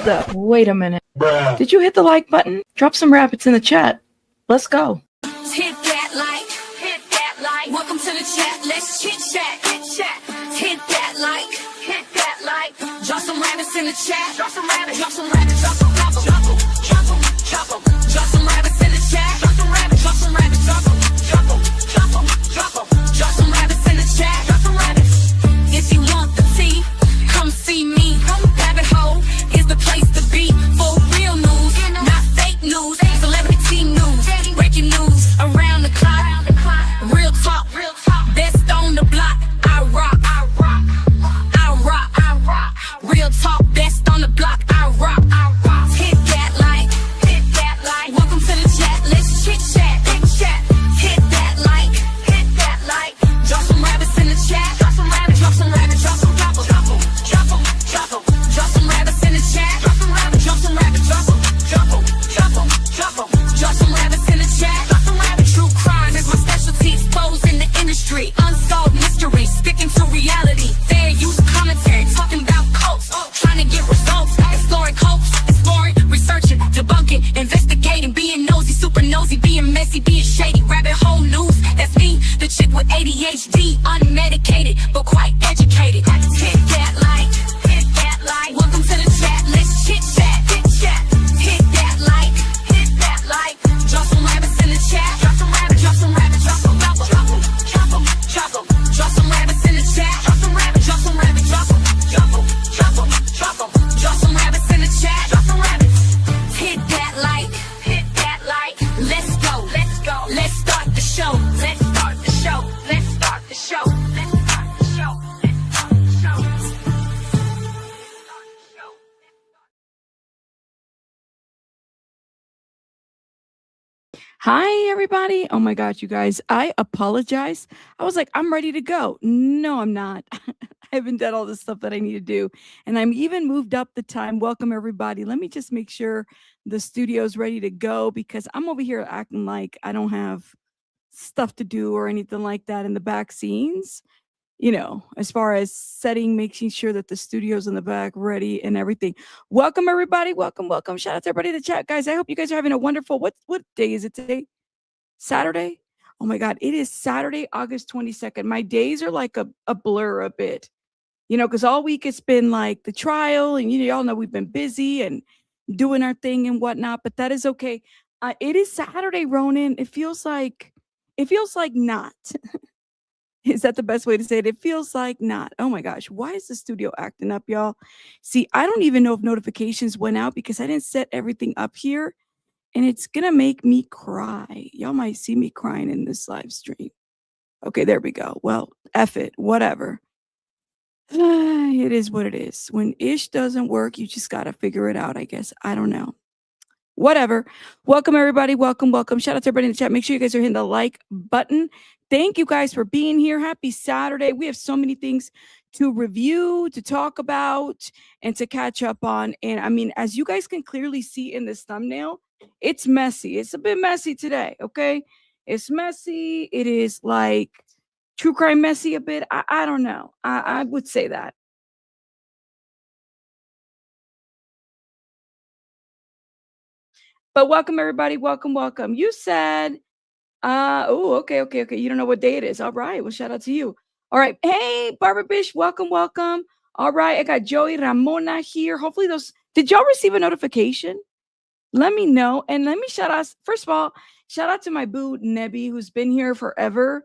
Hold up. Wait a minute. Bruh. Did you hit the like button? Drop some rabbits in the chat. Let's go. Hit that like, hit that like. Welcome to the chat. Let's chit chat, chat. Hit that like, hit that like. Drop some rabbits in the chat. Drop some rabbits, drop some rabbits, drop some rabbits. Drop them, drop them, drop them. Drop some rabbits in the chat. Drop some rabbits, drop some rabbits, drop them, drop them, drop them, drop them. Drop some rabbits in the chat. Drop some rabbits. If you want the tea, come see me. Rabbit hole is the place to be for real news, not fake news. Celebrity news, breaking news around the clock. Real talk, best on the block. I rock, I rock, I rock, I rock. Real talk, best on the block. I rock, I rock. Hit that like, hit that like. Welcome to the chat. Let's chit chat, chat. Hit that like, hit that like. Drop some rabbits in the chat. Drop some rabbits, drop some rabbits, drop some drop 'em, drop 'em, drop 'em, drop 'em. Drop some rabbits in the chat. Drop some rabbits, drop some rabbits, drop 'em, drop 'em, drop 'em, drop 'em. Drop some rabbits in the chat. Drop some rabbits. True crime is my specialty. Exposing the industry. Unsolved mysteries. Sticking to reality. Fair use commentary. Talking about cults. Trying to get results. Exploring cults. Exploring, researching, debunking, investigating, being nosy, super nosy, being messy, being shady. Rabbit hole news. That's me, the chick with ADHD, unmedicated but quite educated. Hit that like, hit that like. Welcome to the chat. Let's chit chat, chat. Hit that like, hit that like. Drop some rabbits in the chat. Drop some rabbits, drop some rabbits, drop some rabbits, drop them, drop them, drop them. Drop some rabbits in the chat. Drop some rabbits, drop some rabbits, drop them, drop them, drop them, drop them. Drop some rabbits in the chat. Drop some rabbits. Hit that like, hit that like. Let's go, let's go. Let's start the show. Let's start the show. Let's start the show. Let's start the show. Let's start the show. Hi, everybody. Oh my gosh, you guys, I apologize. I was like, I'm ready to go. No, I'm not. I haven't done all the stuff that I need to do. And I'm even moved up the time. Welcome, everybody. Let me just make sure the studio's ready to go because I'm over here acting like I don't have stuff to do or anything like that in the back scenes. You know, as far as setting, making sure that the studio's in the back ready and everything. Welcome, everybody. Welcome, welcome. Shout out to everybody in the chat, guys. I hope you guys are having a wonderful, what day is it today? Saturday? Oh my God, it is Saturday, August 22nd. My days are like a blur a bit, you know, because all week it's been like the trial and y'all know we've been busy and doing our thing and whatnot, but that is okay. It is Saturday, Ronan. It feels like not. Is that the best way to say it? It feels like not. Oh my gosh. Why is the studio acting up, y'all? See, I don't even know if notifications went out because I didn't set everything up here. And it's going to make me cry. Y'all might see me crying in this live stream. Okay, there we go. Well, F it. Whatever. It is what it is. When ish doesn't work, you just got to figure it out, I guess. I don't know. Whatever. Welcome, everybody. Welcome, welcome. Shout out to everybody in the chat. Make sure you guys are hitting the like button. Thank you guys for being here. Happy Saturday. We have so many things to review, to talk about, and to catch up on. And I mean, as you guys can clearly see in this thumbnail, it's messy. It's a bit messy today, okay? It's messy. It is like true crime messy a bit. I don't know. I would say that. But welcome, everybody. Welcome, welcome. You said, okay. You don't know what day it is. All right. Well, shout out to you. All right. Hey, Barbara Bish, welcome, welcome. All right. I got Joey Ramona here. Hopefully did y'all receive a notification? Let me know. And let me first of all, shout out to my boo, Nebby, who's been here forever.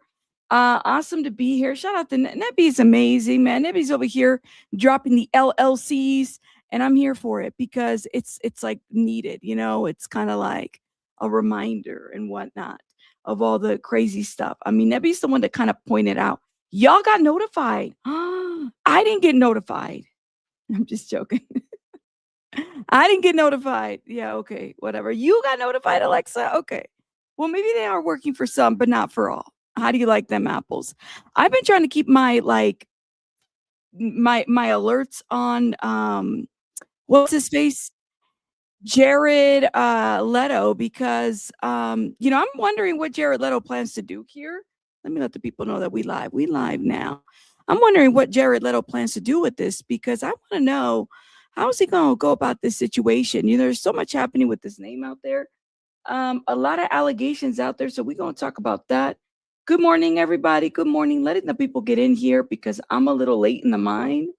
Awesome to be here. Shout out to Nebby's amazing, man. Nebby's over here dropping the LLCs. And I'm here for it because it's like needed, you know, it's kind of like a reminder and whatnot of all the crazy stuff. I mean, Nebby's the one that kind of pointed out, y'all got notified. I didn't get notified. I'm just joking. I didn't get notified. Yeah, okay, whatever. You got notified, Alexa. Okay. Well, maybe they are working for some, but not for all. How do you like them apples? I've been trying to keep my alerts on what's his face? Jared Leto, because I'm wondering what Jared Leto plans to do here. Let me let the people know that we live now. I'm wondering what Jared Leto plans to do with this because I want to know How is he going to go about this situation? There's so much happening with this name out there. A lot of allegations out there. So we're going to talk about that. Good morning, everybody. Good morning. Letting the people get in here because I'm a little late in the mine.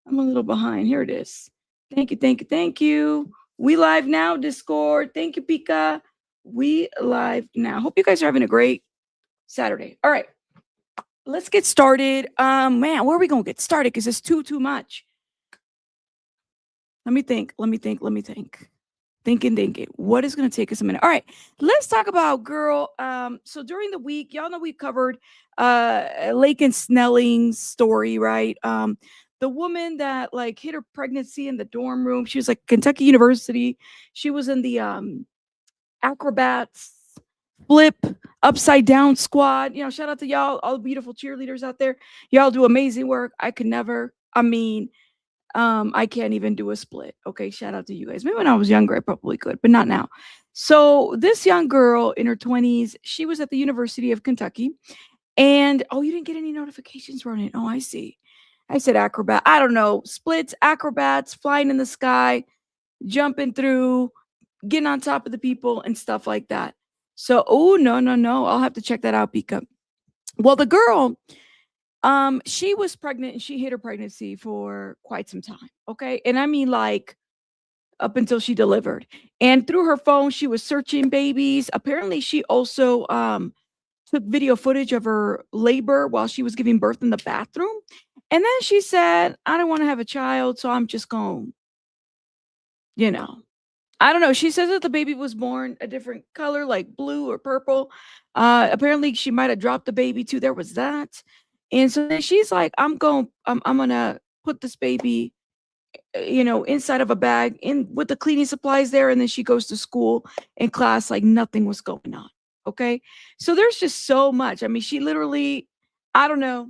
I'm a little behind. Here it is. Thank you. Thank you. Thank you. We live now, Discord. Thank you, Pika. We live now. Hope you guys are having a great Saturday. All right. Let's get started. Man, where are we going to get started? Because it's too much. Let me think. Thinking. What is going to take us a minute? All right, let's talk about girl. So during the week, y'all know we've covered Laken Snelling's story, right? The woman that like hid her pregnancy in the dorm room. She was like Kentucky University. She was in the acrobats flip upside down squad. Shout out to y'all, all the beautiful cheerleaders out there. Y'all do amazing work. I could never. I can't even do a split. Okay, shout out to you guys. Maybe when I was younger, I probably could, but not now. So this young girl in her 20s, she was at the University of Kentucky. And you didn't get any notifications running. Oh, I see. I said acrobat. I don't know. Splits, acrobats, flying in the sky, jumping through, getting on top of the people and stuff like that. So, no. I'll have to check that out, Pika. Well, the girl, she was pregnant and she hid her pregnancy for quite some time. Okay. And I mean, like, up until she delivered. And through her phone, she was searching babies. Apparently, she also took video footage of her labor while she was giving birth in the bathroom. And then she said, I don't want to have a child, so I'm just going, I don't know. She says that the baby was born a different color, like blue or purple. Apparently, she might have dropped the baby too. There was that. And so then she's like, I'm gonna put this baby, inside of a bag with the cleaning supplies there. And then she goes to school and class like nothing was going on. Okay. So there's just so much. I mean, she literally, I don't know,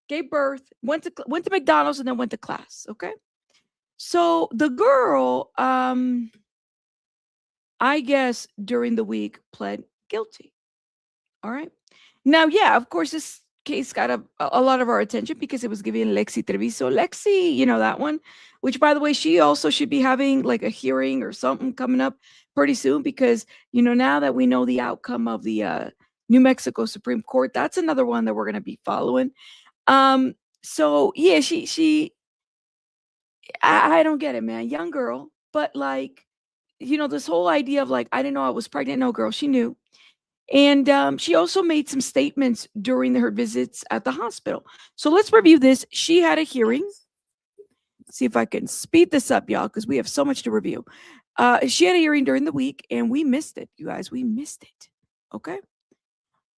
gave birth, went to McDonald's and then went to class. Okay. So the girl, I guess during the week pled guilty. All right. Now, yeah, of course, this case got a lot of our attention because it was giving Lexi Treviso. Lexi, that one, which, by the way, she also should be having like a hearing or something coming up pretty soon because, now that we know the outcome of the New Mexico Supreme Court, that's another one that we're going to be following. So, yeah, I don't get it, man. Young girl, but like, this whole idea of like, I didn't know I was pregnant. No, girl, she knew. And she also made some statements during her visits at the hospital. So let's review this. She had a hearing. See if I can speed this up, y'all, because we have so much to review. She had a hearing during the week, and we missed it, you guys. We missed it. Okay.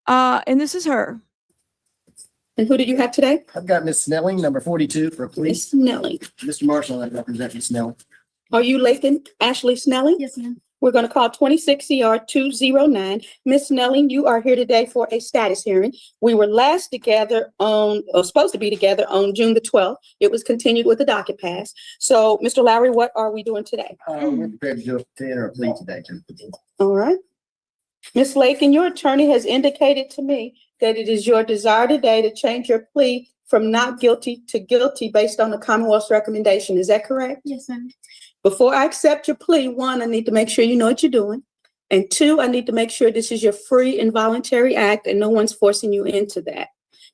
And this is her. And who did you have today? I've got Miss Snelling, number 42 for police. Miss Snelling. Mr. Marshall, I represent Miss Snelling. Are you Laken Ashley Snelling? Yes, ma'am. We're going to call 26 CR 209. Miss Snelling, you are here today for a status hearing. We were last together supposed to be together on June the 12th. It was continued with the docket pass. So, Mr. Lowry, what are we doing today? We're prepared to enter a plea today. All right. Miss Laken, your attorney has indicated to me that it is your desire today to change your plea from not guilty to guilty based on the Commonwealth's recommendation. Is that correct? Yes, ma'am. Before I accept your plea, one, I need to make sure you know what you're doing. And two, I need to make sure this is your free and voluntary act and no one's forcing you into that.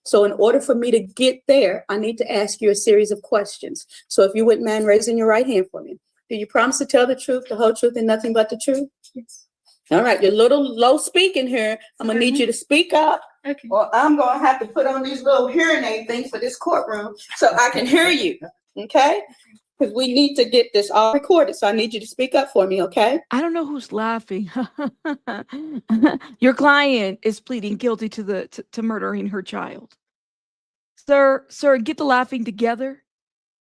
So in order for me to get there, I need to ask you a series of questions. So if you wouldn't mind raising your right hand for me. Do you promise to tell the truth, the whole truth, and nothing but the truth? Yes. All right, you're a little low speaking here. I'm gonna need you to speak up. Okay. Or I'm gonna have to put on these little hearing aid things for this courtroom so I can hear you, okay? Because we need to get this all recorded, so I need you to speak up for me, okay? I don't know who's laughing. Your client is pleading guilty to murdering her child. Sir, get the laughing together.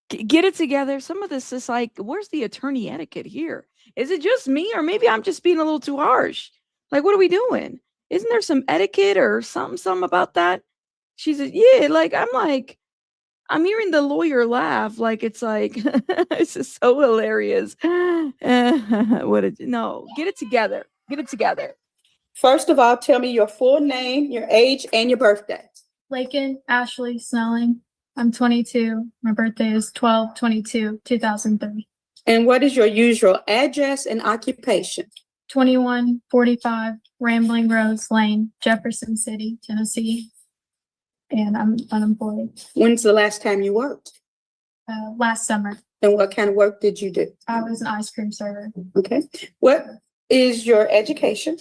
Get it together. Some of this is like, where's the attorney etiquette here? Is it just me, or maybe I'm just being a little too harsh? Like, what are we doing? Isn't there some etiquette or something about that? She said, yeah, I'm hearing the lawyer laugh. Like, it's like, this is so hilarious. No, get it together. Get it together. First of all, tell me your full name, your age, and your birthday. Laken Ashley Snelling. I'm 22. My birthday is 12/22/2003. And what is your usual address and occupation? 2145 Rambling Rose Lane, Jefferson City, Tennessee. And I'm unemployed. When's the last time you worked? Last summer, And what kind of work did you do? I was an ice cream server. Okay. What is your education?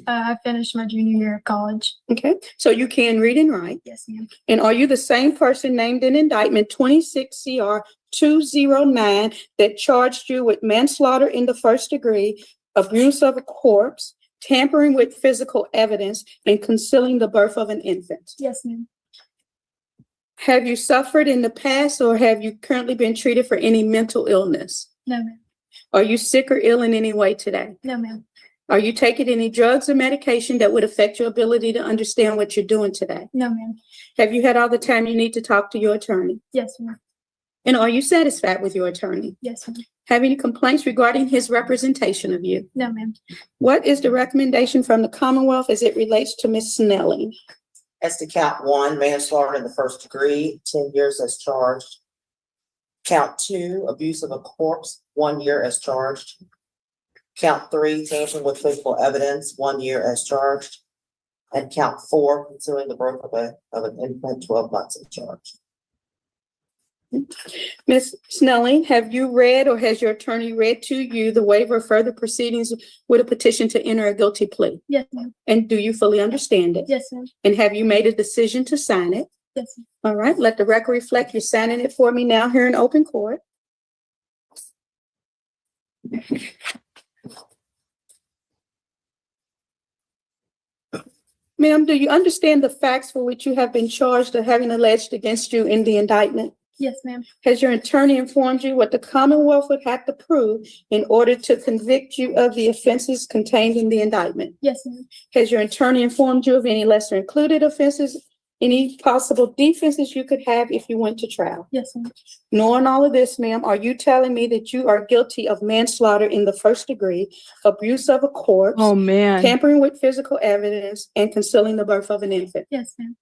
I finished my junior year of college. Okay. So you can read and write. Yes, ma'am. And are you the same person named in indictment 26 CR 209 that charged you with manslaughter in the first degree, abuse of a corpse, tampering with physical evidence, and concealing the birth of an infant? Yes, ma'am. Have you suffered in the past, or have you currently been treated for any mental illness? No, ma'am. Are you sick or ill in any way today? No, ma'am. Are you taking any drugs or medication that would affect your ability to understand what you're doing today? No, ma'am. Have you had all the time you need to talk to your attorney? Yes, ma'am. And are you satisfied with your attorney? Yes, ma'am. Have any complaints regarding his representation of you? No, ma'am. What is the recommendation from the Commonwealth as it relates to Ms. Snelling? As to count 1, manslaughter in the first degree, 10 years as charged. Count 2, abuse of a corpse, 1 year as charged. Count 3, tampering with physical evidence, 1 year as charged. And count 4, concealing the birth of an infant, 12 months as charged. Ms. Snelling, have you read or has your attorney read to you the waiver of further proceedings with a petition to enter a guilty plea? Yes, ma'am. And do you fully understand it? Yes, ma'am. And have you made a decision to sign it? Yes, ma'am. All right, let the record reflect you're signing it for me now here in open court. Ma'am, do you understand the facts for which you have been charged or having alleged against you in the indictment? Yes, ma'am. Has your attorney informed you what the Commonwealth would have to prove in order to convict you of the offenses contained in the indictment? Yes, ma'am. Has your attorney informed you of any lesser included offenses, any possible defenses you could have if you went to trial? Yes, ma'am. Knowing all of this, ma'am, are you telling me that you are guilty of manslaughter in the first degree, abuse of a corpse, Oh, man. tampering with physical evidence, and concealing the birth of an infant? Yes, ma'am.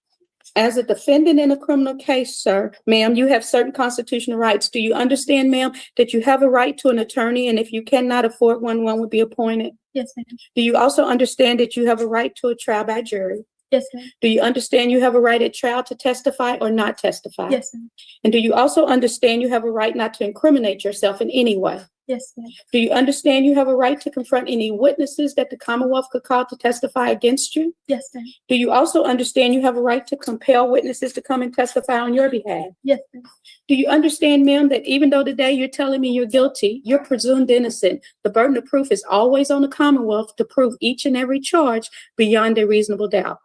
As a defendant in a criminal case, sir, ma'am, you have certain constitutional rights. Do you understand, ma'am, that you have a right to an attorney, and if you cannot afford one, one would be appointed? Yes, ma'am. Do you also understand that you have a right to a trial by jury? Yes, ma'am. Do you understand you have a right at trial to testify or not testify? Yes, ma'am. And do you also understand you have a right not to incriminate yourself in any way? Yes, ma'am. Do you understand you have a right to confront any witnesses that the Commonwealth could call to testify against you? Yes, ma'am. Do you also understand you have a right to compel witnesses to come and testify on your behalf? Yes, ma'am. Do you understand, ma'am, that even though today you're telling me you're guilty, you're presumed innocent, the burden of proof is always on the Commonwealth to prove each and every charge beyond a reasonable doubt?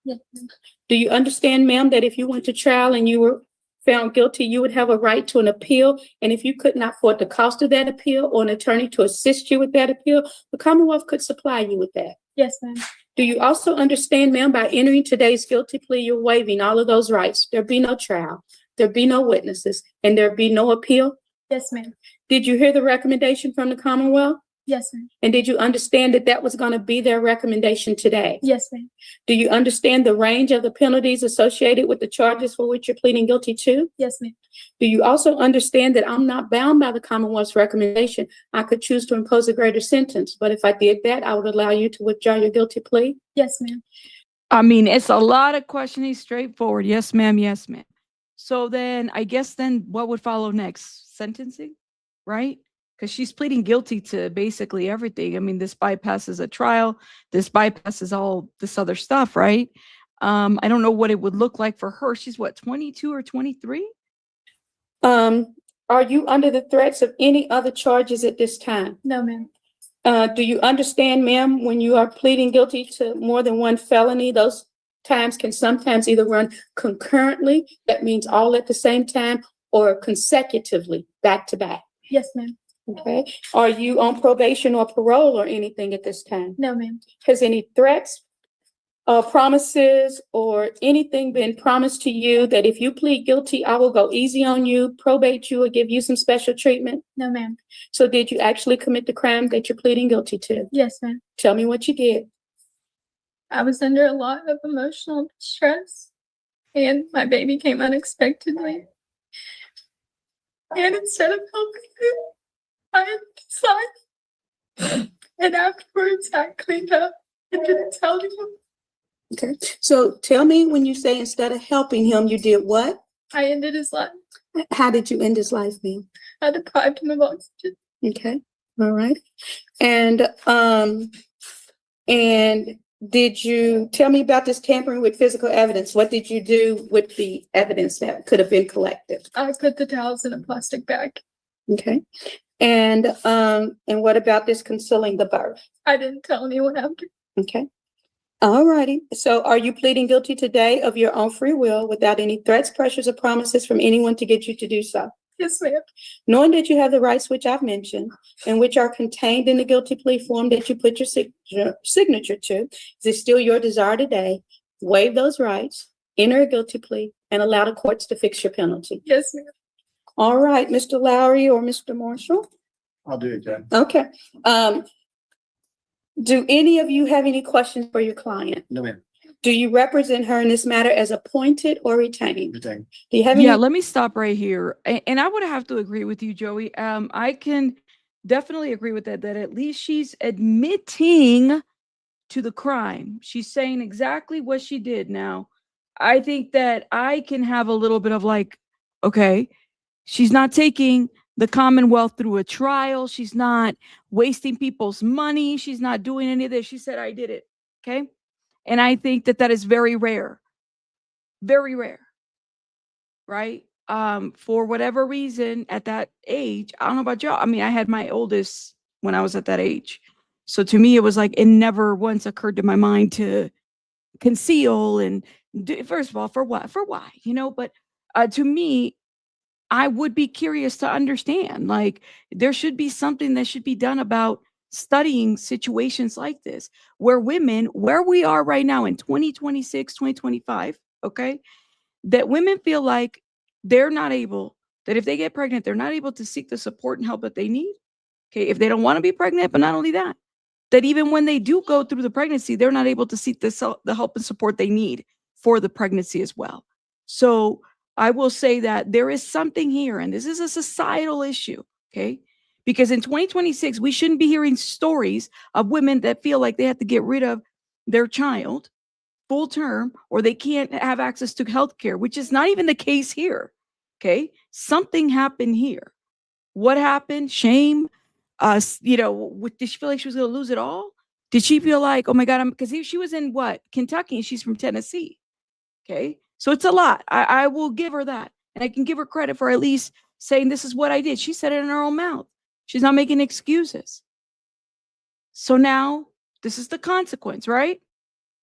Yes, ma'am. Do you understand, ma'am, that if you went to trial and you were found guilty, you would have a right to an appeal? And if you could not afford the cost of that appeal or an attorney to assist you with that appeal, the Commonwealth could supply you with that. Yes, ma'am. Do you also understand, ma'am, by entering today's guilty plea, you're waiving all of those rights? There'd be no trial, there'd be no witnesses, and there'd be no appeal? Yes, ma'am. Did you hear the recommendation from the Commonwealth? Yes, ma'am. And did you understand that that was going to be their recommendation today? Yes, ma'am. Do you understand the range of the penalties associated with the charges for which you're pleading guilty to? Yes, ma'am. Do you also understand that I'm not bound by the Commonwealth's recommendation? I could choose to impose a greater sentence, but if I did that, I would allow you to withdraw your guilty plea? Yes, ma'am. I mean, it's a lot of questioning, straightforward. Yes, ma'am. Yes, ma'am. So then I guess then what would follow next? Sentencing, right? Because she's pleading guilty to basically everything. I mean, this bypasses a trial. This bypasses all this other stuff, right? I don't know what it would look like for her. She's what, 22 or 23? Are you under the threats of any other charges at this time? No, ma'am. Do you understand, ma'am, when you are pleading guilty to more than one felony, those times can sometimes either run concurrently, that means all at the same time, or consecutively, back to back? Yes, ma'am. Okay. Are you on probation or parole or anything at this time? No, ma'am. Has any threats, promises, or anything been promised to you that if you plead guilty, I will go easy on you, probate you, or give you some special treatment? No, ma'am. So did you actually commit the crime that you're pleading guilty to? Yes, ma'am. Tell me what you did. I was under a lot of emotional distress, and my baby came unexpectedly. And instead of helping him, I ended his life. And afterwards, I cleaned up and didn't tell him. Okay. So tell me, when you say instead of helping him, you did what? I ended his life. How did you end his life, ma'am? I deprived him of oxygen. Okay. All right. And did you tell me about this tampering with physical evidence? What did you do with the evidence that could have been collected? I put the towels in a plastic bag. Okay. And what about this concealing the birth? I didn't tell anyone after. Okay. All righty. So are you pleading guilty today of your own free will without any threats, pressures, or promises from anyone to get you to do so? Yes, ma'am. Knowing that you have the rights which I've mentioned and which are contained in the guilty plea form that you put your signature to, is it still your desire today, waive those rights, enter a guilty plea, and allow the courts to fix your penalty? Yes, ma'am. All right, Mr. Lowry or Mr. Marshall? I'll do it, Judge. Okay. Do any of you have any questions for your client? No, ma'am. Do you represent her in this matter as appointed or retained? Retained. Do you have Yeah, any? let me stop right here. And I would have to agree with you, Joey. I can definitely agree with that at least she's admitting to the crime. She's saying exactly what she did. Now, I think that I can have a little bit of like, okay, she's not taking the Commonwealth through a trial. She's not wasting people's money. She's not doing any of this. She said, I did it. Okay. And I think that that is very rare. Very rare. Right. For whatever reason at that age, I don't know about y'all. I mean, I had my oldest when I was at that age. So to me, it was like, it never once occurred to my mind to conceal and do, first of all, for what? For why? You know, but to me, I would be curious to understand, like, there should be something that should be done about studying situations like this, where women, where we are right now in 2026, 2025, okay, that women feel like they're not able, that if they get pregnant, they're not able to seek the support and help that they need. Okay, if they don't want to be pregnant, but not only that, that even when they do go through the pregnancy, they're not able to seek the help and support they need for the pregnancy as well. So I will say that there is something here, and this is a societal issue, okay? Because in 2026, we shouldn't be hearing stories of women that feel like they have to get rid of their child full term, or they can't have access to health care, which is not even the case here, okay? Something happened here. What happened? Shame? Did she feel like she was going to lose it all? Did she feel like, oh my God, because she was in what? Kentucky, and she's from Tennessee. Okay. So it's a lot. I will give her that. And I can give her credit for at least saying, this is what I did. She said it in her own mouth. She's not making excuses. So now this is the consequence, right?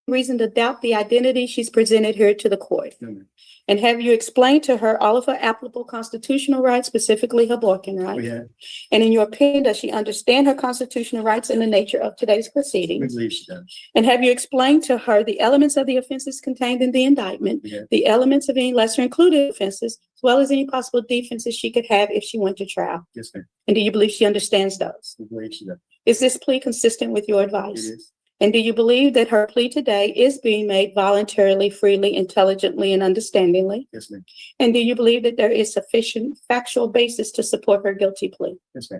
Reason to doubt the identity she's presented here to the court? No, ma'am. And have you explained to her all of her applicable constitutional rights, specifically her abortion rights? We have. And in your opinion, does she understand her constitutional rights and the nature of today's We proceedings? believe she does. And have you explained to her the elements of the offenses contained in the indictment, We have. the elements of any lesser included offenses, as well as any possible defenses she could have if she went to trial? Yes, ma'am. And do you believe she understands those? We believe she does. Is this plea consistent with your It advice? is. And do you believe that her plea today is being made voluntarily, freely, intelligently, and understandingly? Yes, ma'am. And do you believe that there is sufficient factual basis to support her guilty plea? Yes, ma'am.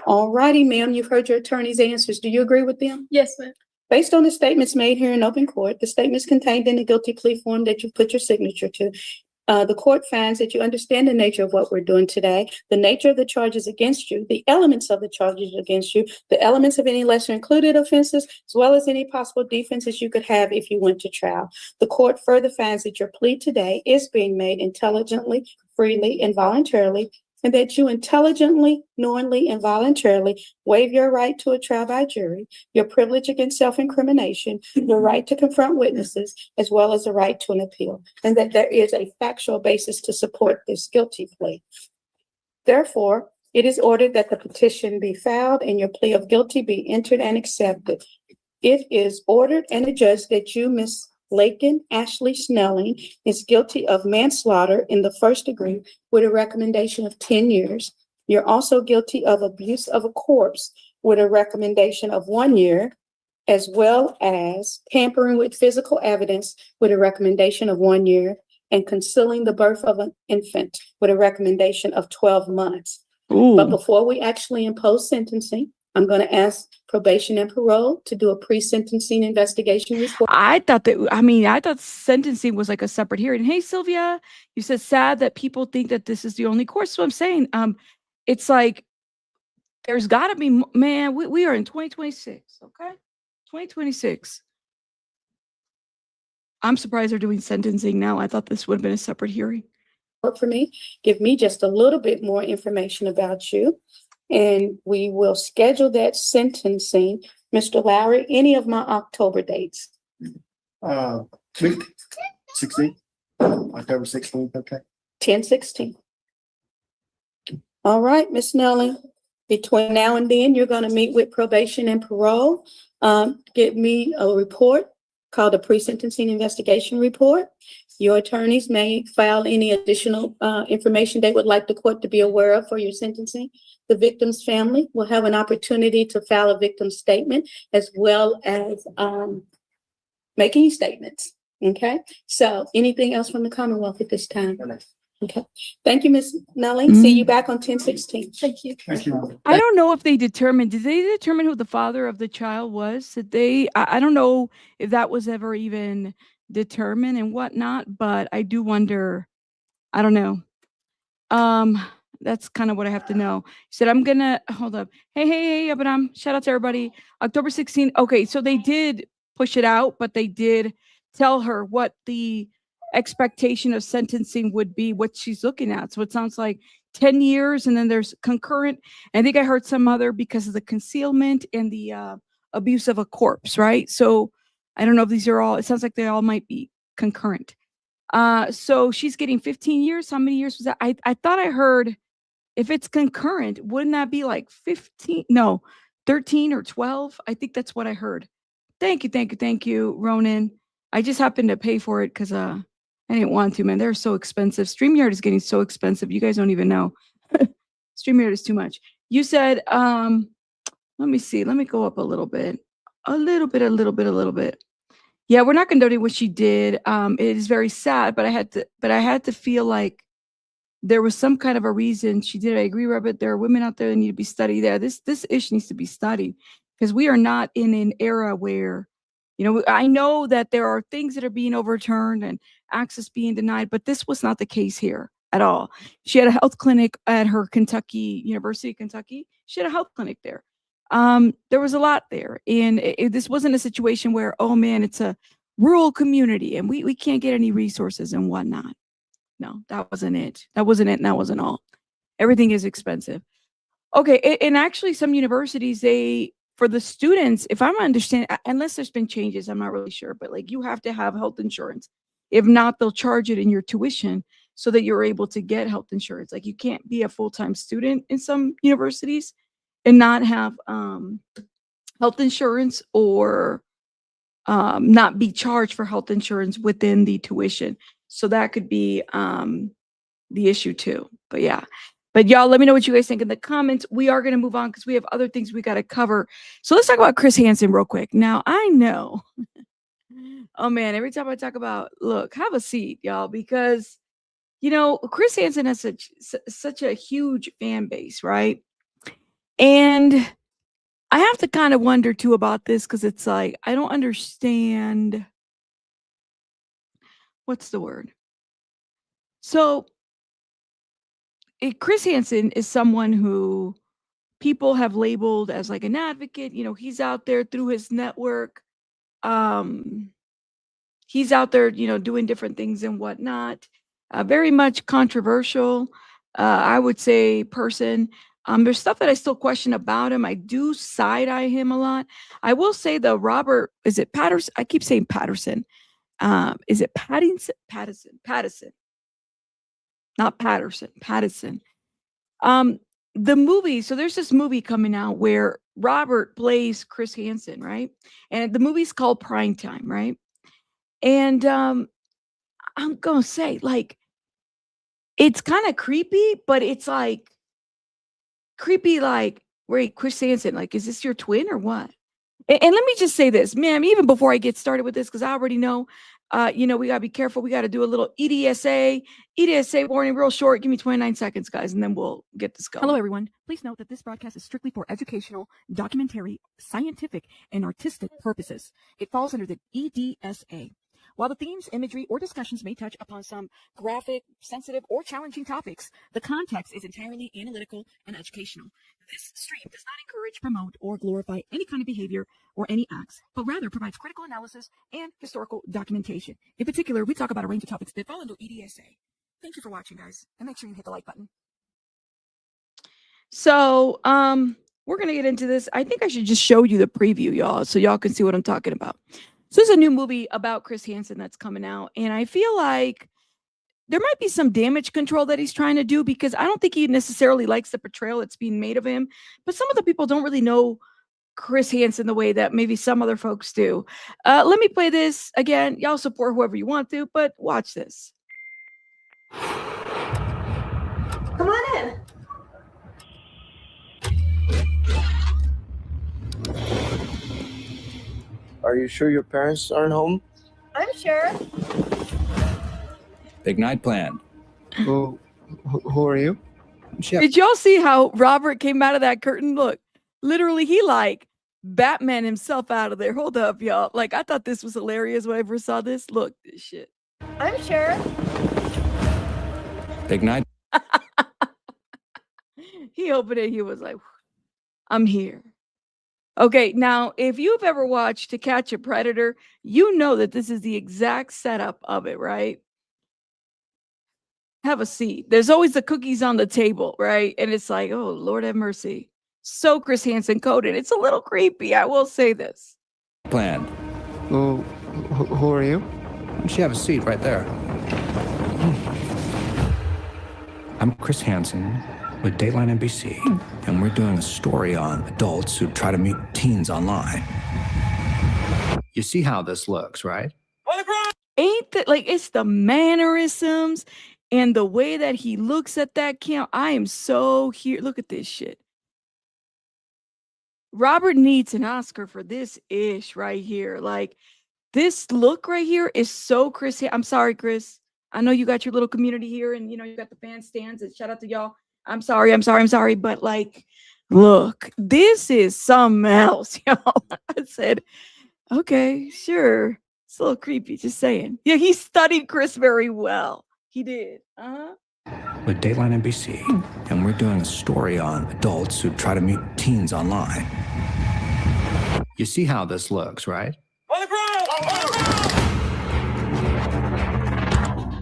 All righty, ma'am, you've heard your attorney's answers. Do you agree with them? Yes, ma'am. Based on the statements made here in open court, the statements contained in the guilty plea form that you put your signature to, the court finds that you understand the nature of what we're doing today, the nature of the charges against you, the elements of the charges against you, the elements of any lesser included offenses, as well as any possible defenses you could have if you went to trial. The court further finds that your plea today is being made intelligently, freely, and voluntarily, and that you intelligently, knowingly, and voluntarily waive your right to a trial by jury, your privilege against self-incrimination, your right to confront witnesses, as well as the right to an appeal, and that there is a factual basis to support this guilty plea. Therefore, it is ordered that the petition be filed and your plea of guilty be entered and accepted. It is ordered and adjudged that you, Ms. Laken Ashley Snelling, is guilty of manslaughter in the first degree with a recommendation of 10 years. You're also guilty of abuse of a corpse with a recommendation of 1 year, as well as tampering with physical evidence with a recommendation of 1 year, and concealing the birth of an infant with a recommendation of 12 months. But Ooh. before we actually impose sentencing, I'm going to ask probation and parole to do a pre-sentencing investigation report. I thought sentencing was like a separate hearing. Hey, Sylvia, you said sad that people think that this is the only course. So I'm saying, it's like, there's got to be, man, we are in 2026, okay? 2026. I'm surprised they're doing sentencing now. I thought this would have been a separate hearing. For me, give me just a little bit more information about you, and we will schedule that sentencing. Mr. Lowry, any of my October dates? Week 16, October 16th, okay. 10/16. All right, Ms. Snelling, between now and then, you're going to meet with probation and parole. Get me a report called a pre-sentencing investigation report. Your attorneys may file any additional information they would like the court to be aware of for your sentencing. The victim's family will have an opportunity to file a victim statement as well as making statements. Okay, so anything else from the Commonwealth at this time? Okay, thank you, Ms. Snelling. See you back on 10/16. Thank you. Thank you. I don't know if did they determine who the father of the child was? I don't know if that was ever even determined and whatnot, but I do wonder, I don't know. That's kind of what I have to know. He said, I'm gonna hold up. Hey, Abraham, shout out to everybody. October 16th. Okay, so they did push it out, but they did tell her what the expectation of sentencing would be, what she's looking at. So it sounds like 10 years, and then there's concurrent. I think I heard some other because of the concealment and the abuse of a corpse, right? So I don't know if these are all, it sounds like they all might be concurrent. So she's getting 15 years. How many years was that? I thought I heard if it's concurrent, wouldn't that be like 15? No, 13 or 12. I think that's what I heard. Thank you, Ronan. I just happened to pay for it because I didn't want to, man. They're so expensive. StreamYard is getting so expensive. You guys don't even know. StreamYard is too much. You said, let me see. Let me go up a little bit. A little bit. Yeah, we're not condoning what she did. It is very sad, but I had to feel like there was some kind of a reason she did. I agree, Robert. There are women out there that need to be studied. There, this issue needs to be studied because we are not in an era where, I know that there are things that are being overturned and access being denied, but this was not the case here at all. She had a health clinic at her University of Kentucky. She had a health clinic there. There was a lot there, and this wasn't a situation where, oh man, it's a rural community and we can't get any resources and whatnot. No, that wasn't it. And that wasn't all. Everything is expensive. Okay, and actually some universities, for the students, if I'm understanding, unless there's been changes, I'm not really sure, but like you have to have health insurance. If not, they'll charge it in your tuition so that you're able to get health insurance. Like you can't be a full-time student in some universities and not have health insurance or not be charged for health insurance within the tuition. So that could be the issue too. But yeah. But y'all, let me know what you guys think in the comments. We are going to move on because we have other things we got to cover. So let's talk about Chris Hansen real quick. Now, I know, oh man, every time I talk about, look, have a seat, y'all, because, Chris Hansen has such a huge fan base, right? And I have to kind of wonder too about this because it's like, I don't understand. What's the word? So Chris Hansen is someone who people have labeled as like an advocate. He's out there through his network. He's out there, doing different things and whatnot. Very much controversial, I would say, person. There's stuff that I still question about him. I do side-eye him a lot. I will say the Robert, is it Patterson? I keep saying Patterson. Is it Pattinson? Pattinson. Not Patterson. Pattinson. The movie, so there's this movie coming out where Robert plays Chris Hansen, right? And the movie's called Primetime, right? And I'm gonna say, like, it's kind of creepy, but it's like creepy, like, wait, Chris Hansen, like, is this your twin or what? And let me just say this, ma'am, even before I get started with this, because I already know We gotta be careful. We gotta do a little EDSA warning, real short. Give me 29 seconds, guys, and then we'll get this going. Hello, everyone. Please note that this broadcast is strictly for educational, documentary, scientific, and artistic purposes. It falls under the EDSA. While the themes, imagery, or discussions may touch upon some graphic, sensitive, or challenging topics, the context is entirely analytical and educational. This stream does not encourage, promote, or glorify any kind of behavior or any acts, but rather provides critical analysis and historical documentation. In particular, we talk about a range of topics that fall under EDSA. Thank you for watching, guys, and make sure you hit the like button. So, we're going to get into this. I think I should just show you the preview, y'all, so y'all can see what I'm talking about. So there's a new movie about Chris Hansen that's coming out, and I feel like there might be some damage control that he's trying to do, because I don't think he necessarily likes the portrayal that's being made of him, but some of the people don't really know Chris Hansen the way that maybe some other folks do. Let me play this again. Y'all support whoever you want to, but watch this. Come on in. Are you sure your parents aren't home? I'm sure. Big night planned. Who are you? Did y'all see how Robert came out of that curtain? Look, literally, he like Batman himself out of there. Hold up, y'all. Like, I thought this was hilarious when I first saw this. Look, this shit. I'm sure. Big night. He opened it. He was like, I'm here. Okay, now, if you've ever watched To Catch a Predator, you know that this is the exact setup of it, right? Have a seat. There's always the cookies on the table, right? And it's like, oh, Lord have mercy. So Chris Hansen coded. It's a little creepy, I will say this. Planned. Who are you? Why don't you have a seat right there? I'm Chris Hansen with Dateline NBC, and we're doing a story on adults who try to meet teens online. You see how this looks, right? Ain't that like, it's the mannerisms and the way that he looks at that camera. I am so here. Look at this shit. Robert needs an Oscar for this ish right here. Like, this look right here is so Chris. I'm sorry, Chris. I know you got your little community here, and you know you got the fan stands, and shout out to y'all. I'm sorry, but like, look, this is something else, y'all. I said, okay, sure. It's a little creepy, just saying. Yeah, he studied Chris very well. He did. With Dateline NBC, and we're doing a story on adults who try to meet teens online. You see how this looks, right?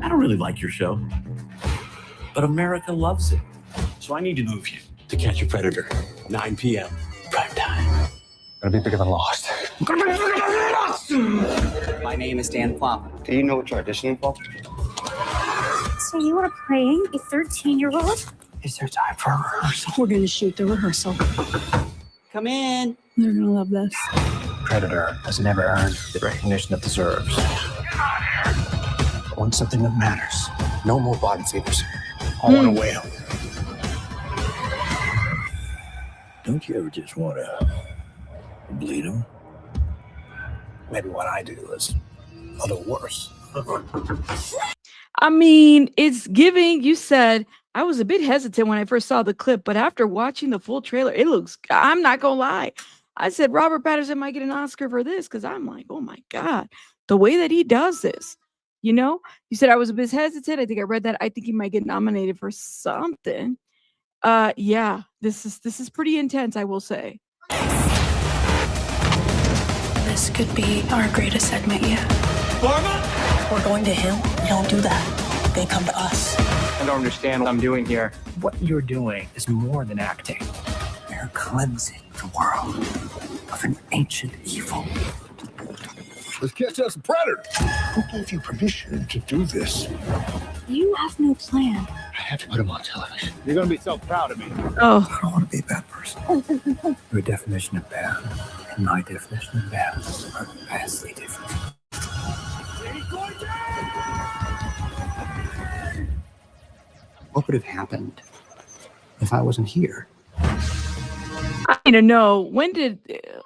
I don't really like your show, but America loves it. So I need to move you to Catch a Predator, 9 p.m. Primetime. Gonna be bigger than Lost. My name is Dan Plum. Do you know what you're auditioning for? So you are playing a 13-year-old? Is there time for a rehearsal? We're going to shoot the rehearsal. Come in. They're going to love this. Predator has never earned the recognition it deserves. I want something that matters. No more body figures. I want a whale. Don't you ever just want to bleed them? Maybe what I do is a little worse. I mean, it's giving. You said I was a bit hesitant when I first saw the clip, but after watching the full trailer, it looks, I'm not gonna lie. I said Robert Pattinson might get an Oscar for this, because I'm like, oh my God, the way that he does this. You know, you said I was a bit hesitant. I think I read that. I think he might get nominated for something. Yeah, this is pretty intense, I will say. This could be our greatest segment yet. We're going to him. We don't do that. They come to us. I don't understand what I'm doing here. What you're doing is more than acting. You're cleansing the world of an ancient evil. Let's catch us a predator. Who gave you permission to do this? You have no plan. I have to put him on television. You're gonna be so proud of me. Oh, I don't want to be a bad person. Your definition of bad and my definition of bad are vastly different. What would have happened if I wasn't here? to know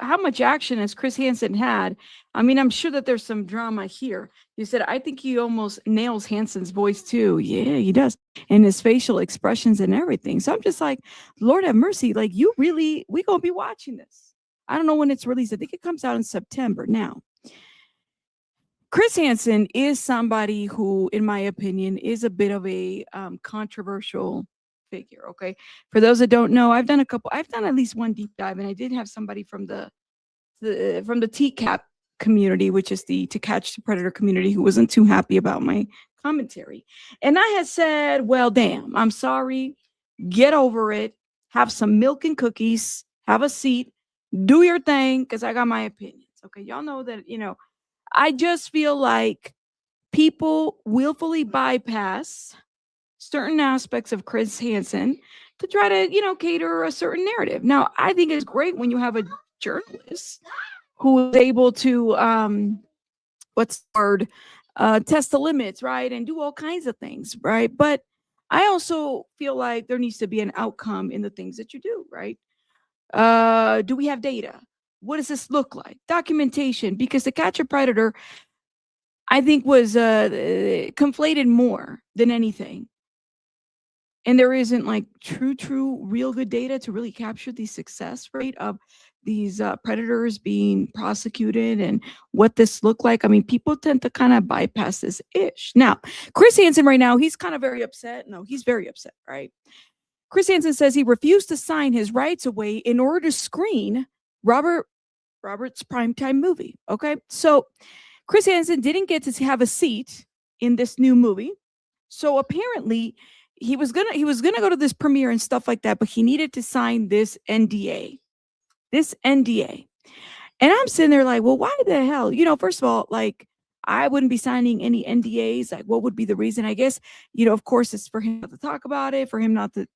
how much action has Chris Hansen had? I mean, I'm sure that there's some drama here. You said, I think he almost nails Hansen's voice too. Yeah, he does. And his facial expressions and everything. So I'm just like, Lord have mercy. Like, we gonna be watching this. I don't know when it's released. I think it comes out in September. Now, Chris Hansen is somebody who, in my opinion, is a bit of a controversial figure. Okay. For those that don't know, I've done at least one deep dive, and I did have somebody from the TCAP community, which is the To Catch the Predator community, who wasn't too happy about my commentary. And I had said, well, damn, I'm sorry. Get over it. Have some milk and cookies. Have a seat. Do your thing, because I got my opinions. Okay. Y'all know that, I just feel like people willfully bypass certain aspects of Chris Hansen to try to, cater a certain narrative. Now, I think it's great when you have a journalist who is able to, test the limits, right? And do all kinds of things, right? But I also feel like there needs to be an outcome in the things that you do, right? Do we have data? What does this look like? Documentation, because To Catch a Predator, I think, was conflated more than anything. And there isn't like true, real good data to really capture the success rate of these predators being prosecuted and what this looked like. I mean, people tend to kind of bypass this ish. Now, Chris Hansen right now, he's kind of very upset. No, he's very upset, right? Chris Hansen says he refused to sign his rights away in order to screen Robert's Primetime movie. Okay. So Chris Hansen didn't get to have a seat in this new movie. So apparently he was gonna go to this premiere and stuff like that, but he needed to sign this NDA. And I'm sitting there like, well, why the hell? First of all, like, I wouldn't be signing any NDAs. Like, what would be the reason? I guess, of course, it's for him not to talk about it, for him not to,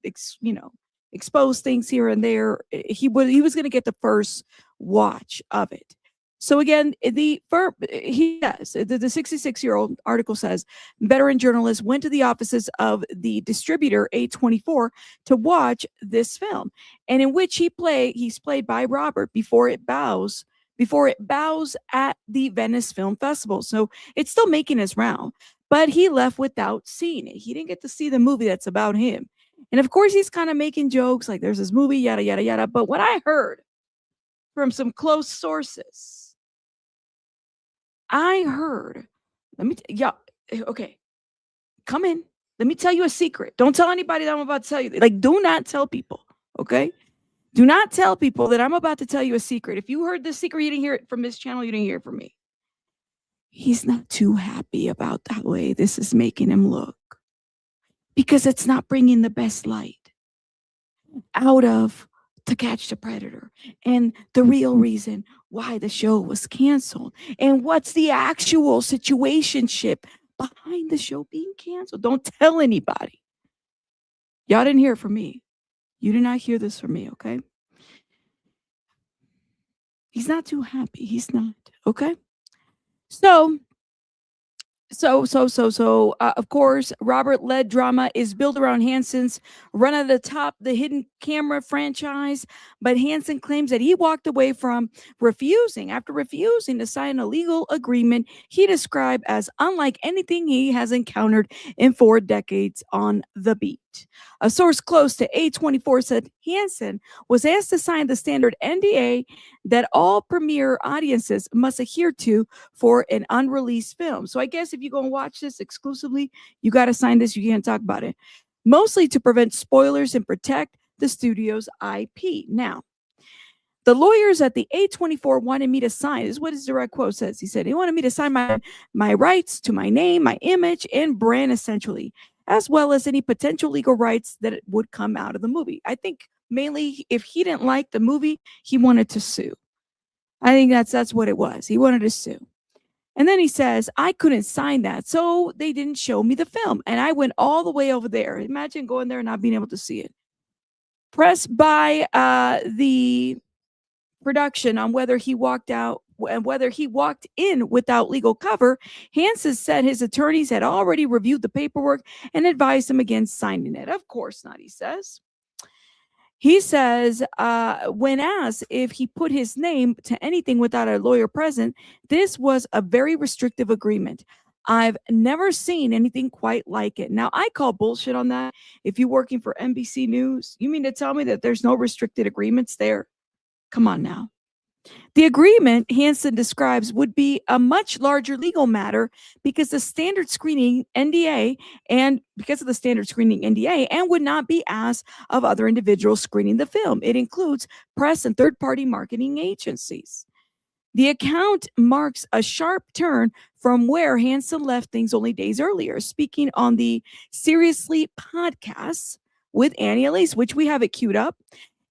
expose things here and there. He was going to get the first watch of it. So again, the 66-year-old article says veteran journalist went to the offices of the distributor A24 to watch this film, and in which he's played by Robert before it bows at the Venice Film Festival. So it's still making its round, but he left without seeing it. He didn't get to see the movie that's about him. And of course, he's kind of making jokes like there's this movie, yada, yada, yada. But what I heard from some close sources, okay, come in. Let me tell you a secret. Don't tell anybody that I'm about to tell you. Like, do not tell people, okay? Do not tell people that I'm about to tell you a secret. If you heard this secret, you didn't hear it from this channel, you didn't hear it from me. He's not too happy about the way this is making him look, because it's not bringing the best light out of To Catch the Predator and the real reason why the show was canceled and what's the actual situationship behind the show being canceled. Don't tell anybody. Y'all didn't hear it from me. You did not hear this from me, okay? He's not too happy. He's not, okay? So, of course, Robert-led drama is built around Hansen's run at the top, the hidden camera franchise. But Hansen claims that he walked away after refusing to sign a legal agreement he described as unlike anything he has encountered in 4 decades on the beat. A source close to A24 said Hansen was asked to sign the standard NDA that all premiere audiences must adhere to for an unreleased film. So I guess if you go and watch this exclusively, you got to sign this. You can't talk about it. Mostly to prevent spoilers and protect the studio's IP. Now, the lawyers at the A24 wanted me to sign. This is what his direct quote says. He said, he wanted me to sign my rights to my name, my image, and brand, essentially, as well as any potential legal rights that would come out of the movie. I think mainly if he didn't like the movie, he wanted to sue. I think that's what it was. He wanted to sue. And then he says, I couldn't sign that, so they didn't show me the film. And I went all the way over there. Imagine going there and not being able to see it. Pressed by the production on whether he walked in without legal cover, Hansen said his attorneys had already reviewed the paperwork and advised him against signing it. Of course not, he says. He says, when asked if he put his name to anything without a lawyer present, this was a very restrictive agreement. I've never seen anything quite like it. Now, I call bullshit on that. If you're working for NBC News, you mean to tell me that there's no restricted agreements there? Come on now. The agreement Hansen describes would be a much larger legal matter because the standard screening NDA and would not be asked of other individuals screening the film. It includes press and third-party marketing agencies. The account marks a sharp turn from where Hansen left things only days earlier, speaking on the Seriously podcast with Annie Elise, which we have it queued up.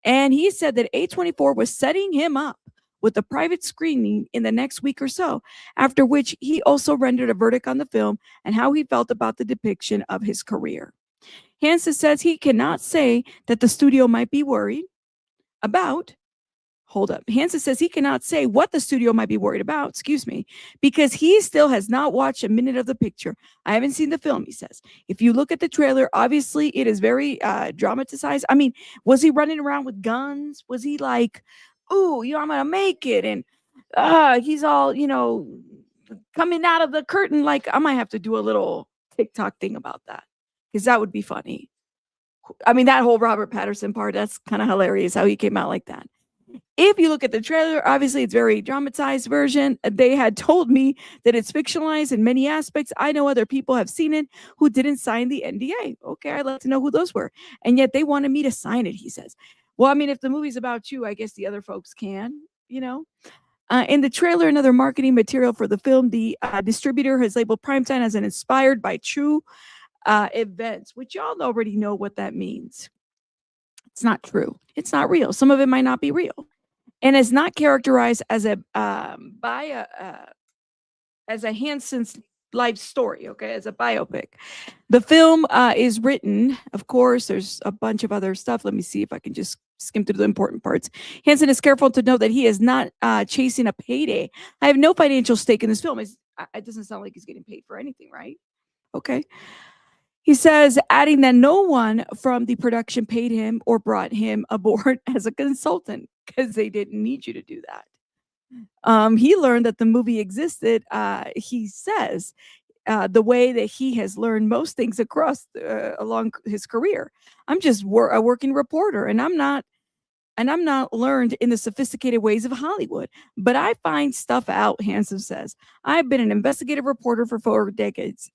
And he said that A24 was setting him up with a private screening in the next week or so, after which he also rendered a verdict on the film and how he felt about the depiction of his career. Hansen says he cannot say that the studio might be worried about. Hansen says he cannot say what the studio might be worried about, because he still has not watched a minute of the picture. I haven't seen the film, he says. If you look at the trailer, obviously it is very dramatized. I mean, was he running around with guns? Was he like, oh, I'm going to make it? And he's all, coming out of the curtain. Like, I might have to do a little TikTok thing about that because that would be funny. I mean, that whole Robert Pattinson part, that's kind of hilarious how he came out like that. If you look at the trailer, obviously it's very dramatized version. They had told me that it's fictionalized in many aspects. I know other people have seen it who didn't sign the NDA. Okay, I'd like to know who those were. And yet they wanted me to sign it, he says. Well, I mean, if the movie's about you, I guess the other folks can, In the trailer and other marketing material for the film, the distributor has labeled Primetime as an inspired by true events, which y'all already know what that means. It's not true. It's not real. Some of it might not be real. And is not characterized as a Hansen's life story, okay, as a biopic. The film is written, of course, there's a bunch of other stuff. Let me see if I can just skim through the important parts. Hansen is careful to note that he is not chasing a payday. I have no financial stake in this film. It doesn't sound like he's getting paid for anything, right? Okay. He says, adding that no one from the production paid him or brought him aboard as a consultant because they didn't need you to do that. He learned that the movie existed, he says, the way that he has learned most things across along his career. I'm just a working reporter, and I'm not learned in the sophisticated ways of Hollywood, but I find stuff out, Hansen says. I've been an investigative reporter for 4 decades,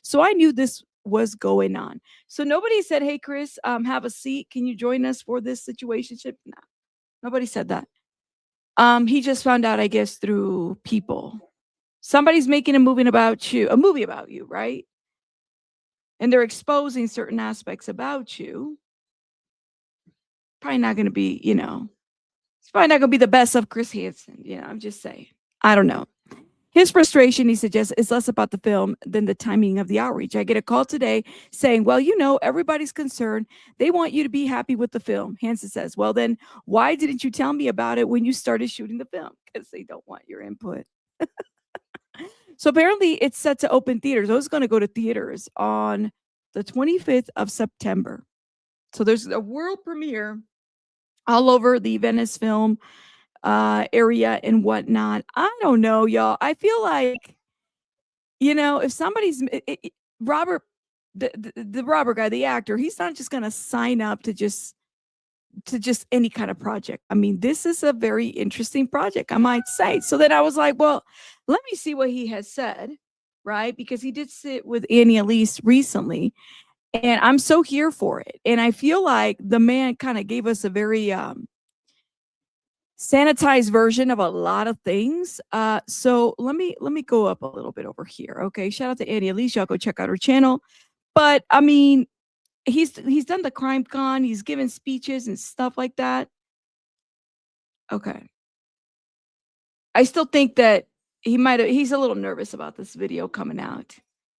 so I knew this was going on. So nobody said, hey, Chris, have a seat. Can you join us for this situationship? No, nobody said that. He just found out, I guess, through people. Somebody's making a movie about you, right? And they're exposing certain aspects about you. Probably not going to be, it's probably not going to be the best of Chris Hansen. I'm just saying. I don't know. His frustration, he suggests, is less about the film than the timing of the outreach. I get a call today saying, well, everybody's concerned. They want you to be happy with the film. Hansen says, well, then why didn't you tell me about it when you started shooting the film? Because they don't want your input. So apparently it's set to open theaters. I was going to go to theaters on the 25th of September. So there's a world premiere all over the Venice film area and whatnot. I don't know, y'all. I feel like, if somebody's Robert, the Robert guy, the actor, he's not just going to sign up to just any kind of project. I mean, this is a very interesting project, I might say. So then I was like, well, let me see what he has said, right? Because he did sit with Annie Elise recently. And I'm so here for it. And I feel like the man kind of gave us a very sanitized version of a lot of things. So let me go up a little bit over here. Okay. Shout out to Annie Elise. Y'all go check out her channel. But I mean, he's done the Crime Con. He's given speeches and stuff like that. Okay. I still think that he's a little nervous about this video coming out.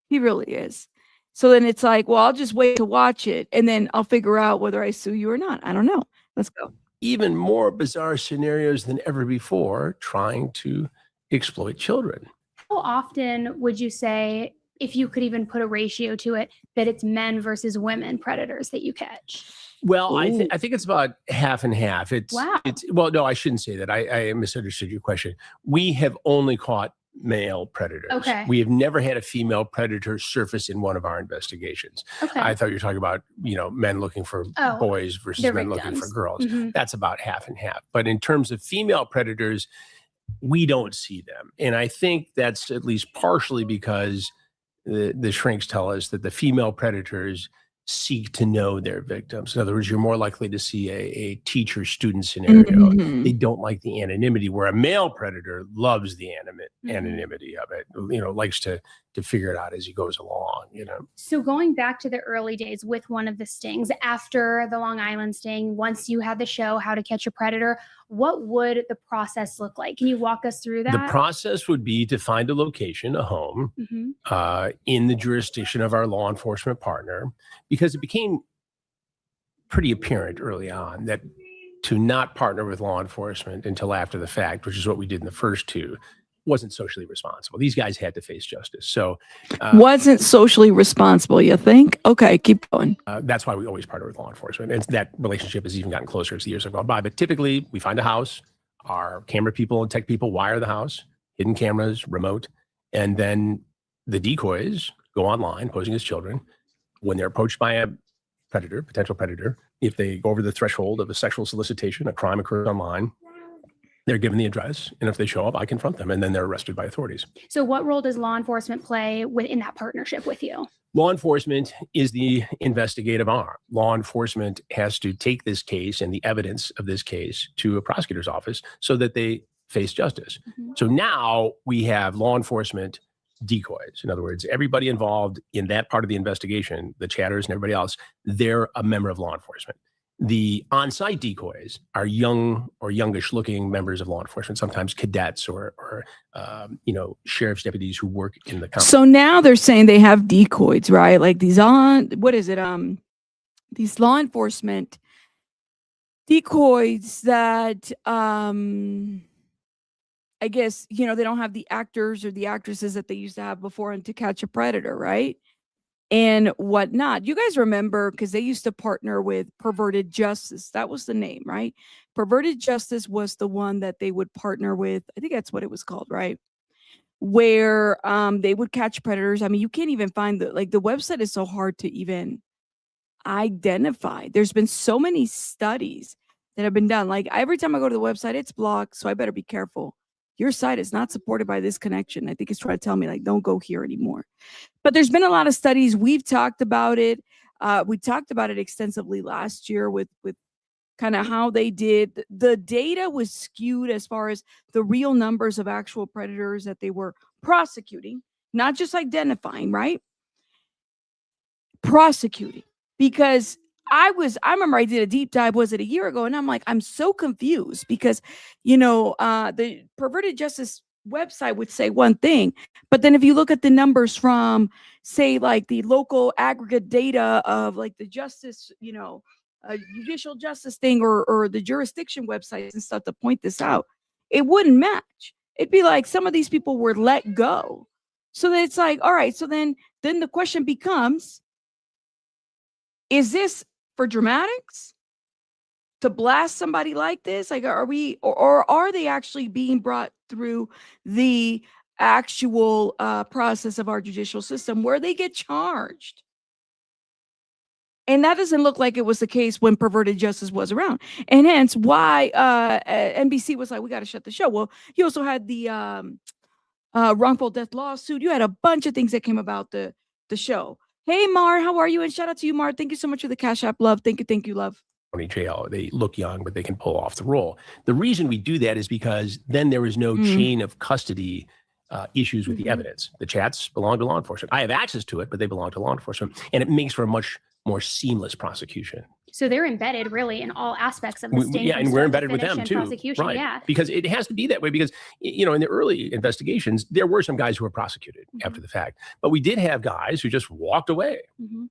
He really is. So then it's like, well, I'll just wait to watch it, and then I'll figure out whether I sue you or not. I don't know. Let's go. Even more bizarre scenarios than ever before trying to exploit children. How often would you say, if you could even put a ratio to it, that it's men versus women predators that you catch? Well, Ooh. I think it's about half and half. Wow. Well, no, I shouldn't say that. I misunderstood your question. We have only caught male predators. Okay. We have never had a female predator surface in one of our investigations. Okay. I thought you were talking about, men looking for Oh, boys versus they're men looking for victims. girls. Mhm. That's about half and half. But in terms of female predators, we don't see them. And I think that's at least partially because the shrinks tell us that the female predators seek to know their victims. In other words, you're more likely to see a teacher-student scenario. Mhm. They don't like the anonymity, where a male predator loves the Mhm. anonymity of it, likes to figure it out as he goes along, So going back to the early days with one of the stings, after the Long Island sting, once you had the show How to Catch a Predator, what would the process look like? Can you walk us through that? The process would be to find a location, a home, Mhm. in the jurisdiction of our law enforcement partner, because it became pretty apparent early on that to not partner with law enforcement until after the fact, which is what we did in the first two, wasn't socially responsible. These guys had to face justice. So Wasn't socially responsible, you think? Okay, keep going. that's why we always partner with law enforcement. And that relationship has even gotten closer as the years have gone by. But typically, we find a house, our camera people and tech people wire the house, hidden cameras, remote, and then the decoys go online posing as children. When they're approached by a predator, potential predator, if they go over the threshold of a sexual solicitation, a crime occurs online, they're given the address, and if they show up, I confront them, and then they're arrested by authorities. So what role does law enforcement play within that partnership with you? Law enforcement is the investigative arm. Law enforcement has to take this case and the evidence of this case to a prosecutor's office so that they face justice. So now we have law enforcement decoys. In other words, everybody involved in that part of the investigation, the chatters and everybody else, they're a member of law enforcement. The on-site decoys are young or youngish looking members of law enforcement, sometimes cadets or sheriff's deputies who work in the county. So now they're saying they have decoys, right? Like these these law enforcement decoys that I guess, they don't have the actors or the actresses that they used to have before in To Catch a Predator, right? And whatnot. You guys remember, because they used to partner with Perverted Justice. That was the name, right? Perverted Justice was the one that they would partner with. I think that's what it was called, right? Where they would catch predators. I mean, you can't even find the website is so hard to even identify. There's been so many studies that have been done. Like every time I go to the website, it's blocked. So I better be careful. Your site is not supported by this connection. I think it's trying to tell me, like, don't go here anymore. But there's been a lot of studies. We've talked about it. We talked about it extensively last year with kind of how they did. The data was skewed as far as the real numbers of actual predators that they were prosecuting, not just identifying, right? Prosecuting. Because I remember I did a deep dive, was it a year ago? And I'm like, I'm so confused because, the Perverted Justice website would say one thing, but then if you look at the numbers from, say, like the local aggregate data of like the justice, judicial justice thing or the jurisdiction websites and stuff to point this out, it wouldn't match. It'd be like some of these people were let go. So that it's like, all right, so then the question becomes, is this for dramatics to blast somebody like this? Like, are we, or are they actually being brought through the actual process of our judicial system where they get charged? And that doesn't look like it was the case when Perverted Justice was around. And hence why NBC was like, we got to shut the show. Well, you also had the wrongful death lawsuit. You had a bunch of things that came about the show. Hey, Mar, how are you? And shout out to you, Mar. Thank you so much for the Cash App, love. Thank you, love. Jail. They look young, but they can pull off the role. The reason we do that is because then there is no chain of custody issues with the evidence. The chats belong to law enforcement. I have access to it, but they belong to law enforcement. And it makes for a much more seamless prosecution. So they're embedded really in all aspects of the sting. Yeah, and we're embedded with them too. Right. Yeah. Because it has to be that way because, in the early investigations, there were some guys who were prosecuted after the fact. But we did have guys who just walked away.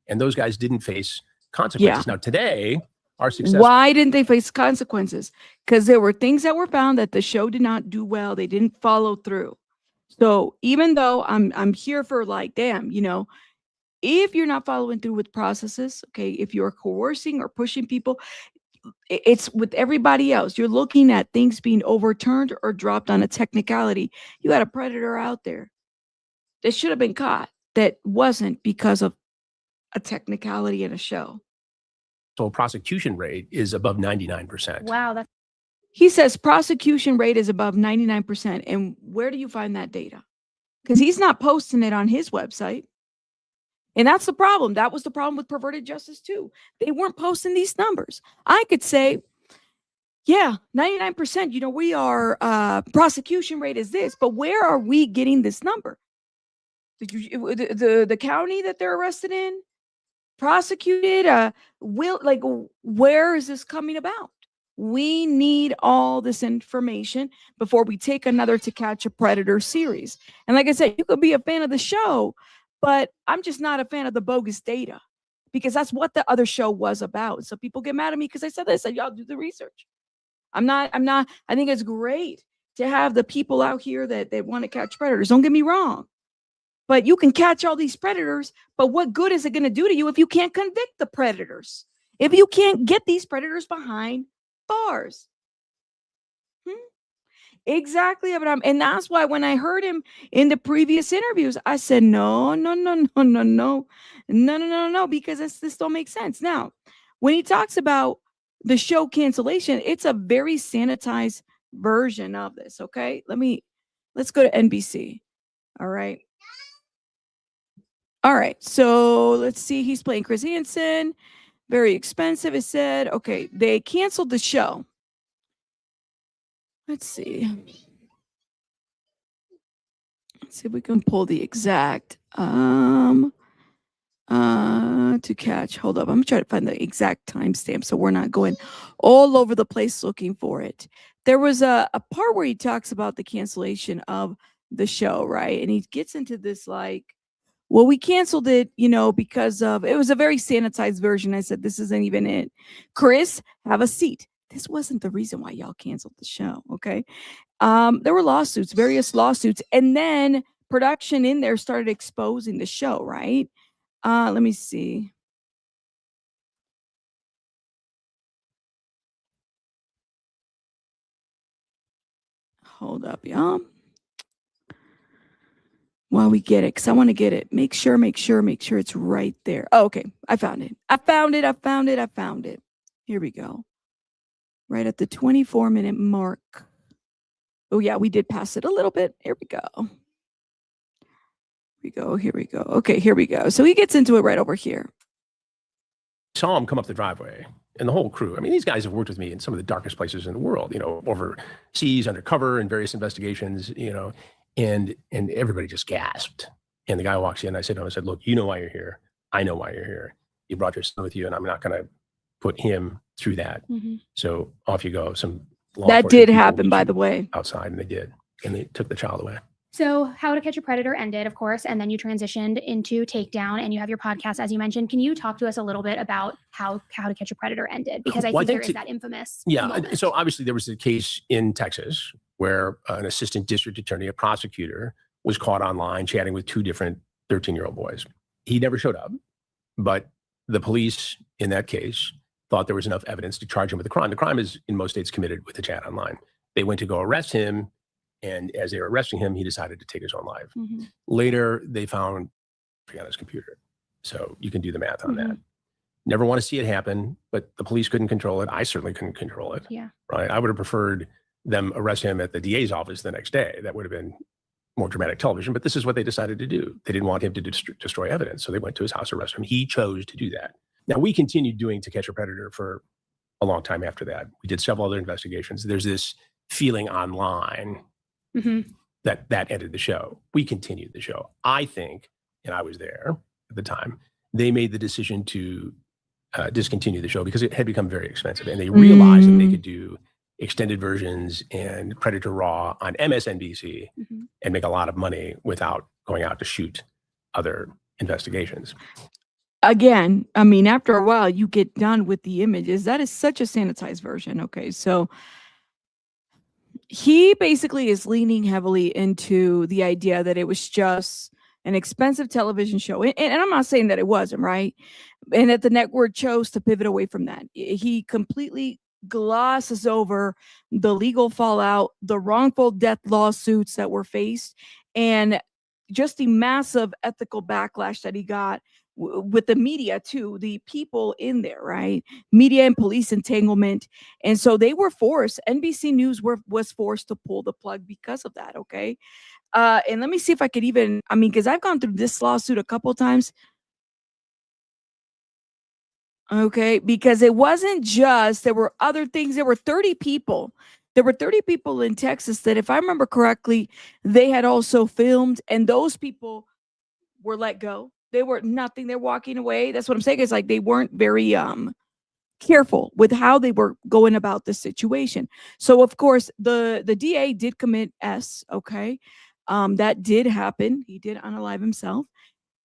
And those guys didn't face consequences. Now, today, our success. Why didn't they face consequences? Because there were things that were found that the show did not do well. They didn't follow through. So even though I'm here for like, damn, if you're not following through with processes, okay, if you're coercing or pushing people, it's with everybody else. You're looking at things being overturned or dropped on a technicality. You got a predator out there that should have been caught that wasn't because of a technicality in a show. So prosecution rate is above 99%. Wow, that's He says prosecution rate is above 99%. And where do you find that data? Because he's not posting it on his website. And that's the problem. That was the problem with perverted justice too. They weren't posting these numbers. I could say, yeah, 99%, you know, we are, prosecution rate is this, but where are we getting this number? The county that they're arrested in, prosecuted, where is this coming about? We need all this information before we take another To Catch a Predator series. And like I said, you could be a fan of the show, but I'm just not a fan of the bogus data because that's what the other show was about. So people get mad at me because I said this. I said, y'all do the research. I'm not, I think it's great to have the people out here that want to catch predators. Don't get me wrong. But you can catch all these predators, but what good is it going to do to you if you can't convict the predators? If you can't get these predators behind bars? Exactly. And that's why when I heard him in the previous interviews, I said, no, because this don't make sense. Now, when he talks about the show cancellation, it's a very sanitized version of this. Okay. Let's go to NBC. All right. All right. So let's see. He's playing Chris Hansen. Very expensive. It said, okay, they canceled the show. Let's see. Let's see if we can pull the exact To Catch. Hold up. I'm gonna try to find the exact timestamp so we're not going all over the place looking for it. There was a part where he talks about the cancellation of the show, right? And he gets into this like, well, we canceled it, you know, because of it was a very sanitized version. I said, this isn't even it. Chris, have a seat. This wasn't the reason why y'all canceled the show. Okay. There were lawsuits, various lawsuits, and then production in there started exposing the show, right? Let me see. Hold up, y'all. While we get it, because I want to get it. Make sure it's right there. Oh, okay. I found it. Here we go. Right at the 24-minute mark. Oh, yeah, we did pass it a little bit. Here we go. Here we go. Okay, here we go. So he gets into it right over here. Saw him come up the driveway and the whole crew. I mean, these guys have worked with me in some of the darkest places in the world, you know, overseas, undercover, in various investigations, you know, and everybody just gasped. And the guy walks in. I said, look, you know why you're here. I know why you're here. You brought your son with you, and I'm not going to put him through that. Mm-hmm. So off you go. That did happen, by the way. Outside, and they did. And they took the child away. So How to Catch a Predator ended, of course, and then you transitioned into Takedown, and you have your podcast, as you mentioned. Can you talk to us a little bit about how To Catch a Predator ended? Because I think there is that infamous moment. So obviously there was a case in Texas where an assistant district attorney, a prosecutor, was caught online chatting with two different 13-year-old boys. He never showed up, but the police in that case thought there was enough evidence to charge him with a crime. The crime is in most states committed with a chat online. They went to go arrest him, and as they were arresting him, he decided to take his own life. Mm-hmm. Later, they found on his computer. So you can do the math on that. Never want to see it happen, but the police couldn't control it. I certainly couldn't control it. Yeah. Right. I would have preferred them arrest him at the DA's office the next day. That would have been more dramatic television, but this is what they decided to do. They didn't want him to destroy evidence. So they went to his house, arrested him. He chose to do that. Now, we continued doing To Catch a Predator for a long time after that. We did several other investigations. There's this feeling online that ended the show. We continued the show. I think, and I was there at the time, they made the decision to discontinue the show because it had become very expensive. And they realized that they could do extended versions and Predator Raw on MSNBC and make a lot of money without going out to shoot other investigations. Again, I mean, after a while, you get done with the images. That is such a sanitized version. Okay, so he basically is leaning heavily into the idea that it was just an expensive television show. And I'm not saying that it wasn't, right? And that the network chose to pivot away from that. He completely glosses over the legal fallout, the wrongful death lawsuits that were faced, and just the massive ethical backlash that he got with the media too, the people in there, right? Media and police entanglement. And so they were forced, NBC News was forced to pull the plug because of that, okay? And let me see if I could even, I mean, because I've gone through this lawsuit a couple of times. Okay, because it wasn't just, there were other things. There were 30 people. There were 30 people in Texas that, if I remember correctly, they had also filmed, and those people were let go. They were nothing. They're walking away. That's what I'm saying. It's like they weren't very careful with how they were going about the situation. So of course the DA did commit S. Okay, that did happen. He did unalive himself.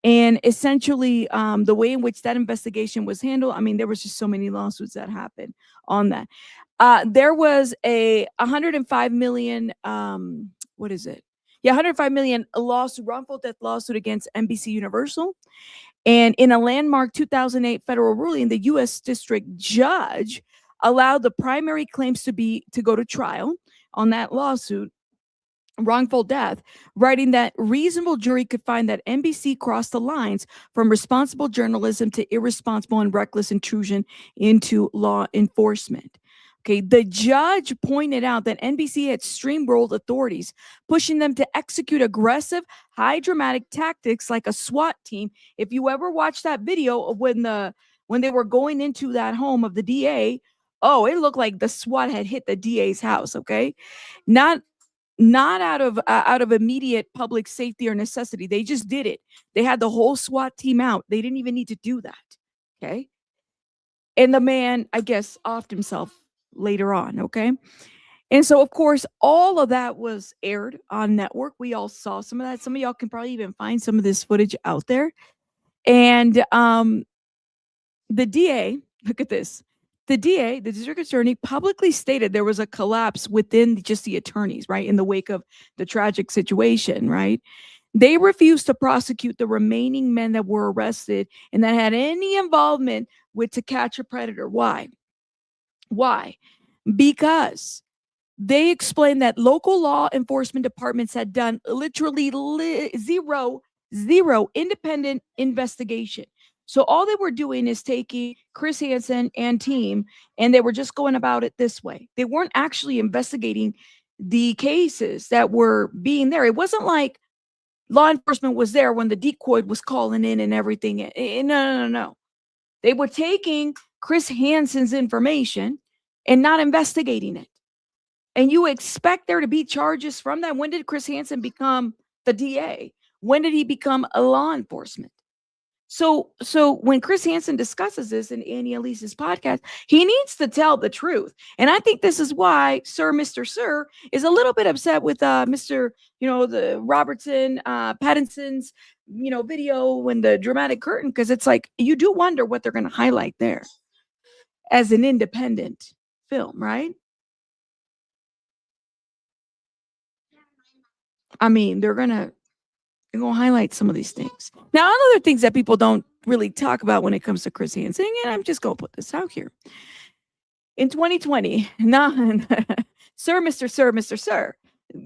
And essentially, the way in which that investigation was handled, I mean, there was just so many lawsuits that happened on that. There was a 105 million, what is it? Yeah, 105 million lawsuit, wrongful death lawsuit against NBC Universal. And in a landmark 2008 federal ruling, the U.S. district judge allowed the primary claims to go to trial on that lawsuit, wrongful death, writing that reasonable jury could find that NBC crossed the lines from responsible journalism to irresponsible and reckless intrusion into law enforcement. Okay, the judge pointed out that NBC had steamrolled authorities, pushing them to execute aggressive, high dramatic tactics like a SWAT team. If you ever watched that video of when they were going into that home of the DA, oh, it looked like the SWAT had hit the DA's house. Okay, not out of immediate public safety or necessity. They just did it. They had the whole SWAT team out. They didn't even need to do that. Okay, and the man, I guess, offed himself later on. Okay. And so, of course, all of that was aired on network. We all saw some of that. Some of y'all can probably even find some of this footage out there. And the DA, look at this. The DA, the district attorney, publicly stated there was a collapse within just the attorneys, right? In the wake of the tragic situation, right? They refused to prosecute the remaining men that were arrested and that had any involvement with To Catch a Predator. Why? Why? Because they explained that local law enforcement departments had done literally zero independent investigation. So all they were doing is taking Chris Hansen and team, and they were just going about it this way. They weren't actually investigating the cases that were being there. It wasn't like law enforcement was there when the decoy was calling in and everything. No. They were taking Chris Hansen's information and not investigating it. And you expect there to be charges from that? When did Chris Hansen become the DA? When did he become a law enforcement? So when Chris Hansen discusses this in Annie Elise's podcast, he needs to tell the truth. And I think this is why Mr. Sir is a little bit upset with Mr. The Robertson, Pattinson's, video when the dramatic curtain, because it's like, you do wonder what they're going to highlight there as an independent film, right? I mean, they're going to highlight some of these things. Now, other things that people don't really talk about when it comes to Chris Hansen, and I'm just going to put this out here. In 2020, Mr. Sir,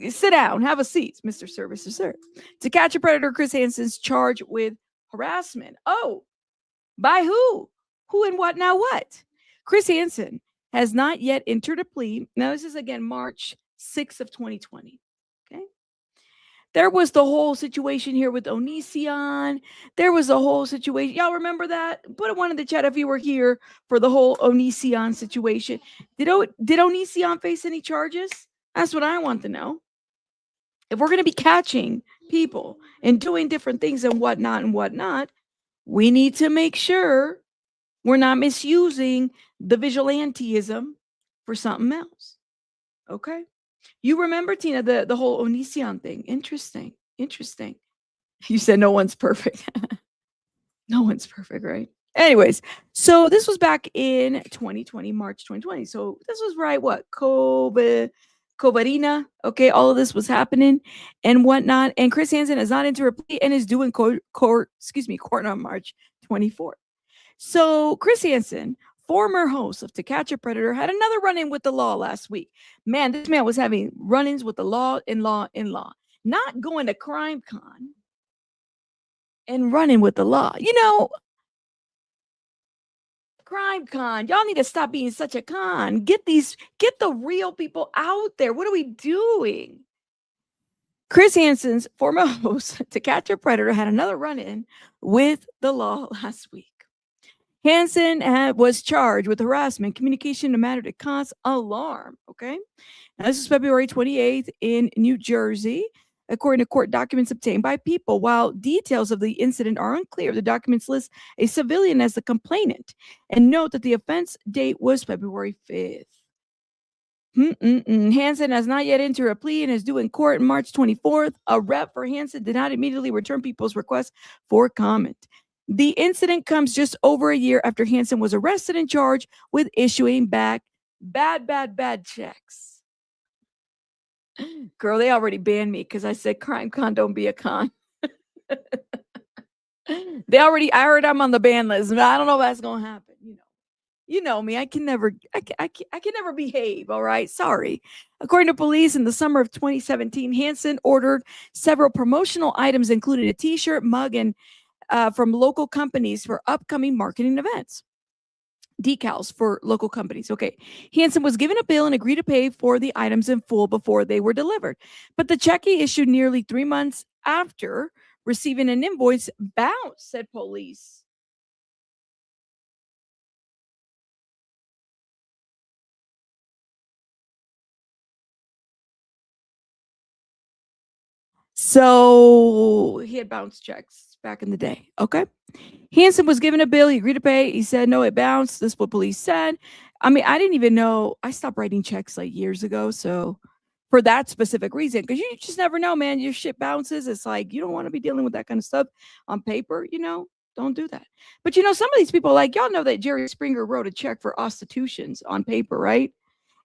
sit down, have a seat, Mr. Sir. To Catch a Predator, Chris Hansen's charged with harassment. Oh, by who? Who and what now what? Chris Hansen has not yet entered a plea. Now, this is again March 6th of 2020. Okay. There was the whole situation here with Onision. There was a whole situation. Y'all remember that? Put a one in the chat if you were here for the whole Onision situation. Did Onision face any charges? That's what I want to know. If we're going to be catching people and doing different things and whatnot, we need to make sure we're not misusing the vigilantism for something else. Okay? You remember, Tina, the whole Onision thing. Interesting. You said no one's perfect. No one's perfect, right? Anyways, so this was back in 2020, March 2020. So this was right, what? COVID Covarina. Okay, all of this was happening and whatnot. And Chris Hansen has not entered a plea and is due in court on March 24th. So Chris Hansen, former host of To Catch a Predator, had another run-in with the law last week. Man, this man was having run-ins with the law. Not going to CrimeCon and running with the law. You know, CrimeCon, y'all need to stop being such a con. Get the real people out there. What are we doing? Chris Hansen's former host To Catch a Predator had another run-in with the law last week. Hansen was charged with harassment, communication in a manner that caused alarm. Okay. Now, this is February 28th in New Jersey, according to court documents obtained by People. While details of the incident are unclear, the documents list a civilian as the complainant and note that the offense date was February 5th. Hansen has not yet entered a plea and is due in court on March 24th. A rep for Hansen did not immediately return People's request for comment. The incident comes just over a year after Hansen was arrested and charged with issuing back bad checks. Girl, they already banned me because I said CrimeCon, don't be a con. I heard I'm on the ban list. I don't know if that's gonna happen. You know me. I can never behave. All right, sorry. According to police, in the summer of 2017, Hansen ordered several promotional items, including a T-shirt, mug, and from local companies for upcoming marketing events. Decals for local companies. Okay. Hansen was given a bill and agreed to pay for the items in full before they were delivered. But the check he issued nearly 3 months after receiving an invoice bounced, said police. So he had bounced checks back in the day. Okay. Hansen was given a bill. He agreed to pay. He said, no, it bounced. This is what police said. I mean, I didn't even know. I stopped writing checks like years ago. So for that specific reason, because you just never know, man, your shit bounces. It's like, you don't want to be dealing with that kind of stuff on paper, don't do that. But some of these people, like, y'all know that Jerry Springer wrote a check for prostitutions on paper, right?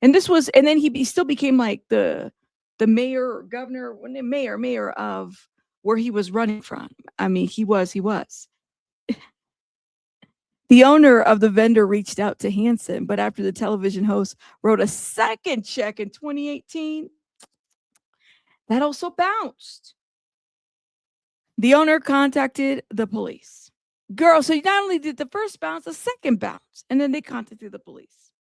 And then he still became like the mayor or governor, mayor of where he was running from. I mean, he was. The owner of the vendor reached out to Hansen, but after the television host wrote a second check in 2018, that also bounced. The owner contacted the police. Girl, so not only did the first bounce, the second bounce, and then they contacted the police.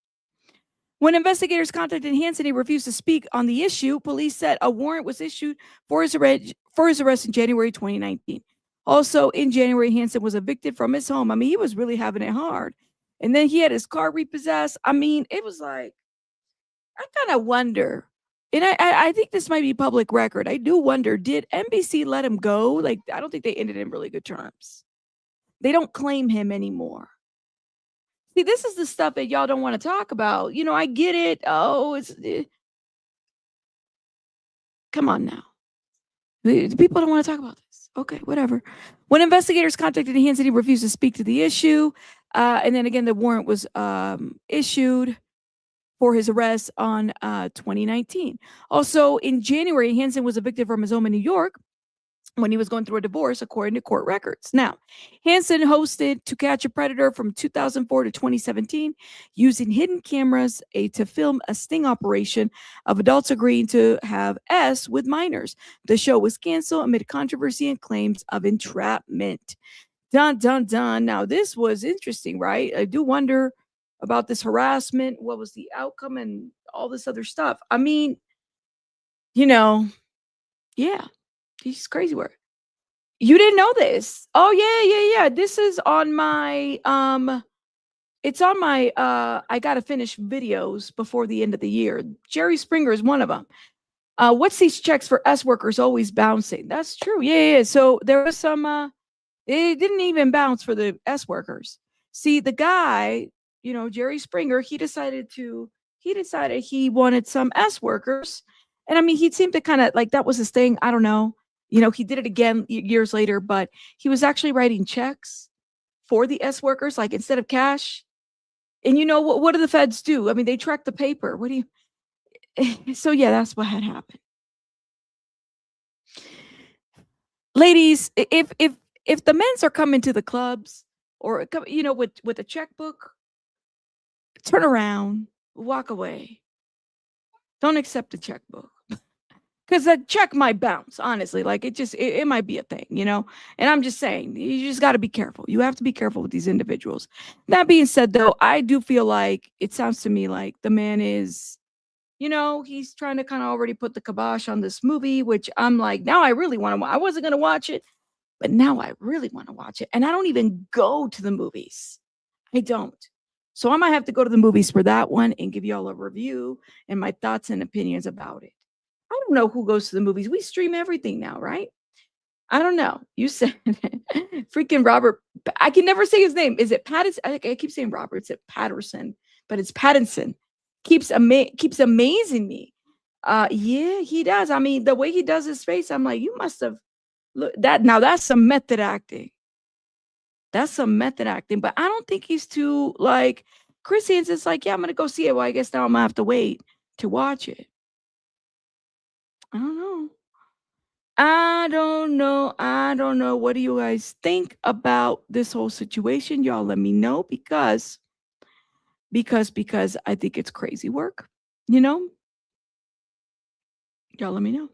When investigators contacted Hansen, he refused to speak on the issue. Police said a warrant was issued for his arrest in January 2019. Also, in January, Hansen was evicted from his home. I mean, he was really having it hard. And then he had his car repossessed. I mean, it was like, I kind of wonder, and I think this might be public record. I do wonder, did NBC let him go? Like, I don't think they ended in really good terms. They don't claim him anymore. See, this is the stuff that y'all don't want to talk about. I get it. Oh, come on now. People don't want to talk about this. Okay, whatever. When investigators contacted Hansen, he refused to speak to the issue. And then again, the warrant was issued for his arrest on 2019. Also, in January, Hansen was evicted from his home in New York when he was going through a divorce, according to court records. Now, Hansen hosted To Catch a Predator from 2004 to 2017, using hidden cameras to film a sting operation of adults agreeing to have S with minors. The show was canceled amid controversy and claims of entrapment. Dun, dun, dun. Now, this was interesting, right? I do wonder about this harassment. What was the outcome and all this other stuff? I mean, yeah. He's crazy work. You didn't know this? Oh, yeah. This is on my it's on my I gotta finish videos before the end of the year. Jerry Springer is one of them. What's these checks for S workers always bouncing? That's true. Yeah. So there was some it didn't even bounce for the S workers. See, the guy, Jerry Springer, he decided he wanted some S workers. And I mean, he seemed to kind of like that was his thing. I don't know. He did it again years later, but he was actually writing checks for the S workers, like instead of cash. And what do the feds do? I mean, they track the paper. so yeah, that's what had happened. Ladies, if the men's are coming to the clubs or with a checkbook, turn around, walk away. Don't accept the checkbook. Because the check might bounce, honestly. Like it might be a thing, And I'm just saying, you just got to be careful. You have to be careful with these individuals. That being said, though, I do feel like it sounds to me like the man is, he's trying to kind of already put the kibosh on this movie, which I'm like, now I really want to. I wasn't going to watch it, but now I really want to watch it. And I don't even go to the movies. I don't. So I might have to go to the movies for that one and give you all a review and my thoughts and opinions about it. I don't know who goes to the movies. We stream everything now, right? I don't know. You said freaking Robert. I can never say his name. Is it Pattinson? I keep saying Robert. It's Patterson, but it's Pattinson. Keeps amazing me. Yeah, he does. I mean, the way he does his face, I'm like, you must have looked that. Now that's some method acting. That's some method acting. But I don't think he's too like Chris Hansen's like, yeah, I'm gonna go see it. Well, I guess now I'm gonna have to wait to watch it. I don't know. I don't know. What do you guys think about this whole situation? Y'all let me know because I think it's crazy work. Y'all let me know.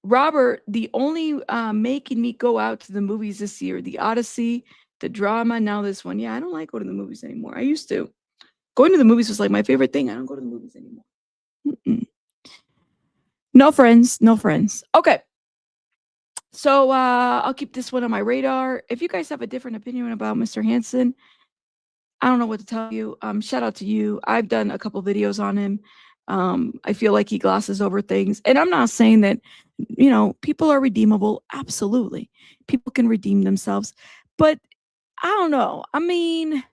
Robert, the only making me go out to the movies this year, the Odyssey, the drama, now this one. Yeah, I don't like going to the movies anymore. I used to. Going to the movies was like my favorite thing. I don't go to the movies anymore. Mm-mm. No friends. Okay. So I'll keep this one on my radar. If you guys have a different opinion about Mr. Hansen, I don't know what to tell you. Shout out to you. I've done a couple videos on him. I feel like he glosses over things. And I'm not saying that, people are redeemable. Absolutely. People can redeem themselves. But I don't know. I mean,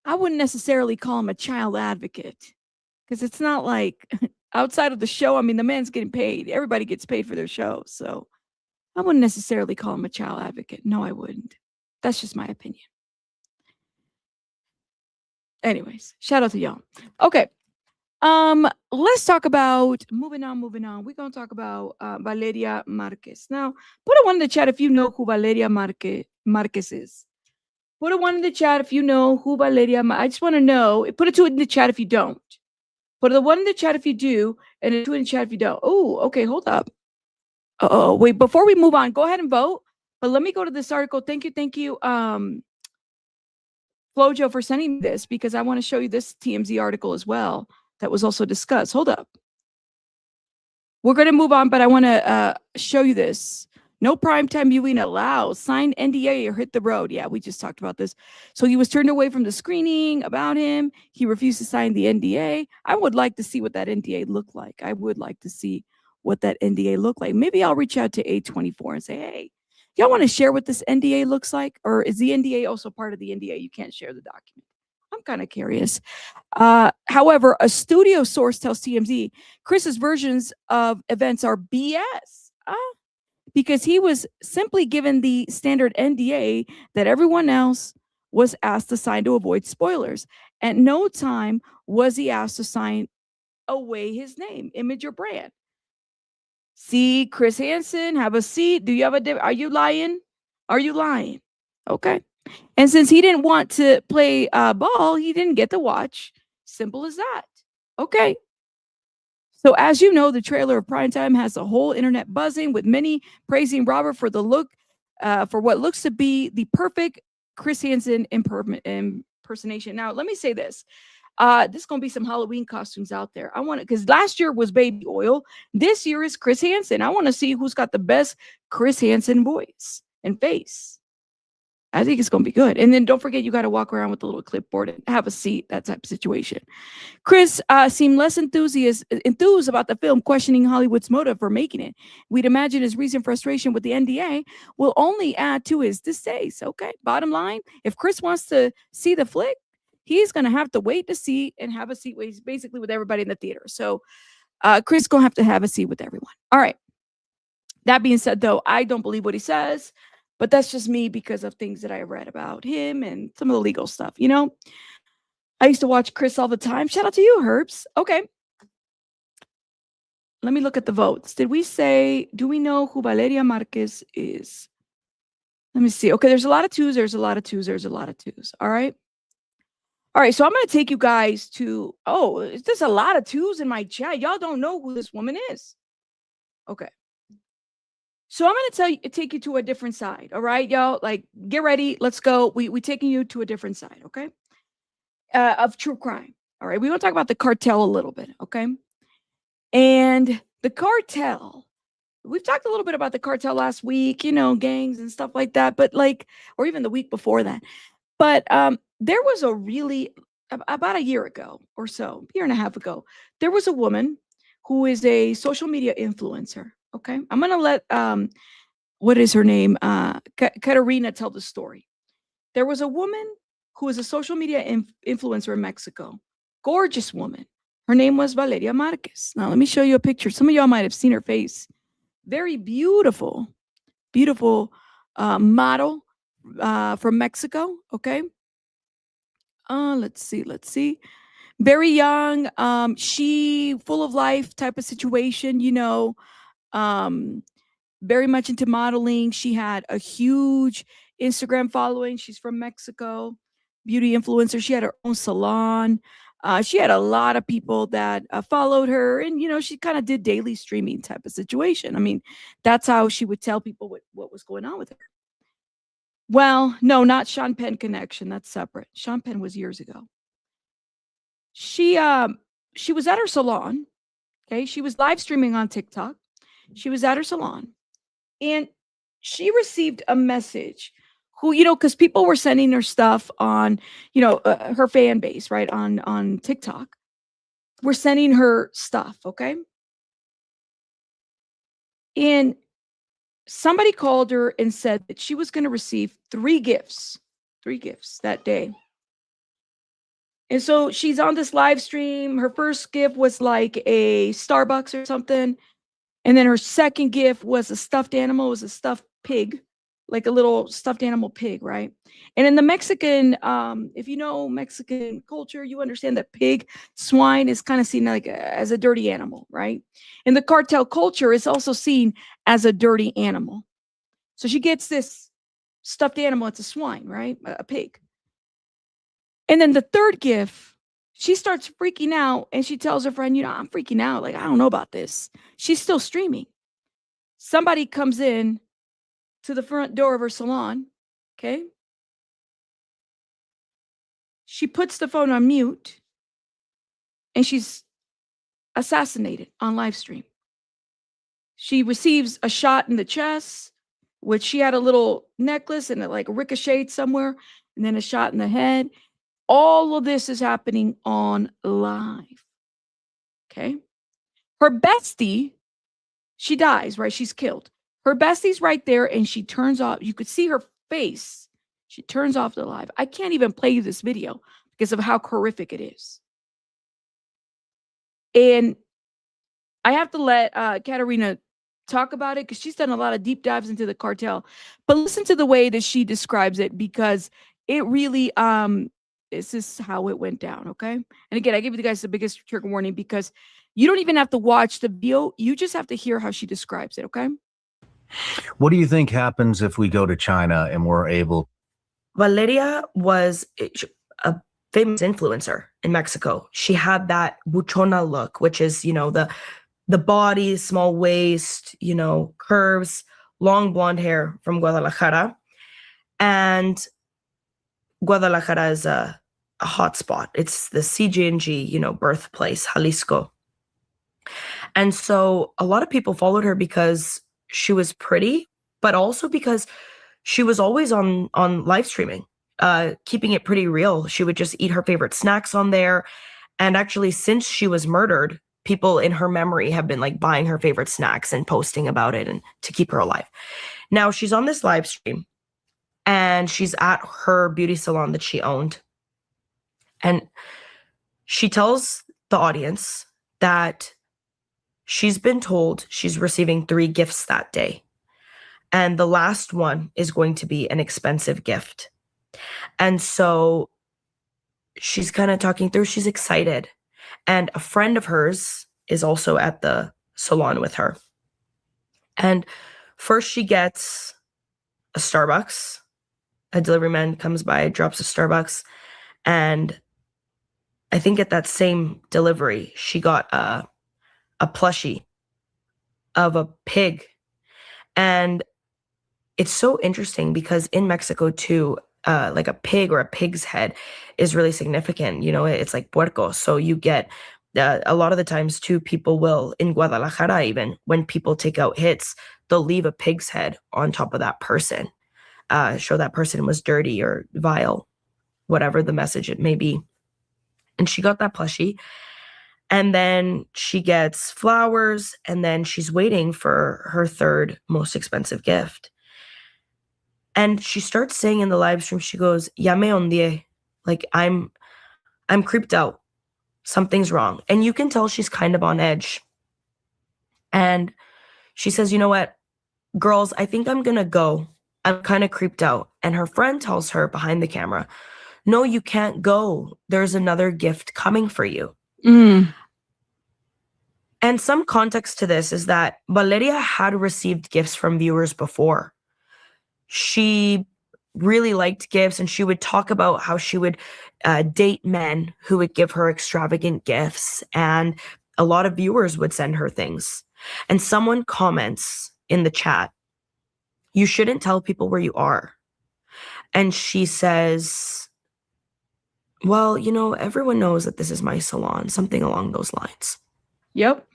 I wouldn't necessarily call him a child advocate because it's not like outside of the show. I mean, the man's getting paid. Everybody gets paid for their show. So I wouldn't necessarily call him a child advocate. No, I wouldn't. That's just my opinion. Anyways, shout out to y'all. Okay. Let's talk about moving on. We're gonna talk about Valeria Marquez. Now, put a one in the chat if you know who Valeria Marquez is. Put a one in the chat if you know who Valeria. I just want to know. Put a two in the chat if you don't. Put a one in the chat if you do, and a two in the chat if you don't. Oh, okay. Hold up. Oh, wait. Before we move on, go ahead and vote. But let me go to this article. Thank you. Flojo for sending me this because I want to show you this TMZ article as well that was also discussed. Hold up. We're going to move on, but I want to show you this. No primetime viewing allowed. Sign NDA or hit the road. Yeah, we just talked about this. So he was turned away from the screening about him. He refused to sign the NDA. I would like to see what that NDA looked like. Maybe I'll reach out to A24 and say, hey, y'all want to share what this NDA looks like? Or is the NDA also part of the NDA? You can't share the document. I'm kind of curious. However, a studio source tells TMZ Chris's versions of events are BS. Because he was simply given the standard NDA that everyone else was asked to sign to avoid spoilers. At no time was he asked to sign away his name, image, or brand. See, Chris Hansen, have a seat. Do you have are you lying? Okay. And since he didn't want to play ball, he didn't get to watch. Simple as that. Okay. So as you know, the trailer of Primetime has the whole internet buzzing with many praising Robert for for what looks to be the perfect Chris Hansen impersonation. Now, let me say this. There's going to be some Halloween costumes out there. I want it because last year was Baby Oil. This year is Chris Hansen. I want to see who's got the best Chris Hansen voice and face. I think it's going to be good. And then don't forget, you got to walk around with a little clipboard and have a seat, that type of situation. Chris seemed less enthused about the film, questioning Hollywood's motive for making it. We'd imagine his recent frustration with the NDA will only add to his distaste. Okay, bottom line, if Chris wants to see the flick, he's going to have to wait to see and have a seat basically with everybody in the theater. So Chris going to have a seat with everyone. All right. That being said, though, I don't believe what he says. But that's just me because of things that I read about him and some of the legal stuff, I used to watch Chris all the time. Shout out to you, Herbs. Okay. let me look at the votes. Did we say, do we know who Valeria Marquez is? Let me see. Okay, there's a lot of twos. There's a lot of twos. There's a lot of twos. All right. All right. So I'm going to take you guys to, there's a lot of twos in my chat. Y'all don't know who this woman is. Okay. So I'm going to take you to a different side. All right, y'all. Like, get ready. Let's go. We taking you to a different side. Okay. Of true crime. All right. We want to talk about the cartel a little bit. Okay. And the cartel, we've talked a little bit about the cartel last week, gangs and stuff like that, but or even the week before that. But there was about a year ago or so, year and a half ago, there was a woman who is a social media influencer. Okay. I'm going to let, what is her name? Katerina tell the story. There was a woman who is a social media influencer in Mexico. Gorgeous woman. Her name was Valeria Marquez. Now, let me show you a picture. Some of y'all might have seen her face. Very beautiful, beautiful model from Mexico. Okay. Let's see. Very young. She full of life type of situation, very much into modeling. She had a huge Instagram following. She's from Mexico. Beauty influencer. She had her own salon. She had a lot of people that followed her, and she kind of did daily streaming type of situation. I mean, that's how she would tell people what was going on with her. Well, no, not Sean Penn connection. That's separate. Sean Penn was years ago. She was at her salon. Okay, she was live streaming on TikTok. She was at her salon, and she received a message. Who, because people were sending her stuff on, her fan base, right, on TikTok. We're sending her stuff, okay? And somebody called her and said that she was going to receive 3 gifts that day. And so she's on this live stream. Her first gift was like a Starbucks or something. And then her second gift was a stuffed animal, was a stuffed pig. Like a little stuffed animal pig, right? And in the Mexican, if you know Mexican culture, you understand that swine is kind of seen like as a dirty animal, right? In the cartel culture, it's also seen as a dirty animal. So she gets this stuffed animal, it's a swine, right? A pig. And then the third gift, she starts freaking out and she tells her friend, I'm freaking out. Like, I don't know about this. She's still streaming. Somebody comes in to the front door of her salon. Okay. She puts the phone on mute and she's assassinated on live stream. She receives a shot in the chest, which she had a little necklace and it like ricocheted somewhere, and then a shot in the head. All of this is happening on live. Okay. Her bestie, she dies, right? She's killed. Her bestie's right there, and she turns off. You could see her face. She turns off the live. I can't even play you this video because of how horrific it is. And I have to let Katerina talk about it because she's done a lot of deep dives into the cartel. But listen to the way that she describes it, because it really, this is how it went down, okay? And again, I give you guys the biggest trigger warning because you don't even have to watch the video. You just have to hear how she describes it, okay? What do you think happens if we go to China and we're able? Valeria was a famous influencer in Mexico. She had that buchona look, which is, the body, small waist, curves, long blonde hair from Guadalajara. And Guadalajara is a hot spot. It's the CG&G, birthplace, Jalisco. And so a lot of people followed her because she was pretty, but also because she was always on live streaming, keeping it pretty real. She would just eat her favorite snacks on there. And actually, since she was murdered, people in her memory have been like buying her favorite snacks and posting about it and to keep her alive. Now she's on this live stream and she's at her beauty salon that she owned. And she tells the audience that she's been told she's receiving 3 gifts that day. And the last one is going to be an expensive gift. And so she's kind of talking through, she's excited. And a friend of hers is also at the salon with her. And first she gets a Starbucks. A delivery man comes by, drops a Starbucks. And I think at that same delivery, she got a plushie of a pig. And it's so interesting because in Mexico too, like a pig or a pig's head is really significant. You know, it's like puerco. So you get a lot of the times too, people will, in Guadalajara even, when people take out hits, they'll leave a pig's head on top of that person, show that person was dirty or vile, whatever the message it may be. And she got that plushie. And then she gets flowers, and then she's waiting for her third most expensive gift. And she starts saying in the live stream, she goes, "Ya me ondié," like I'm creeped out. Something's wrong. And you can tell she's kind of on edge. And she says, "You know what, girls, I think I'm gonna go. I'm kind of creeped out." And her friend tells her behind the camera, "No, you can't go. There's another gift coming for you." And some context to this is that Valeria had received gifts from viewers before. She really liked gifts, and she would talk about how she would date men who would give her extravagant gifts, and a lot of viewers would send her things. And someone comments in the chat, "You shouldn't tell people where you are." And she says, "Well, you know, everyone knows that this is my salon," something along those lines. Yep.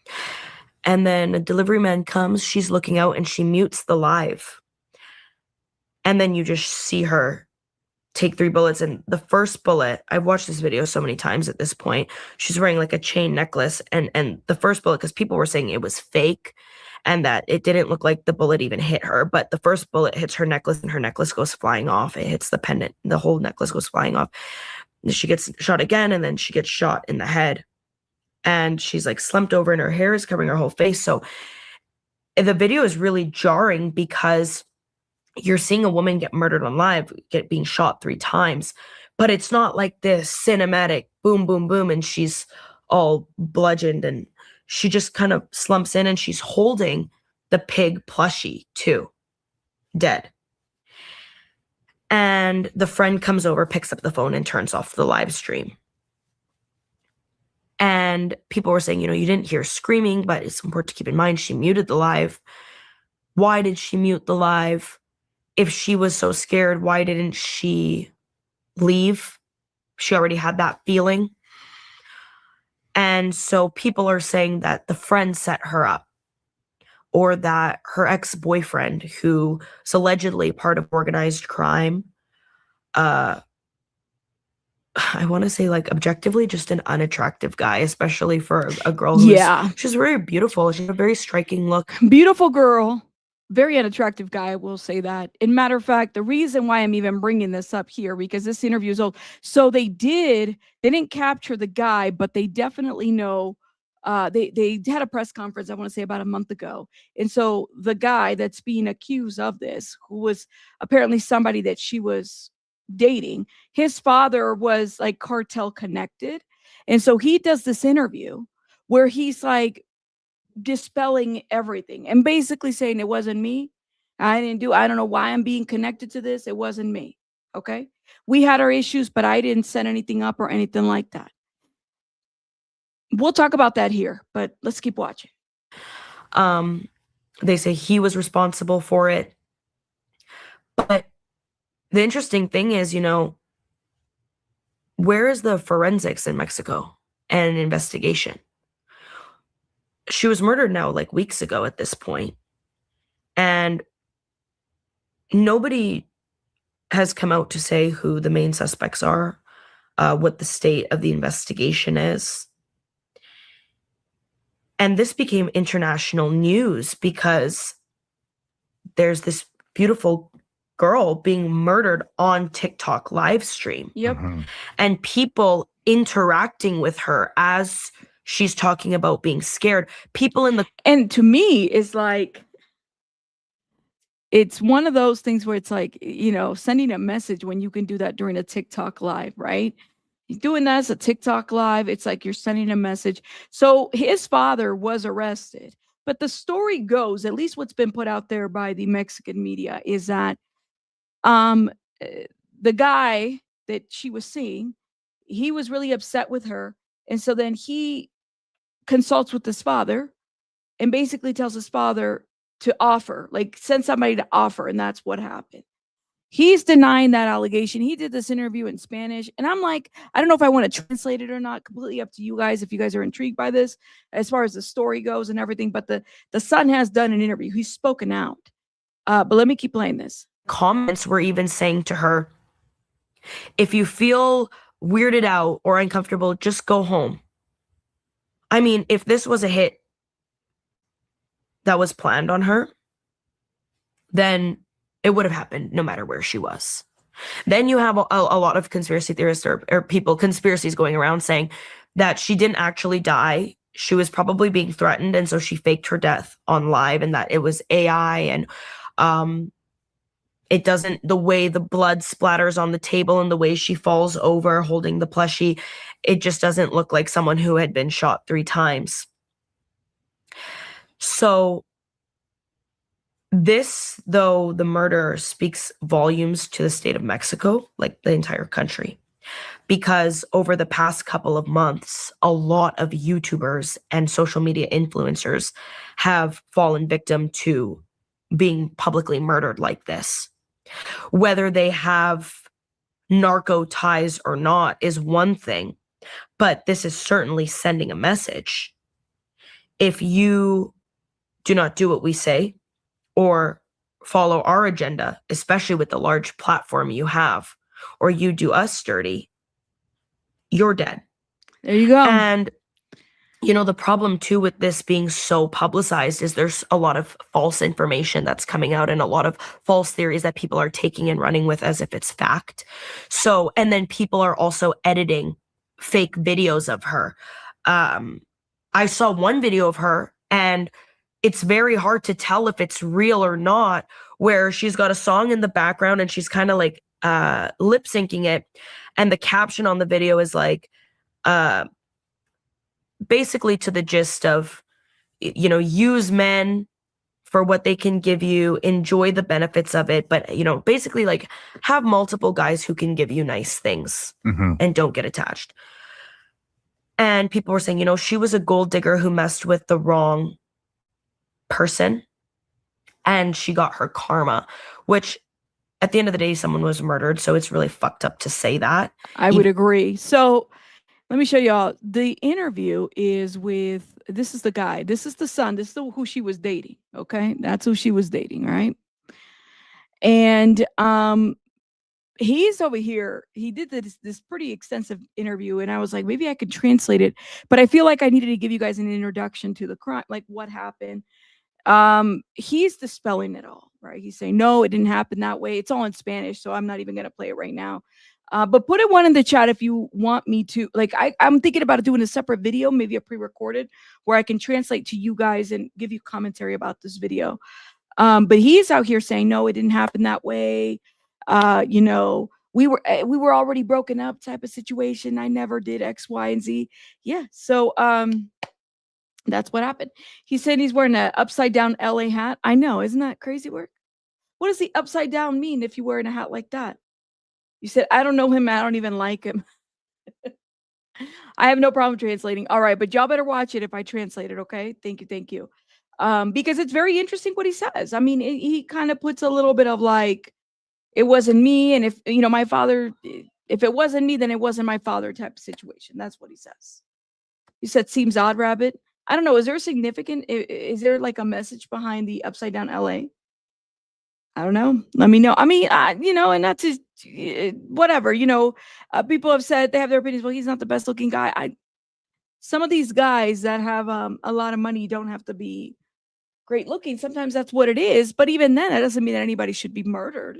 And then a delivery man comes, she's looking out, and she mutes the live. And then you just see her take 3 bullets. And the first bullet, I've watched this video so many times at this point, she's wearing like a chain necklace. And the first bullet, because people were saying it was fake and that it didn't look like the bullet even hit her. But the first bullet hits her necklace, and her necklace goes flying off. It hits the pendant. The whole necklace goes flying off. And she gets shot again, and then she gets shot in the head. And she's like slumped over, and her hair is covering her whole face. So the video is really jarring because you're seeing a woman get murdered on live, being shot 3 times, but it's not like this cinematic boom, boom, boom, and she's all bludgeoned, and she just kind of slumps in, and she's holding the pig plushie too, dead. And the friend comes over, picks up the phone, and turns off the live stream. And people were saying, you know, you didn't hear screaming, but it's important to keep in mind she muted the live. Why did she mute the live? If she was so scared, why didn't she leave? She already had that feeling. And so people are saying that the friend set her up, or that her ex-boyfriend, who is allegedly part of organized crime, I want to say, like, objectively just an unattractive guy, especially for a girl who's she's very beautiful. She has a very striking look. Beautiful girl. Very unattractive guy, I will say that. In matter of fact, the reason why I'm even bringing this up here, because this interview is old. So they didn't capture the guy, but they definitely know, they had a press conference, I want to say about a month ago. And so the guy that's being accused of this, who was apparently somebody that she was dating, his father was like cartel connected. And so he does this interview where he's like dispelling everything and basically saying it wasn't me. I don't know why I'm being connected to this. It wasn't me. Okay. We had our issues, but I didn't set anything up or anything like that. We'll talk about that here, but let's keep watching. They say he was responsible for it. But the interesting thing is, you know, where is the forensics in Mexico and an investigation? She was murdered now like weeks ago at this point, and nobody has come out to say who the main suspects are, what the state of the investigation is. And this became international news because there's this beautiful girl being murdered on TikTok live stream. Yep. And people interacting with her as she's talking about being scared. People in the... And to me, it's like, it's one of those things where it's like, you know, sending a message when you can do that during a TikTok live, right? Doing that as a TikTok live, it's like you're sending a message. So his father was arrested, But the story goes, at least what's been put out there by the Mexican media, is that uh, the guy that she was seeing, he was really upset with her. And so then he consults with his father and basically tells his father to offer, like send somebody to offer. And that's what happened. He's denying that allegation. He did this interview in Spanish. And I'm like, I don't know if I want to translate it or not. Completely up to you guys if you guys are intrigued by this as far as the story goes and everything. But the son has done an interview. He's spoken out. But let me keep playing this. Comments were even saying to her, if you feel weirded out or uncomfortable, just go home. I mean, if this was a hit that was planned on her, then it would have happened no matter where she was. Then you have a lot of conspiracy theorists or people, conspiracies going around saying that she didn't actually die. She was probably being threatened, and so she faked her death on live, and that it was AI, and it doesn't, the way the blood splatters on the table and the way she falls over holding the plushie, it just doesn't look like someone who had been shot 3 times. So this, though, the murder speaks volumes to the state of Mexico, like the entire country, because over the past couple of months, a lot of YouTubers and social media influencers have fallen victim to being publicly murdered like this. Whether they have narco ties or not is one thing, but this is certainly sending a message. If you do not do what we say, or follow our agenda, especially with the large platform you have, or you do us dirty, you're dead. There you go. And, you know, the problem too with this being so publicized is there's a lot of false information that's coming out and a lot of false theories that people are taking and running with as if it's fact. So, and then people are also editing fake videos of her. I saw one video of her, and it's very hard to tell if it's real or not, where she's got a song in the background and she's kind of like lip syncing it. And the caption on the video is like, basically to the gist of, you know, use men for what they can give you, enjoy the benefits of it. But, you know, basically like have multiple guys who can give you nice things and don't get attached. And people were saying, you know, she was a gold digger who messed with the wrong person and she got her karma, which at the end of the day, someone was murdered. So it's really fucked up to say that. I would agree. So let me show y'all. The interview is with, this is the guy, this is the son, this is who she was dating. Okay. That's who she was dating. Right. And, he's over here. He did this pretty extensive interview, and I was like, maybe I could translate it, but I feel like I needed to give you guys an introduction to the crime, like what happened. He's dispelling it all, right? He's saying, no, it didn't happen that way. It's all in Spanish, so I'm not even going to play it right now. But put it one in the chat if you want me to. Like, I'm thinking about doing a separate video, maybe a pre-recorded, where I can translate to you guys and give you commentary about this video. But he's out here saying, no, it didn't happen that way. You know, we were already broken up type of situation. I never did X, Y, and Z. Yeah. So, that's what happened. He said he's wearing an upside down LA hat. I know. Isn't that crazy work? What does the upside down mean if you're wearing a hat like that? You said, I don't know him. I don't even like him. I have no problem translating. All right. But y'all better watch it if I translate it. Okay. Thank you. Thank you. Because it's very interesting what he says. I mean, he kind of puts a little bit of like, it wasn't me. And if, you know, my father, if it wasn't me, then it wasn't my father type of situation. That's what he says. He said, seems odd, Rabbit. I don't know. Is there significant, is there like a message behind the upside down LA? I don't know. Let me know. I mean, you know, and that's just whatever, you know, people have said they have their opinions. Well, he's not the best looking guy. Some of these guys that have a lot of money don't have to be great looking. Sometimes that's what it is. But even then, that doesn't mean that anybody should be murdered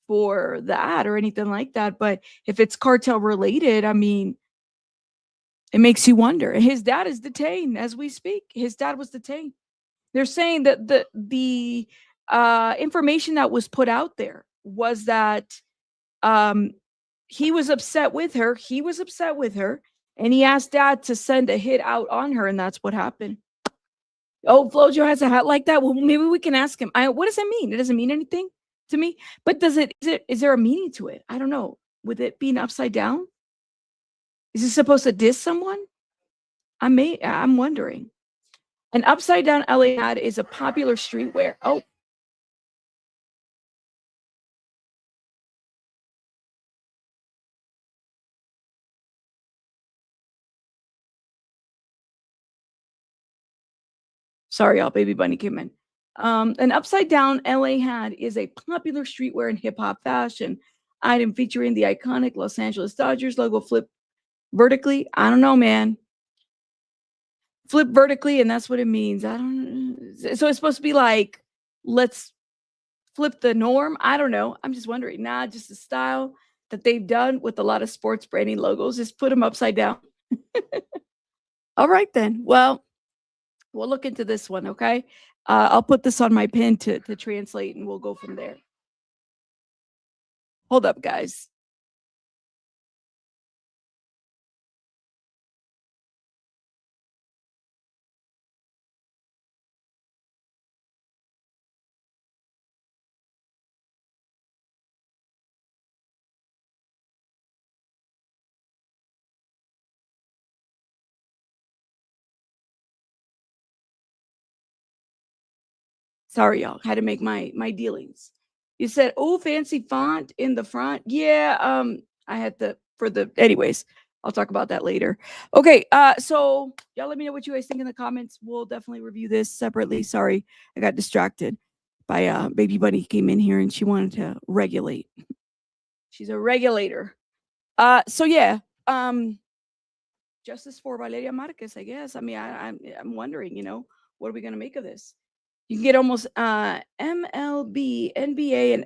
for that or anything like that. But if it's cartel related, I mean, it makes you wonder. His dad is detained as we speak. His dad was detained. They're saying that the information that was put out there was that he was upset with her. He was upset with her, and he asked dad to send a hit out on her, and that's what happened. Oh, Flojo has a hat like that. Well, maybe we can ask him. What does it mean? It doesn't mean anything to me. But is there a meaning to it? I don't know. With it being upside down? Is it supposed to diss someone? I'm wondering. An upside down LA hat is a popular streetwear. Oh. Sorry, y'all. Baby Bunny came in. An upside down LA hat is a popular streetwear and hip hop fashion item featuring the iconic Los Angeles Dodgers logo flip vertically. I don't know, man. Flip vertically, and that's what it means. I don't know. So it's supposed to be like, let's flip the norm. I don't know. I'm just wondering. Nah, just the style that they've done with a lot of sports branding logos. Just put them upside down. All right, then. Well, we'll look into this one, okay? I'll put this on my pin to translate, and we'll go from there. Hold up, guys. Sorry, y'all. Had to make my dealings. You said, "Oh, fancy font in the front." Yeah, I had anyways, I'll talk about that later. Okay, so y'all let me know what you guys think in the comments. We'll definitely review this separately. Sorry, I got distracted by Baby Bunny came in here and she wanted to regulate. She's a regulator. So yeah, justice for Valeria Marquez, I guess. I mean, I'm wondering, what are we gonna make of this? You can get almost MLB, NBA, and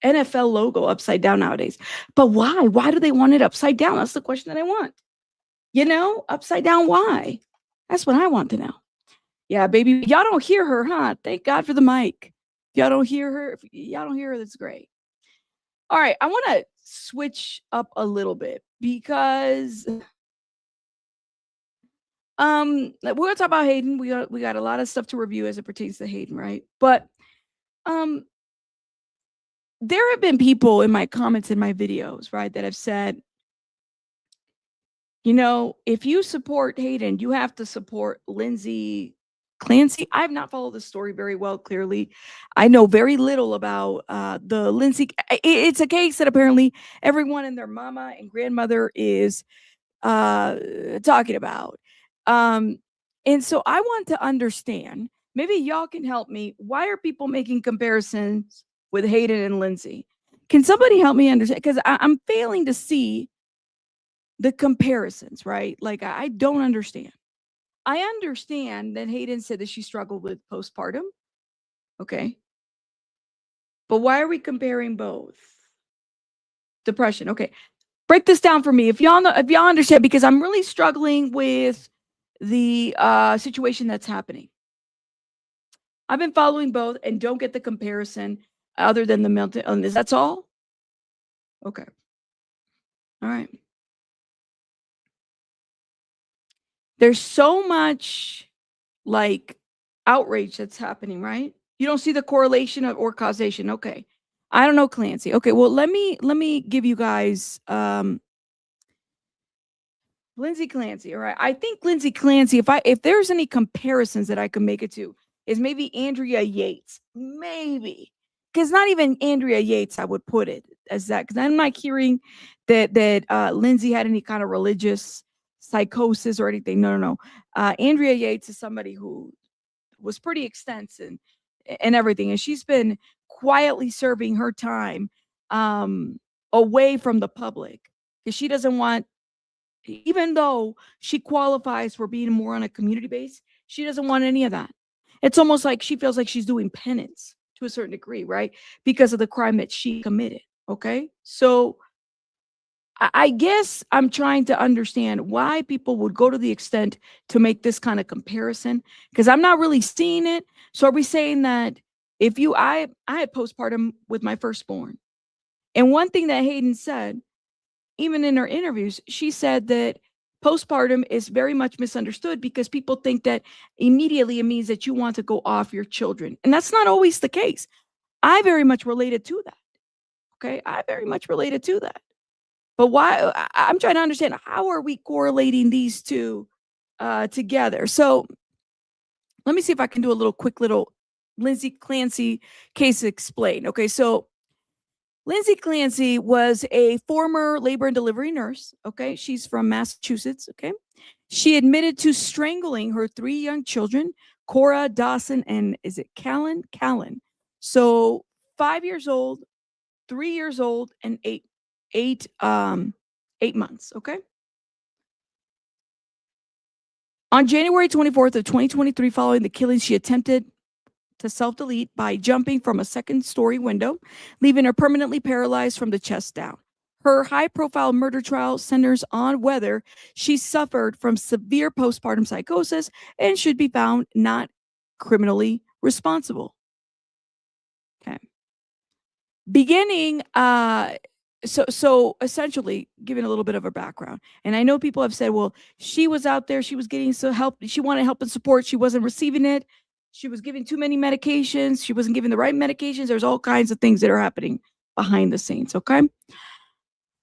NFL logo upside down nowadays. But why? Why do they want it upside down? That's the question that I want. Upside down, why? That's what I want to know. Yeah, baby. Y'all don't hear her, huh? Thank God for the mic. Y'all don't hear her. If y'all don't hear her, that's great. All right, I want to switch up a little bit because we're gonna talk about Hayden. We got a lot of stuff to review as it pertains to Hayden, right? But there have been people in my comments in my videos, right, that have said, if you support Hayden, you have to support Lindsay Clancy. I have not followed the story very well, clearly. I know very little about the Lindsay. It's a case that apparently everyone and their mama and grandmother is talking about. And so I want to understand, maybe y'all can help me. Why are people making comparisons with Hayden and Lindsay? Can somebody help me understand? Because I'm failing to see the comparisons, right? Like, I don't understand. I understand that Hayden said that she struggled with postpartum. Okay. But why are we comparing both? Depression. Okay. Break this down for me. If y'all understand, because I'm really struggling with the situation that's happening. I've been following both and don't get the comparison other than the mental illness. That's all? Okay. All right. There's so much like outrage that's happening, right? You don't see the correlation or causation. Okay. I don't know, Clancy. Okay, well, let me give you guys Lindsay Clancy. All right. I think Lindsay Clancy, if there's any comparisons that I could make it to, is maybe Andrea Yates. Maybe. Because not even Andrea Yates, I would put it as that. Because I'm not hearing that Lindsay had any kind of religious psychosis or anything. No. Andrea Yates is somebody who was pretty extensive and everything. And she's been quietly serving her time away from the public. Because she doesn't want, even though she qualifies for being more on a community base, she doesn't want any of that. It's almost like she feels like she's doing penance to a certain degree, right? Because of the crime that she committed. Okay. So I guess I'm trying to understand why people would go to the extent to make this kind of comparison, because I'm not really seeing it. So are we saying that I had postpartum with my firstborn, and one thing that Hayden said, even in her interviews, she said that postpartum is very much misunderstood because people think that immediately it means that you want to go off your children. And that's not always the case. I very much related to that. Okay. I very much related to that. But why? I'm trying to understand, how are we correlating these two together? So let me see if I can do a little quick little Lindsay Clancy case explain. Okay. So Lindsay Clancy was a former labor and delivery nurse. Okay. She's from Massachusetts. Okay. She admitted to strangling her 3 young children, Cora, Dawson, and is it Callan? Callan. So 5 years old, 3 years old, and 8 months. Okay. On January 24th of 2023, following the killing, she attempted to self-delete by jumping from a second-story window, leaving her permanently paralyzed from the chest down. Her high-profile murder trial centers on whether she suffered from severe postpartum psychosis and should be found not criminally responsible. Okay. Beginning, so essentially giving a little bit of a background. And I know people have said, well, she was out there, she was getting some help, she wanted help and support, she wasn't receiving it. She was giving too many medications. She wasn't giving the right medications. There's all kinds of things that are happening behind the scenes, okay?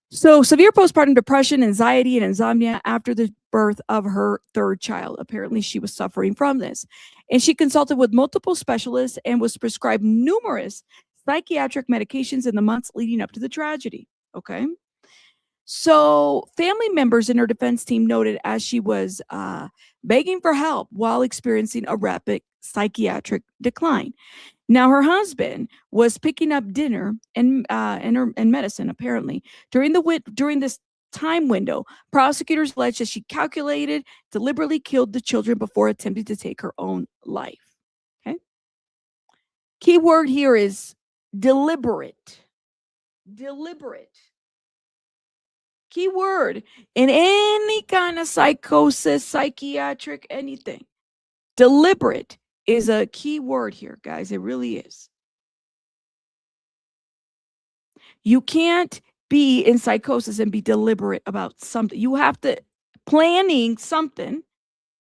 So severe postpartum depression, anxiety, and insomnia after the birth of her 3rd child. Apparently, she was suffering from this. And she consulted with multiple specialists and was prescribed numerous psychiatric medications in the months leading up to the tragedy, okay? So family members in her defense team noted as she was begging for help while experiencing a rapid psychiatric decline. Now, her husband was picking up dinner and medicine, apparently. During this time window, prosecutors alleged that she deliberately killed the children before attempting to take her own life. Okay. Key word here is deliberate. Deliberate. Key word in any kind of psychosis, psychiatric, anything. Deliberate is a key word here, guys. It really is. You can't be in psychosis and be deliberate about something. You have to, planning something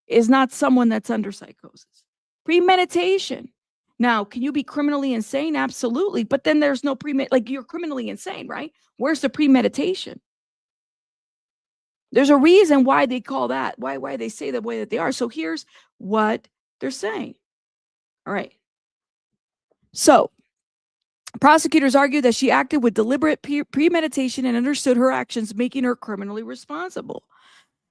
is not someone that's under psychosis. Premeditation. Now, can you be criminally insane? Absolutely. But then there's no like you're criminally insane, right? Where's the premeditation? There's a reason why they call that, why they say the way that they are. So here's what they're saying. All right. So prosecutors argue that she acted with deliberate premeditation and understood her actions, making her criminally responsible.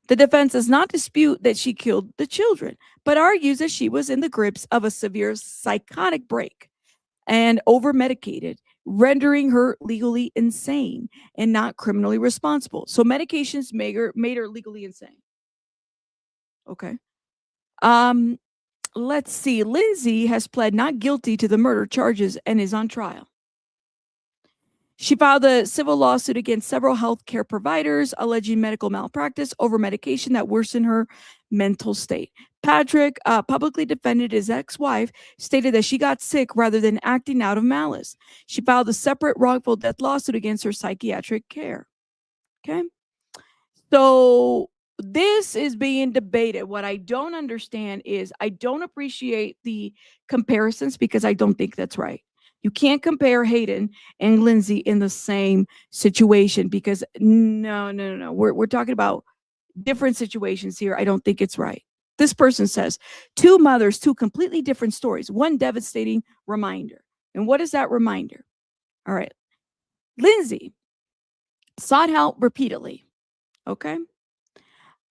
The defense does not dispute that she killed the children, but argues that she was in the grips of a severe psychotic break and over-medicated, rendering her legally insane and not criminally responsible. So medications made her legally insane. Okay. Let's see. Lindsay has pled not guilty to the murder charges and is on trial. She filed a civil lawsuit against several healthcare providers alleging medical malpractice over medication that worsened her mental state. Patrick publicly defended his ex-wife, stated that she got sick rather than acting out of malice. She filed a separate wrongful death lawsuit against her psychiatric care. Okay. So this is being debated. What I don't understand is I don't appreciate the comparisons because I don't think that's right. You can't compare Hayden and Lindsay in the same situation because no. We're talking about different situations here. I don't think it's right. This person says, 2 mothers, 2 completely different stories, one devastating reminder. And what is that reminder? All right. Lindsay sought help repeatedly. Okay.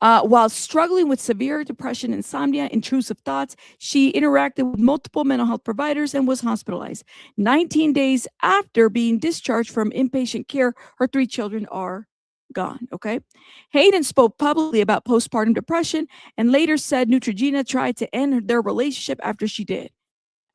While struggling with severe depression, insomnia, intrusive thoughts, she interacted with multiple mental health providers and was hospitalized. 19 days after being discharged from inpatient care, her 3 children are gone. Okay. Hayden spoke publicly about postpartum depression and later said Neutrogena tried to end their relationship after she did.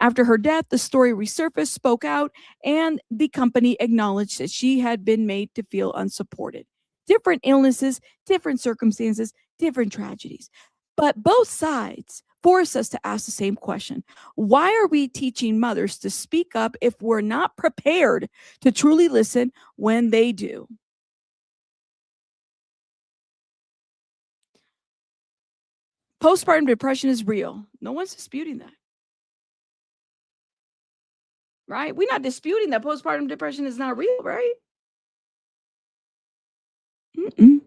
After her death, the story resurfaced, spoke out, and the company acknowledged that she had been made to feel unsupported. Different illnesses, different circumstances, different tragedies. But both sides force us to ask the same question. Why are we teaching mothers to speak up if we're not prepared to truly listen when they do? Postpartum depression is real. No one's disputing that. Right? We're not disputing that postpartum depression is not real, right? Mm-mm.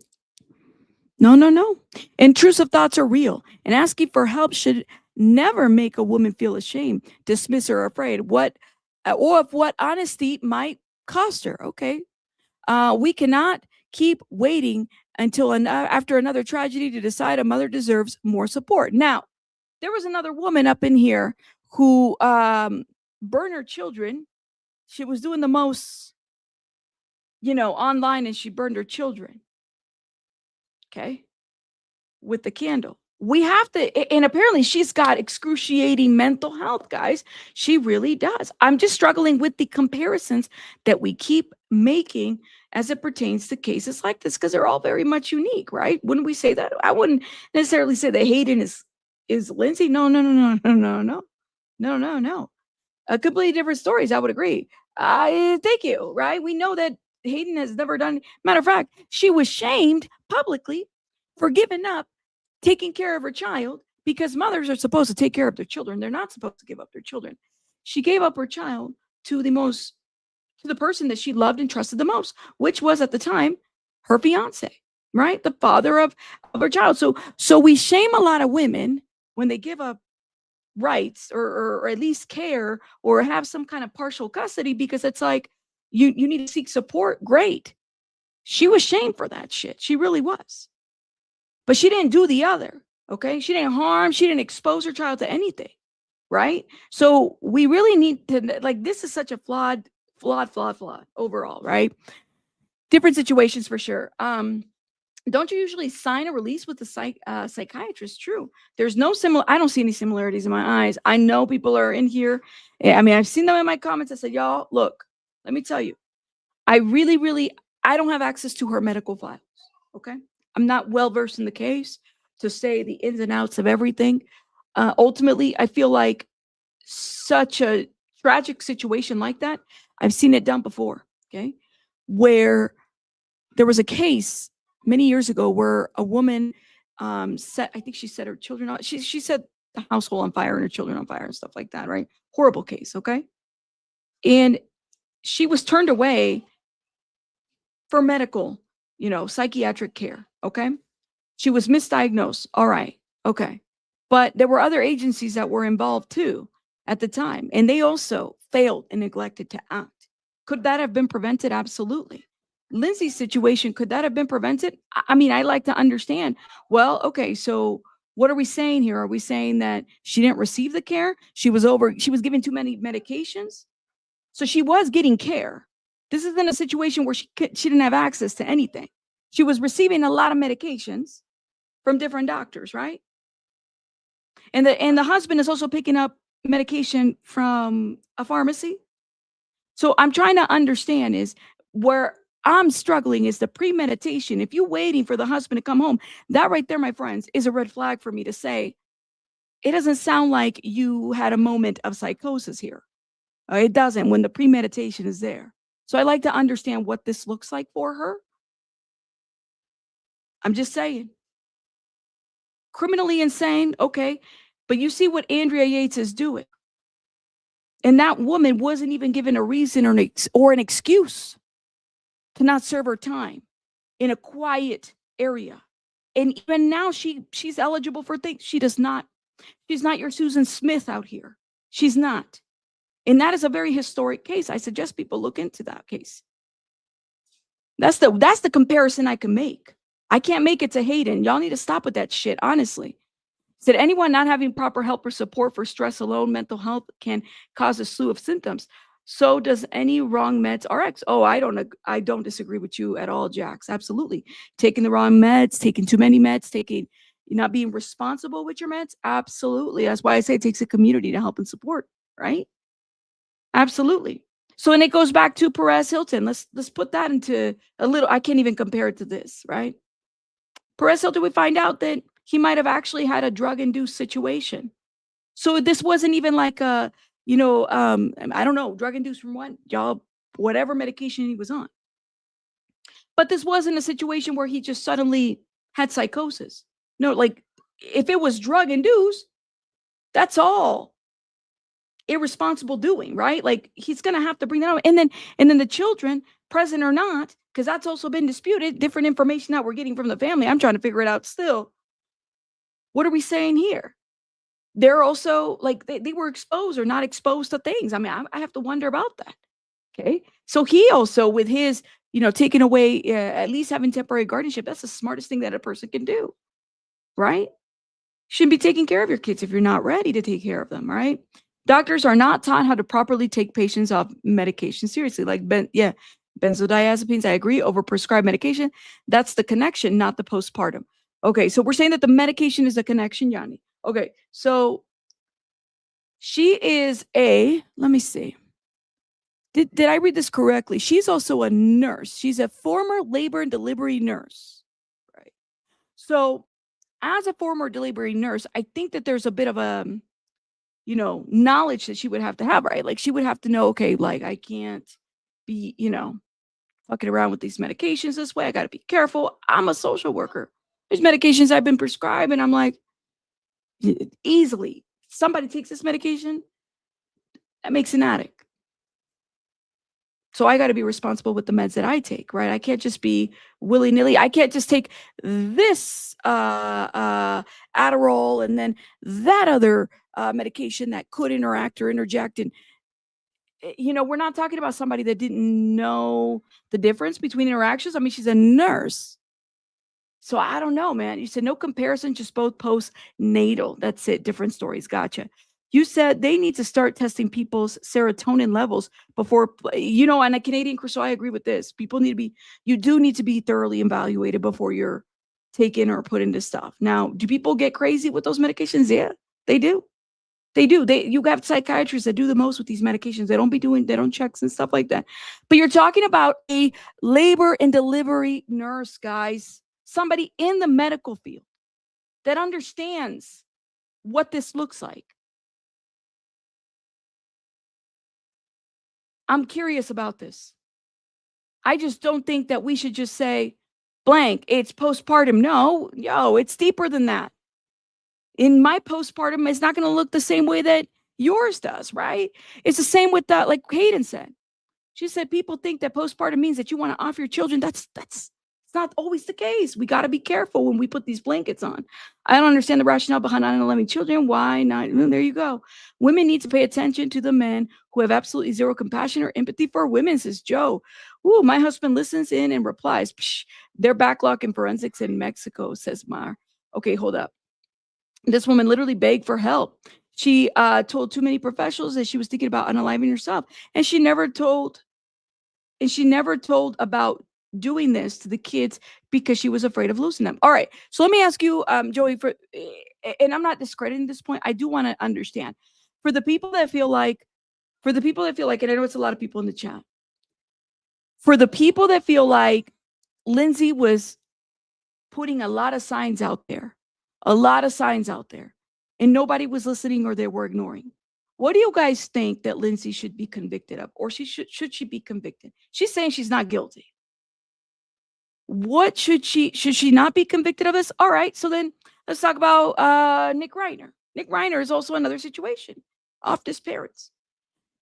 No. Intrusive thoughts are real, and asking for help should never make a woman feel ashamed, dismiss, or afraid. Or of what honesty might cost her. Okay, we cannot keep waiting until after another tragedy to decide a mother deserves more support. Now, there was another woman up in here who burned her children. She was doing the most, online, and she burned her children. Okay. With the candle. We have to, and apparently she's got excruciating mental health, guys. She really does. I'm just struggling with the comparisons that we keep making as it pertains to cases like this, because they're all very much unique, right? Wouldn't we say that? I wouldn't necessarily say that Hayden is Lindsay. No. Completely different stories. I would agree. Thank you. Right? We know that Hayden has never done. Matter of fact, she was shamed publicly for giving up taking care of her child, because mothers are supposed to take care of their children. They're not supposed to give up their children. She gave up her child to the person that she loved and trusted the most, which was at the time her fiance, right? The father of her child. So we shame a lot of women when they give up rights or at least care or have some kind of partial custody, because it's like you need to seek support. Great. She was shamed for that shit. She really was. But she didn't do the other, okay? She didn't harm. She didn't expose her child to anything, right? So we really need to, this is such a flawed overall, right? Different situations for sure. Don't you usually sign a release with the psychiatrist? True. There's no I don't see any similarities in my eyes. I know people are in here. I mean, I've seen them in my comments. I said, y'all, look, let me tell you, I don't have access to her medical files, okay? I'm not well-versed in the case to say the ins and outs of everything. Ultimately, I feel like such a tragic situation like that, I've seen it done before, okay? Where there was a case many years ago where a woman I think she set her children on, she set the household on fire and her children on fire and stuff like that, right? Horrible case, okay? And she was turned away for medical, psychiatric care, okay? She was misdiagnosed, all right, okay. But there were other agencies that were involved too at the time, and they also failed and neglected to act. Could that have been prevented? Absolutely. Lindsay's situation, could that have been prevented? I mean, I like to understand. Well, okay, so what are we saying here? Are we saying that she didn't receive the care? She was given too many medications? So she was getting care. This isn't a situation where she didn't have access to anything. She was receiving a lot of medications from different doctors, right? And the husband is also picking up medication from a pharmacy. So I'm trying to understand is where I'm struggling is the premeditation. If you're waiting for the husband to come home, that right there, my friends, is a red flag for me to say, it doesn't sound like you had a moment of psychosis here. It doesn't when the premeditation is there. So I like to understand what this looks like for her. I'm just saying. Criminally insane, okay. But you see what Andrea Yates is doing. And that woman wasn't even given a reason or an excuse to not serve her time in a quiet area. And even now she's eligible for things. She's not your Susan Smith out here. She's not. And that is a very historic case. I suggest people look into that case. That's the comparison I can make. I can't make it to Hayden. Y'all need to stop with that shit, honestly. Said anyone not having proper help or support for stress alone, mental health can cause a slew of symptoms. So does any wrong meds RX. Oh, I don't disagree with you at all, Jax. Absolutely. Taking the wrong meds, taking too many meds, not being responsible with your meds. Absolutely. That's why I say it takes a community to help and support, right? Absolutely. So, and it goes back to Perez Hilton. Let's put that into a little, I can't even compare it to this, right? Perez Hilton, we find out that he might have actually had a drug-induced situation. So this wasn't even like a, I don't know, drug-induced from what? Y'all, whatever medication he was on. But this wasn't a situation where he just suddenly had psychosis. No, like if it was drug induced, that's all irresponsible doing, right? Like he's going to have to bring that up. And then the children, present or not, because that's also been disputed, different information that we're getting from the family. I'm trying to figure it out still. What are we saying here? They're also like, they were exposed or not exposed to things. I mean, I have to wonder about that. Okay. So he also, with his, taking away, at least having temporary guardianship, that's the smartest thing that a person can do, right? Shouldn't be taking care of your kids if you're not ready to take care of them, right? Doctors are not taught how to properly take patients off medication seriously. Like, benzodiazepines, I agree, over prescribed medication. That's the connection, not the postpartum. Okay, so we're saying that the medication is the connection, Yanni. Okay, so she is let me see. Did I read this correctly? She's also a nurse. She's a former labor and delivery nurse, right? So as a former delivery nurse, I think that there's a bit of a, knowledge that she would have to have, right? Like she would have to know, okay, like I can't be, fucking around with these medications this way. I got to be careful. I'm a social worker. There's medications I've been prescribed and I'm like, easily, somebody takes this medication, that makes an addict. So I got to be responsible with the meds that I take, right? I can't just be willy-nilly. I can't just take this Adderall and then that other medication that could interact or interject. And, we're not talking about somebody that didn't know the difference between interactions. I mean, she's a nurse. So I don't know, man. You said no comparison, just both postnatal. That's it. Different stories. Gotcha. You said they need to start testing people's serotonin levels before, and a Canadian Crusoe, I agree with this. You do need to be thoroughly evaluated before you're taken or put into stuff. Now, do people get crazy with those medications? Yeah, they do. You have psychiatrists that do the most with these medications. They don't checks and stuff like that. But you're talking about a labor and delivery nurse, guys, somebody in the medical field that understands what this looks like. I'm curious about this. I just don't think that we should just say, blank, it's postpartum. No, it's deeper than that. In my postpartum, it's not going to look the same way that yours does, right? It's the same with that, like Hayden said. She said people think that postpartum means that you want to off your children. That's not always the case. We got to be careful when we put these blankets on. I don't understand the rationale behind not allowing children. Why not? There you go. Women need to pay attention to the men who have absolutely zero compassion or empathy for women, says Joe. Ooh, my husband listens in and replies. Psh, they're backlog in forensics in Mexico, says Mar. Okay, hold up. This woman literally begged for help. She told too many professionals that she was thinking about unaliving herself. And she never told about doing this to the kids because she was afraid of losing them. All right. So let me ask you, Joey, and I'm not discrediting this point. I do want to understand for the people that feel like, and I know it's a lot of people in the chat, for the people that feel like Lindsay was putting a lot of signs out there, and nobody was listening or they were ignoring. What do you guys think that Lindsay should be convicted of? Or should she be convicted? She's saying she's not guilty. What should she not be convicted of this? All right, so then let's talk about Nick Reiner. Nick Reiner is also another situation. Off his parents.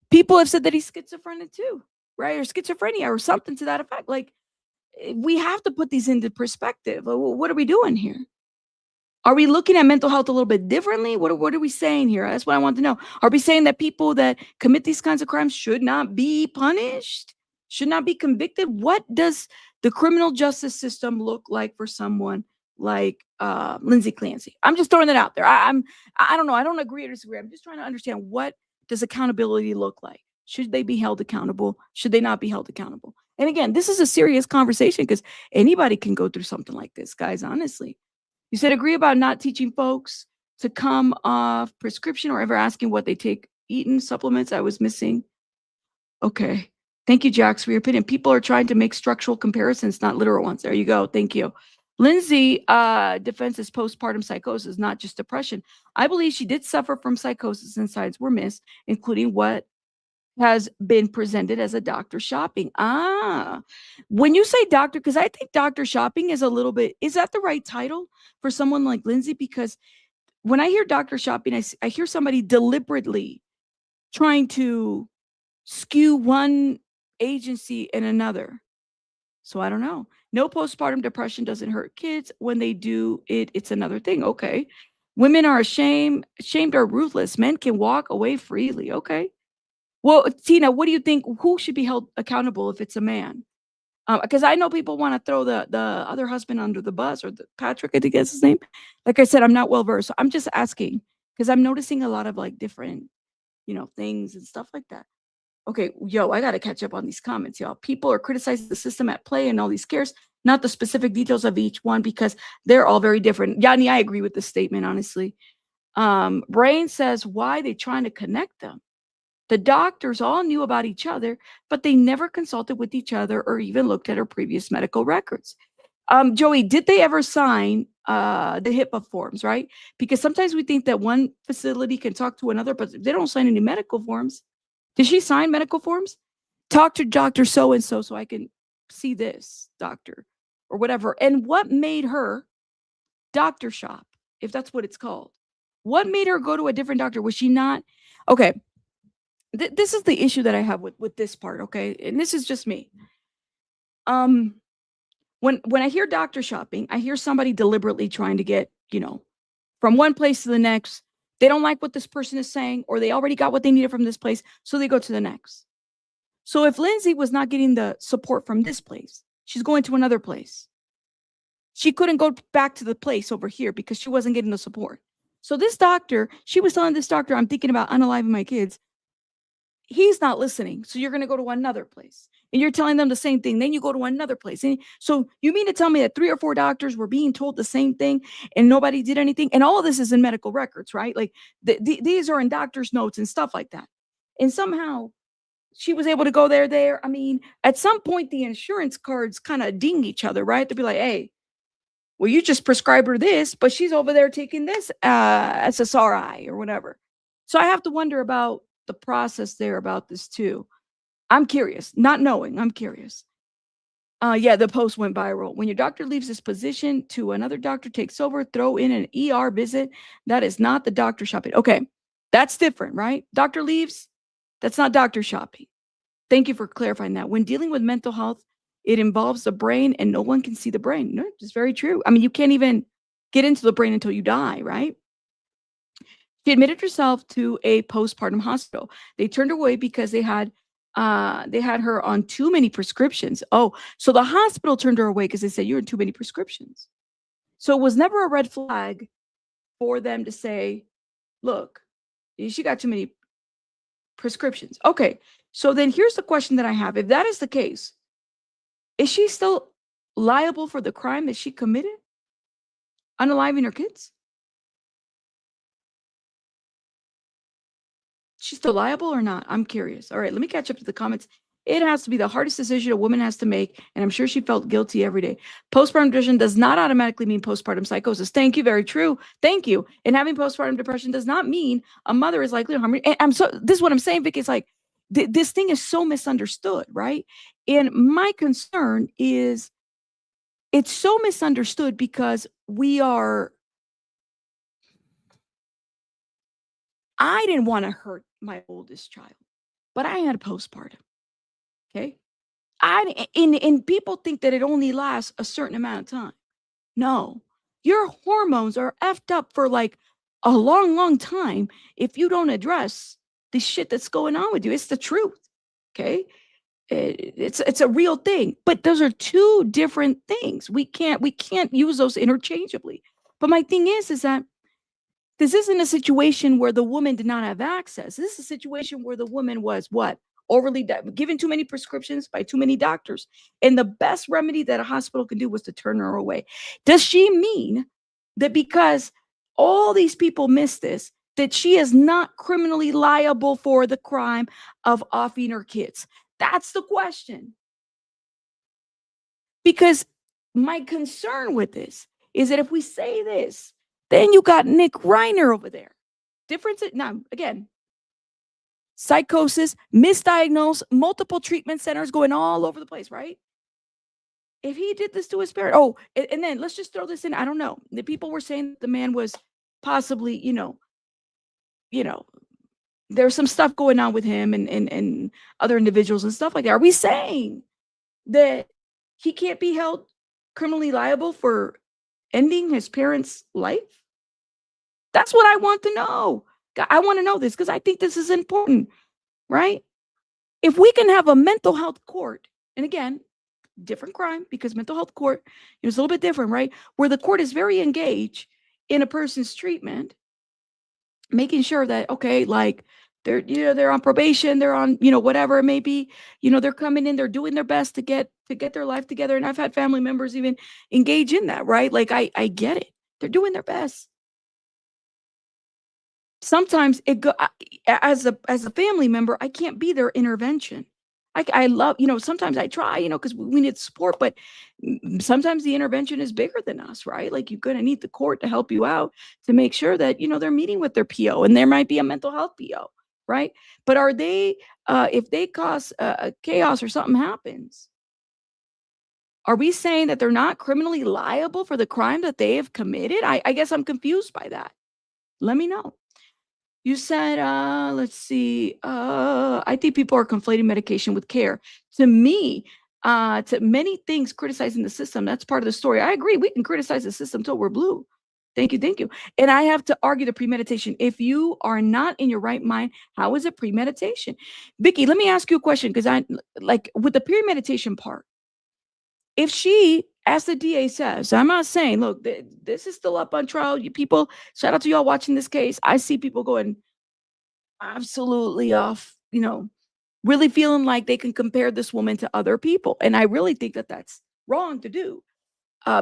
People have said that he's schizophrenic too, right? Or schizophrenia or something to that effect. Like, we have to put these into perspective. What are we doing here? Are we looking at mental health a little bit differently? What are we saying here? That's what I want to know. Are we saying that people that commit these kinds of crimes should not be punished? Should not be convicted? What does the criminal justice system look like for someone like Lindsay Clancy? I'm just throwing that out there. I don't know. I don't agree or disagree. I'm just trying to understand, what does accountability look like? Should they be held accountable? Should they not be held accountable? And again, this is a serious conversation because anybody can go through something like this, guys, honestly. You said agree about not teaching folks to come off prescription or ever asking what they take, eaten supplements. I was missing. Okay. Thank you, Jax, for your opinion. People are trying to make structural comparisons, not literal ones. There you go. Thank you. Lindsay defends is postpartum psychosis, not just depression. I believe she did suffer from psychosis and signs were missed, including what has been presented as a doctor shopping. When you say doctor, because I think doctor shopping is a little bit, is that the right title for someone like Lindsay? Because when I hear doctor shopping, I hear somebody deliberately trying to skew one agency and another. So I don't know. No, postpartum depression doesn't hurt kids. When they do it, it's another thing. Okay. Women are ashamed or ruthless. Men can walk away freely. Okay. Well, Tina, what do you think? Who should be held accountable if it's a man? Because I know people want to throw the other husband under the bus, or Patrick, I think that's his name. Like I said, I'm not well versed. So I'm just asking because I'm noticing a lot of like different, things and stuff like that. Okay, yo, I got to catch up on these comments, y'all. People are criticizing the system at play and all these scares, not the specific details of each one because they're all very different. Yanni, I agree with this statement, honestly. Brain says, why they trying to connect them? The doctors all knew about each other, but they never consulted with each other or even looked at her previous medical records. Joey, did they ever sign the HIPAA forms, right? Because sometimes we think that one facility can talk to another, but they don't sign any medical forms. Did she sign medical forms? Talk to Dr. So-and-so so I can see this doctor or whatever. And what made her doctor shop, if that's what it's called? What made her go to a different doctor? Was she not? Okay. This is the issue that I have with this part, okay? And this is just me. When I hear doctor shopping, I hear somebody deliberately trying to get, from one place to the next. They don't like what this person is saying, or they already got what they needed from this place, so they go to the next. So if Lindsay was not getting the support from this place, she's going to another place. She couldn't go back to the place over here because she wasn't getting the support. So this doctor, she was telling this doctor, I'm thinking about unaliving my kids. He's not listening. So you're going to go to another place. And you're telling them the same thing. Then you go to another place. And so you mean to tell me that 3 or 4 doctors were being told the same thing and nobody did anything? And all of this is in medical records, right? Like these are in doctor's notes and stuff like that. And somehow she was able to go there. I mean, at some point, the insurance cards kind of ding each other, right? To be like, hey, well, you just prescribed her this, but she's over there taking this SSRI or whatever. So I have to wonder about the process there about this too. I'm curious, not knowing, I'm curious. Yeah, the post went viral. When your doctor leaves his position to another doctor takes over, throw in an ER visit. That is not the doctor shopping. Okay, that's different, right? Doctor leaves, that's not doctor shopping. Thank you for clarifying that. When dealing with mental health, it involves the brain and no one can see the brain. No, it's very true. I mean, you can't even get into the brain until you die, right? She admitted herself to a postpartum hospital. They turned her away because they had her on too many prescriptions. Oh, so the hospital turned her away because they said you're on too many prescriptions. So it was never a red flag for them to say, look, she got too many prescriptions. Okay, so then here's the question that I have. If that is the case, is she still liable for the crime that she committed? Unaliving her kids? She's still liable or not? I'm curious. All right, let me catch up to the comments. It has to be the hardest decision a woman has to make, and I'm sure she felt guilty every day. Postpartum depression does not automatically mean postpartum psychosis. Thank you, very true. Thank you. And having postpartum depression does not mean a mother is likely to harm. And this is what I'm saying, Vicky. It's like this thing is so misunderstood, right? And my concern is it's so misunderstood because I didn't want to hurt my oldest child, but I had a postpartum. Okay. And people think that it only lasts a certain amount of time. No, your hormones are effed up for like a long, long time if you don't address the shit that's going on with you. It's the truth. Okay. It's a real thing, but those are two different things. We can't use those interchangeably. But my thing is that this isn't a situation where the woman did not have access. This is a situation where the woman was what? Overly given too many prescriptions by too many doctors. And the best remedy that a hospital can do was to turn her away. Does she mean that because all these people miss this, that she is not criminally liable for the crime of offing her kids? That's the question. Because my concern with this is that if we say this, then you got Nick Reiner over there. Difference. Now, again, psychosis, misdiagnosed, multiple treatment centers going all over the place, right? If he did this to his parent, and then let's just throw this in. I don't know. The people were saying the man was possibly, there's some stuff going on with him and other individuals and stuff like that. Are we saying that he can't be held criminally liable for ending his parents' life? That's what I want to know. I want to know this because I think this is important, right? If we can have a mental health court, and again, different crime because mental health court is a little bit different, right? Where the court is very engaged in a person's treatment, making sure that, okay, like they're on probation, they're on, whatever it may be, they're coming in, they're doing their best to get their life together. And I've had family members even engage in that, right? Like I get it. They're doing their best. Sometimes as a family member, I can't be their intervention. I love, sometimes I try, because we need support, but sometimes the intervention is bigger than us, right? Like you're going to need the court to help you out to make sure that, they're meeting with their PO, and there might be a mental health PO, right? But are they, if they cause chaos or something happens, are we saying that they're not criminally liable for the crime that they have committed? I guess I'm confused by that. Let me know. You said, let's see. I think people are conflating medication with care. To me, to many things, criticizing the system, that's part of the story. I agree. We can criticize the system till we're blue. Thank you. Thank you. And I have to argue the premeditation. If you are not in your right mind, how is it premeditation? Vicky, let me ask you a question, because I like with the premeditation part. If she, as the DA says, I'm not saying, look, this is still up on trial. You people, shout out to y'all watching this case. I see people going absolutely off, really feeling like they can compare this woman to other people. And I really think that that's wrong to do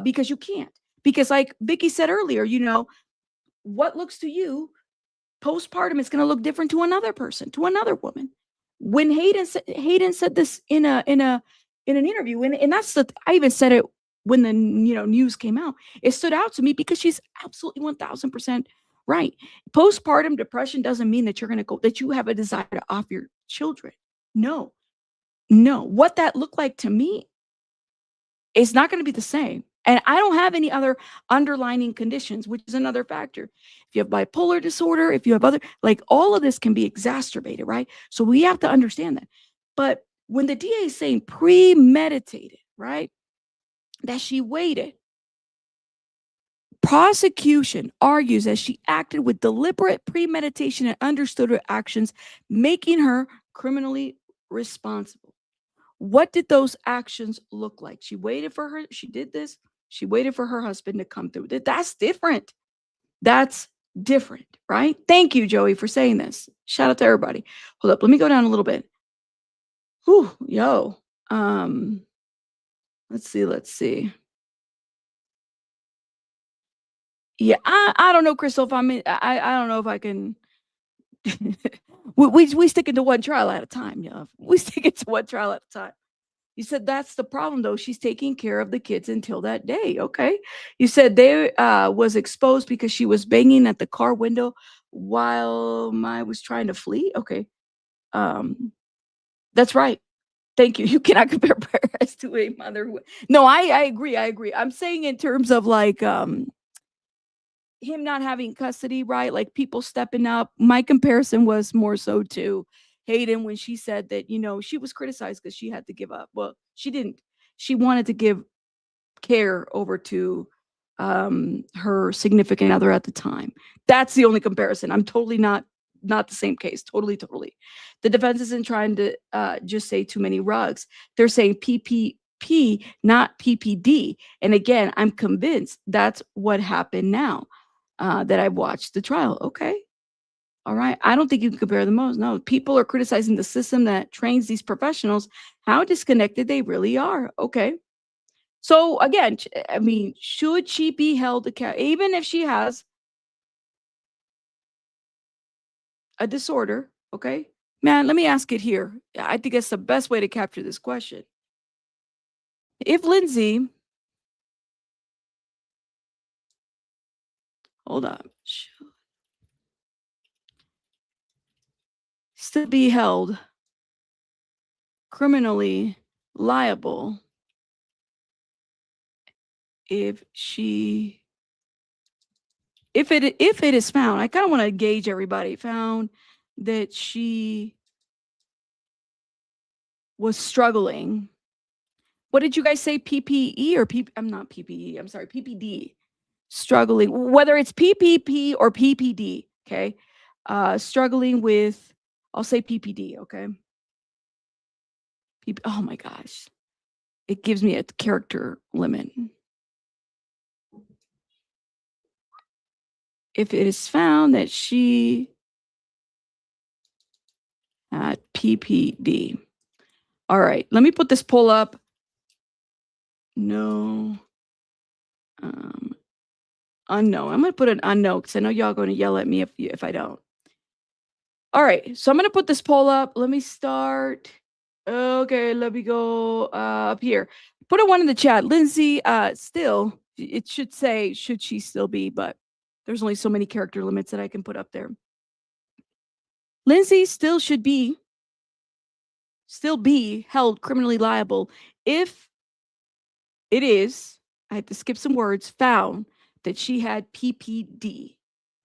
because you can't. Because like Vicky said earlier, what looks to you postpartum is going to look different to another person, to another woman. When Hayden said this in an interview, and that's I even said it when the news came out. It stood out to me because she's absolutely 1000% right. Postpartum depression doesn't mean that that you have a desire to off your children. No. What that looked like to me is not going to be the same. And I don't have any other underlying conditions, which is another factor. If you have bipolar disorder, if you have other, like all of this can be exacerbated, right? So we have to understand that. But when the DA is saying premeditated, right, that she waited, prosecution argues that she acted with deliberate premeditation and understood her actions, making her criminally responsible. What did those actions look like? She waited for her. She did this. She waited for her husband to come through. That's different. That's different, right? Thank you, Joey, for saying this. Shout out to everybody. Hold up. Let me go down a little bit. Whew, yo. Let's see. Yeah, I don't know, Crystal. If I don't know if I can. we stick into one trial at a time, yeah. We stick into one trial at a time. You said that's the problem, though. She's taking care of the kids until that day. Okay. You said they was exposed because she was banging at the car window while I was trying to flee. Okay. That's right. Thank you. You cannot compare Paris to a mother. No, I agree. I'm saying in terms of like him not having custody, right? Like people stepping up. My comparison was more so to Hayden when she said that, she was criticized because she had to give up. Well, she didn't. She wanted to give care over to her significant other at the time. That's the only comparison. I'm totally not the same case. Totally. The defense isn't trying to just say too many rugs. They're saying PPP, not PPD. And again, I'm convinced that's what happened now that I've watched the trial. Okay. All right. I don't think you can compare the most. No, people are criticizing the system that trains these professionals, how disconnected they really are. Okay. So again, I mean, should she be held accountable, even if she has a disorder? Okay. Man, let me ask it here. I think it's the best way to capture this question. If Lindsay, hold on. still be held criminally liable if it is found. I kind of want to gauge everybody. Found that she was struggling. What did you guys say? PPE or I'm not PPE. I'm sorry, PPD. Struggling, whether it's PPP or PPD. Okay, struggling with. I'll say PPD. Okay. Oh my gosh, it gives me a character limit. If it is found that she had PPD. All right, let me put this poll up. No. Unknown. I'm going to put an unknown because I know y'all going to yell at me if I don't. All right, so I'm going to put this poll up. Let me start. Okay, let me go up here. Put a 1 in the chat. Lindsay, still, it should say, should she still be, but there's only so many character limits that I can put up there. Lindsay still should be held criminally liable if it is, I had to skip some words, found that she had PPD.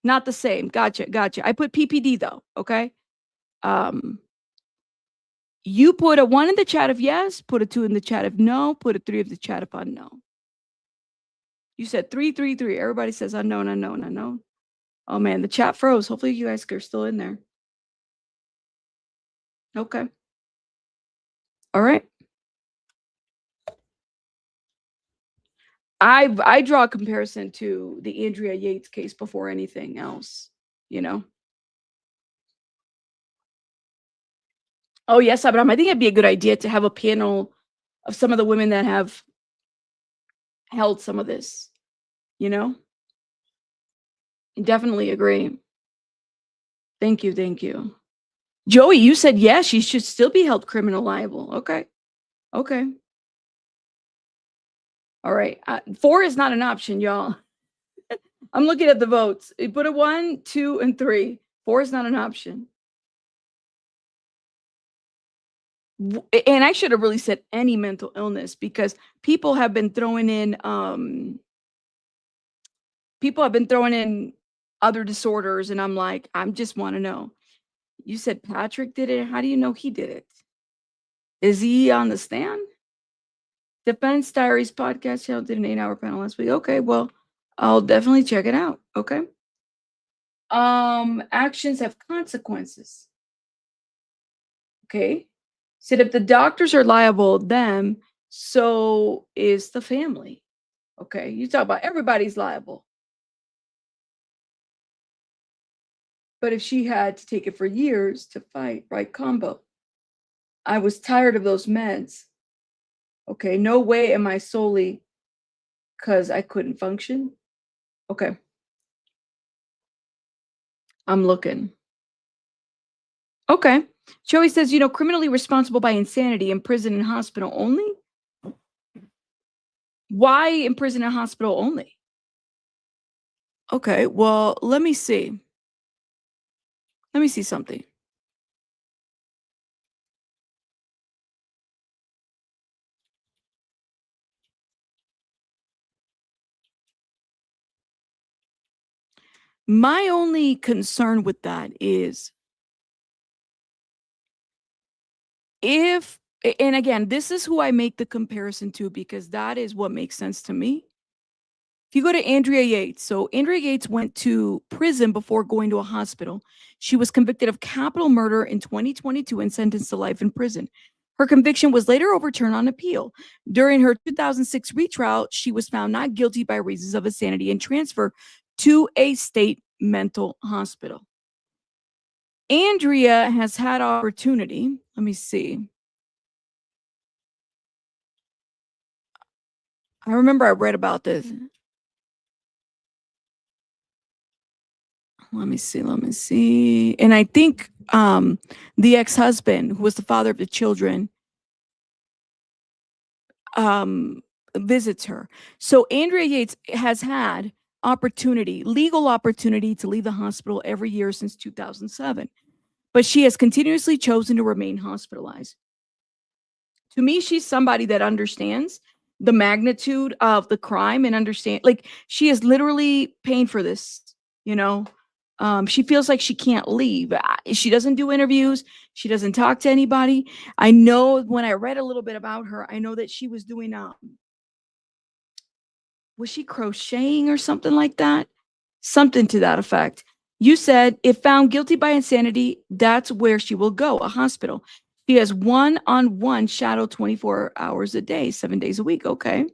Not the same. Gotcha. I put PPD though, okay? You put a 1 in the chat of yes, put a 2 in the chat of no, put a 3 in the chat of unknown. You said 3. Everybody says unknown. Oh man, the chat froze. Hopefully you guys are still in there. Okay. All right. I draw a comparison to the Andrea Yates case before anything else, you know. Oh yes, Abraham. I think it'd be a good idea to have a panel of some of the women that have held some of this, you know. I definitely agree. Thank you. Joey, you said yes, she should still be held criminal liable. Okay. All right. 4 is not an option, y'all. I'm looking at the votes. You put a 1, 2, and 3. 4 is not an option. And I should have really said any mental illness because people have been throwing in other disorders, and I'm like, I just want to know. You said Patrick did it. How do you know he did it? Is he on the stand? Defense Diaries podcast channel did an 8-hour panel last week. Okay, well, I'll definitely check it out. Okay. Actions have consequences. Okay. Said if the doctors are liable, then so is the family. Okay. You talk about everybody's liable. But if she had to take it for years to fight, right combo. I was tired of those meds. Okay, no way am I solely because I couldn't function. Okay. I'm looking. Okay. Joey says, criminally responsible by insanity in prison and hospital only? Why in prison and hospital only? Okay, well, let me see. Let me see something. My only concern with that is and again, this is who I make the comparison to because that is what makes sense to me. If you go to Andrea Yates, so Andrea Yates went to prison before going to a hospital. She was convicted of capital murder in 2022 and sentenced to life in prison. Her conviction was later overturned on appeal. During her 2006 retrial, she was found not guilty by reasons of insanity and transferred to a state mental hospital. Andrea has had opportunity. Let me see. I remember I read about this. Let me see. And I think the ex-husband, who was the father of the children, visits her. So Andrea Yates has had legal opportunity to leave the hospital every year since 2007. but she has continuously chosen to remain hospitalized. To me, she's somebody that understands the magnitude of the crime and understand, like, she is literally paying for this, you know. She feels like she can't leave. She doesn't do interviews. She doesn't talk to anybody. I know when I read a little bit about her, I know that she was doing, was she crocheting or something like that? Something to that effect. You said if found guilty by insanity, that's where she will go, a hospital. She has one-on-one shadow 24 hours a day, 7 days a week. Okay.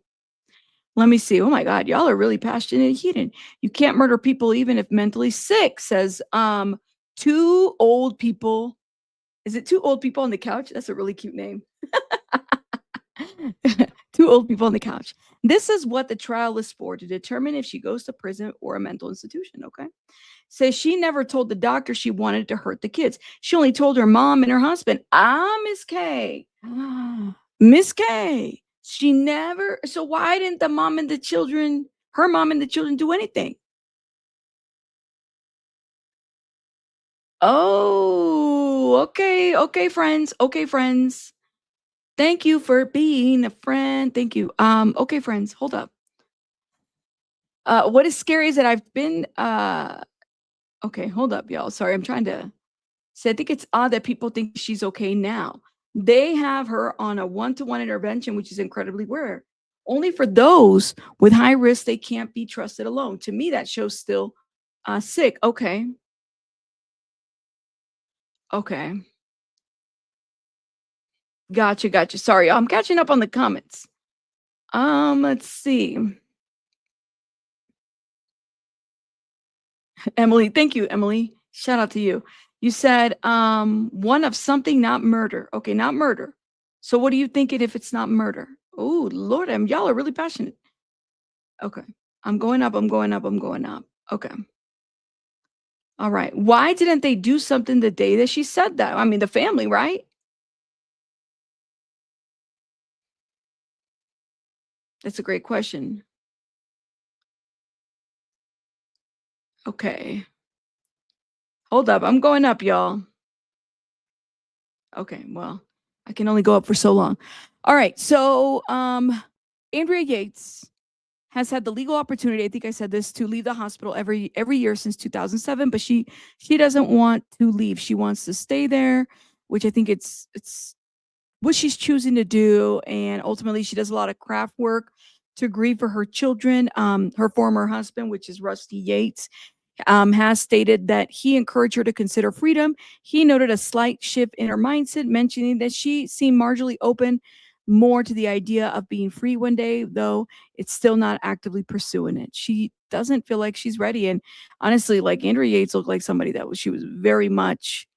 Let me see. Oh my God, y'all are really passionate and heated. You can't murder people even if mentally sick, says two old people. Is it two old people on the couch? That's a really cute name. Two old people on the couch. This is what the trial is for, to determine if she goes to prison or a mental institution. Okay. Says she never told the doctor she wanted to hurt the kids. She only told her mom and her husband. Miss K. Miss K. She never. So why didn't the mom and the children, her mom and the children, do anything? Oh, okay. Okay, friends. Okay, friends. Thank you for being a friend. Thank you. Okay, friends, hold up. What is scary is that I've been okay, hold up, y'all. Sorry, I'm trying to say, I think it's odd that people think she's okay now. They have her on a one-to-one intervention, which is incredibly rare. Only for those with high risk, they can't be trusted alone. To me, that shows still sick. Okay. Okay. Gotcha. Sorry, I'm catching up on the comments. Let's see. Emily, thank you, Emily. Shout out to you. You said one of something, not murder. Okay, not murder. So what are you thinking if it's not murder? Oh, Lord, y'all are really passionate. Okay. I'm going up. Okay. All right. Why didn't they do something the day that she said that? I mean, the family, right? That's a great question. Okay. Hold up. I'm going up, y'all. Okay. Well, I can only go up for so long. All right. So, Andrea Yates has had the legal opportunity, I think I said this, to leave the hospital every year since 2007, but she doesn't want to leave. She wants to stay there, which I think it's what she's choosing to do. And ultimately, she does a lot of craft work to grieve for her children. Her former husband, which is Rusty Yates, has stated that he encouraged her to consider freedom. He noted a slight shift in her mindset, mentioning that she seemed marginally open more to the idea of being free one day, though it's still not actively pursuing it. She doesn't feel like she's ready. And honestly, like, Andrea Yates looked like somebody she was very much,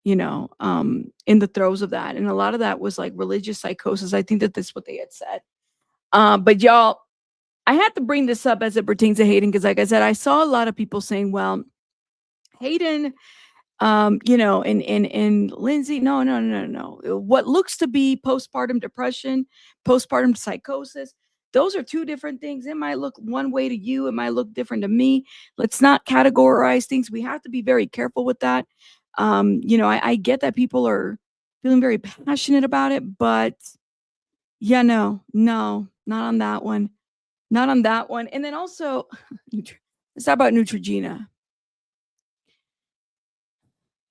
in the throes of that. And a lot of that was like religious psychosis. I think that's what they had said. But y'all, I had to bring this up as it pertains to Hayden, because like I said, I saw a lot of people saying, well, Hayden, and Lindsay, no. What looks to be postpartum depression, postpartum psychosis, those are two different things. It might look one way to you, it might look different to me. Let's not categorize things. We have to be very careful with that. I get that people are feeling very passionate about it, but yeah, no, not on that one. Not on that one. And then also, let's talk about Neutrogena.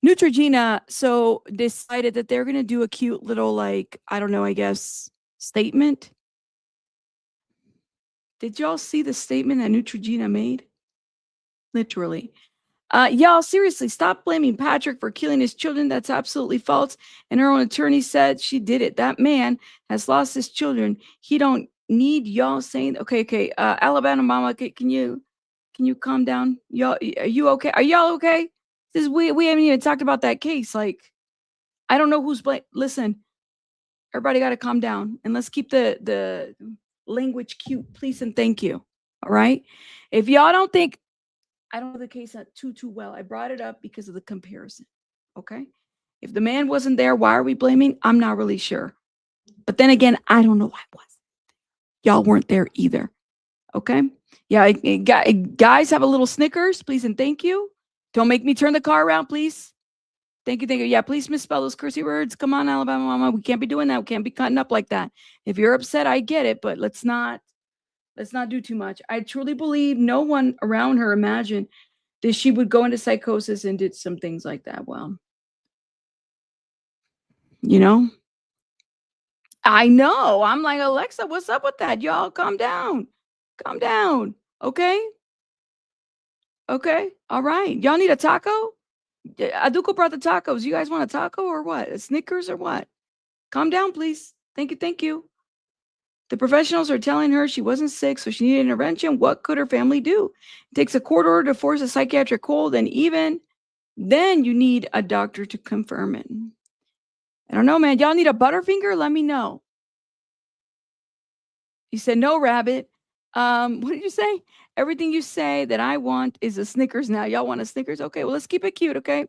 Neutrogena so decided that they're going to do a cute little, like, I don't know, I guess, statement. Did y'all see the statement that Neutrogena made? Literally. Y'all, seriously, stop blaming Patrick for killing his children. That's absolutely false. And her own attorney said she did it. That man has lost his children. He don't need y'all saying, okay. Alabama mama, can you calm down? Y'all, are you okay? Are y'all okay? We haven't even talked about that case. Like, I don't know who's blame. Listen, everybody got to calm down, and let's keep the language cute, please and thank you. All right. If y'all don't think, I don't know the case too well. I brought it up because of the comparison. Okay. If the man wasn't there, why are we blaming? I'm not really sure. But then again, I don't know why I wasn't. Y'all weren't there either. Okay. Yeah. Guys, have a little Snickers, please and thank you. Don't make me turn the car around, please. Thank you. Yeah, please misspell those cursey words. Come on, Alabama mama. We can't be doing that. We can't be cutting up like that. If you're upset, I get it, but let's not do too much. I truly believe no one around her imagined that she would go into psychosis and did some things like that. Well, you know, I know. I'm like, Alexa, what's up with that? Y'all calm down. Calm down. Okay. Okay. All right. Y'all need a taco? Aduko brought the tacos. You guys want a taco or what? A Snickers or what? Calm down, please. Thank you. Thank you. The professionals are telling her she wasn't sick, so she needed intervention. What could her family do? It takes a court order to force a psychiatric hold, and even then you need a doctor to confirm it. I don't know, man. Y'all need a Butterfinger? Let me know. You said no, Rabbit. What did you say? Everything you say that I want is a Snickers now. Y'all want a Snickers? Okay, well, let's keep it cute, okay?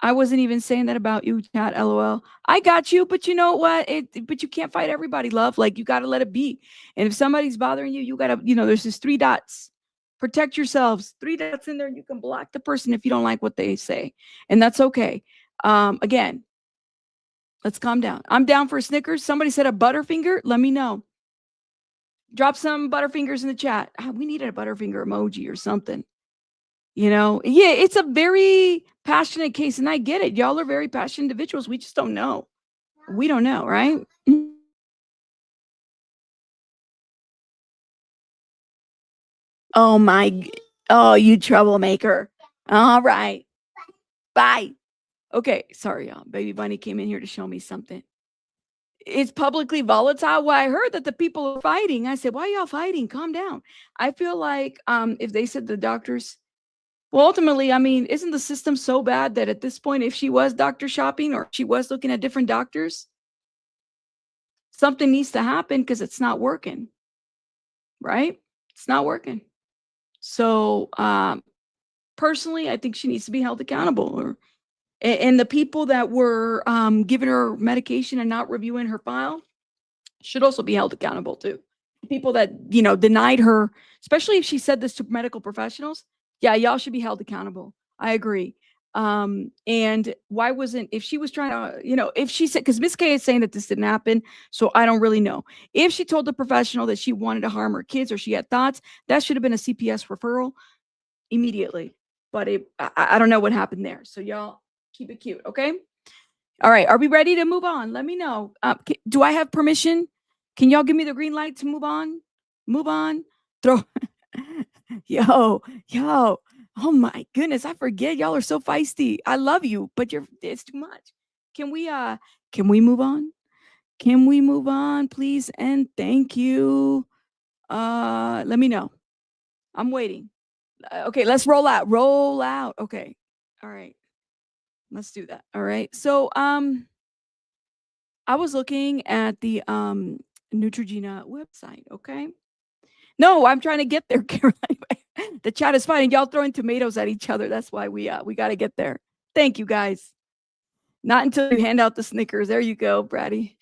I wasn't even saying that about you, chat, LOL. I got you, but you know what? But you can't fight everybody, love. Like, you got to let it be. And if somebody's bothering you, you got to, there's just 3 dots. Protect yourselves. 3 dots in there. You can block the person if you don't like what they say. And that's okay. Again, let's calm down. I'm down for a Snickers. Somebody said a Butterfinger. Let me know. Drop some Butterfingers in the chat. We needed a Butterfinger emoji or something. Yeah, it's a very passionate case, and I get it. Y'all are very passionate individuals. We just don't know. We don't know, right? Oh, you troublemaker. All right. Bye. Okay, sorry, y'all. Baby Bunny came in here to show me something. It's publicly volatile. Well, I heard that the people are fighting. I said, why y'all fighting? Calm down. I feel like if they said the doctors, well, ultimately, I mean, isn't the system so bad that at this point, if she was doctor shopping or she was looking at different doctors, something needs to happen because it's not working, right? It's not working. So personally, I think she needs to be held accountable. And the people that were giving her medication and not reviewing her file should also be held accountable too. People that, denied her, especially if she said this to medical professionals, yeah, y'all should be held accountable. I agree. And why wasn't, if she was trying to, if she said, because Miss K is saying that this didn't happen, so I don't really know. If she told the professional that she wanted to harm her kids or she had thoughts, that should have been a CPS referral immediately. But I don't know what happened there. So y'all keep it cute, okay? All right, are we ready to move on? Let me know. Do I have permission? Can y'all give me the green light to move on? Move on. Throw. Yo. Oh my goodness, I forget. Y'all are so feisty. I love you, but it's too much. Can we move on? Can we move on, please? And thank you. Let me know. I'm waiting. Okay, let's roll out. Roll out. Okay. All right. Let's do that. All right. So I was looking at the Neutrogena website, okay? No, I'm trying to get there, Caroline. The chat is fighting. Y'all throwing tomatoes at each other. That's why we got to get there. Thank you, guys. Not until you hand out the Snickers. There you go, Bratty.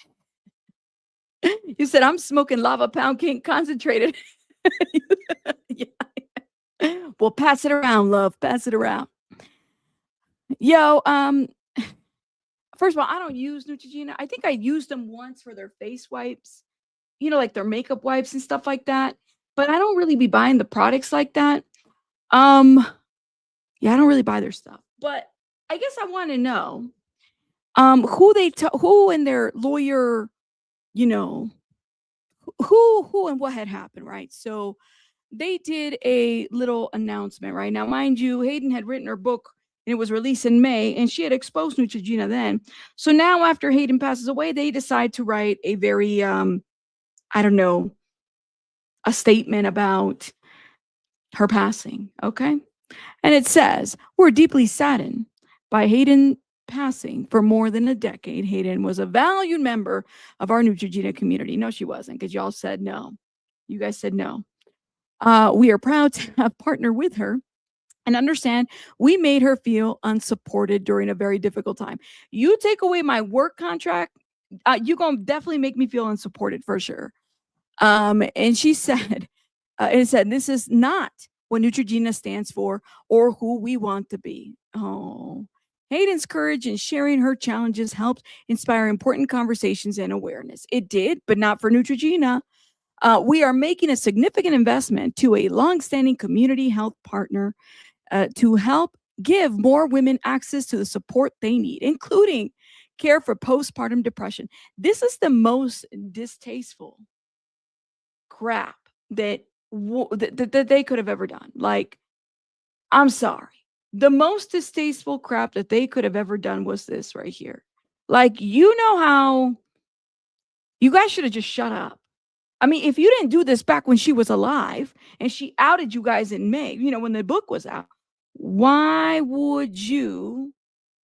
You said, I'm smoking lava pound cake concentrated. Yeah. Well, pass it around, love. Pass it around. Yo, first of all, I don't use Neutrogena. I think I used them once for their face wipes, like their makeup wipes and stuff like that. But I don't really be buying the products like that. Yeah, I don't really buy their stuff. But I guess I want to know who in their lawyer, who and what had happened, right? So they did a little announcement, right? Now, mind you, Hayden had written her book and it was released in May, and she had exposed Neutrogena then. So now after Hayden passes away, they decide to write a very, a statement about her passing, okay? And it says, we're deeply saddened by Hayden passing. For more than a decade, Hayden was a valued member of our Neutrogena community. No, she wasn't, because y'all said no. You guys said no. We are proud to have partnered with her and understand we made her feel unsupported during a very difficult time. You take away my work contract, you're going to definitely make me feel unsupported for sure. And she said, this is not what Neutrogena stands for or who we want to be. Oh, Hayden's courage in sharing her challenges helped inspire important conversations and awareness. It did, but not for Neutrogena. We are making a significant investment to a longstanding community health partner to help give more women access to the support they need, including care for postpartum depression. This is the most distasteful crap that they could have ever done. Like, I'm sorry. The most distasteful crap that they could have ever done was this right here. Like, you know how you guys should have just shut up. I mean, if you didn't do this back when she was alive and she outed you guys in May, when the book was out, why would you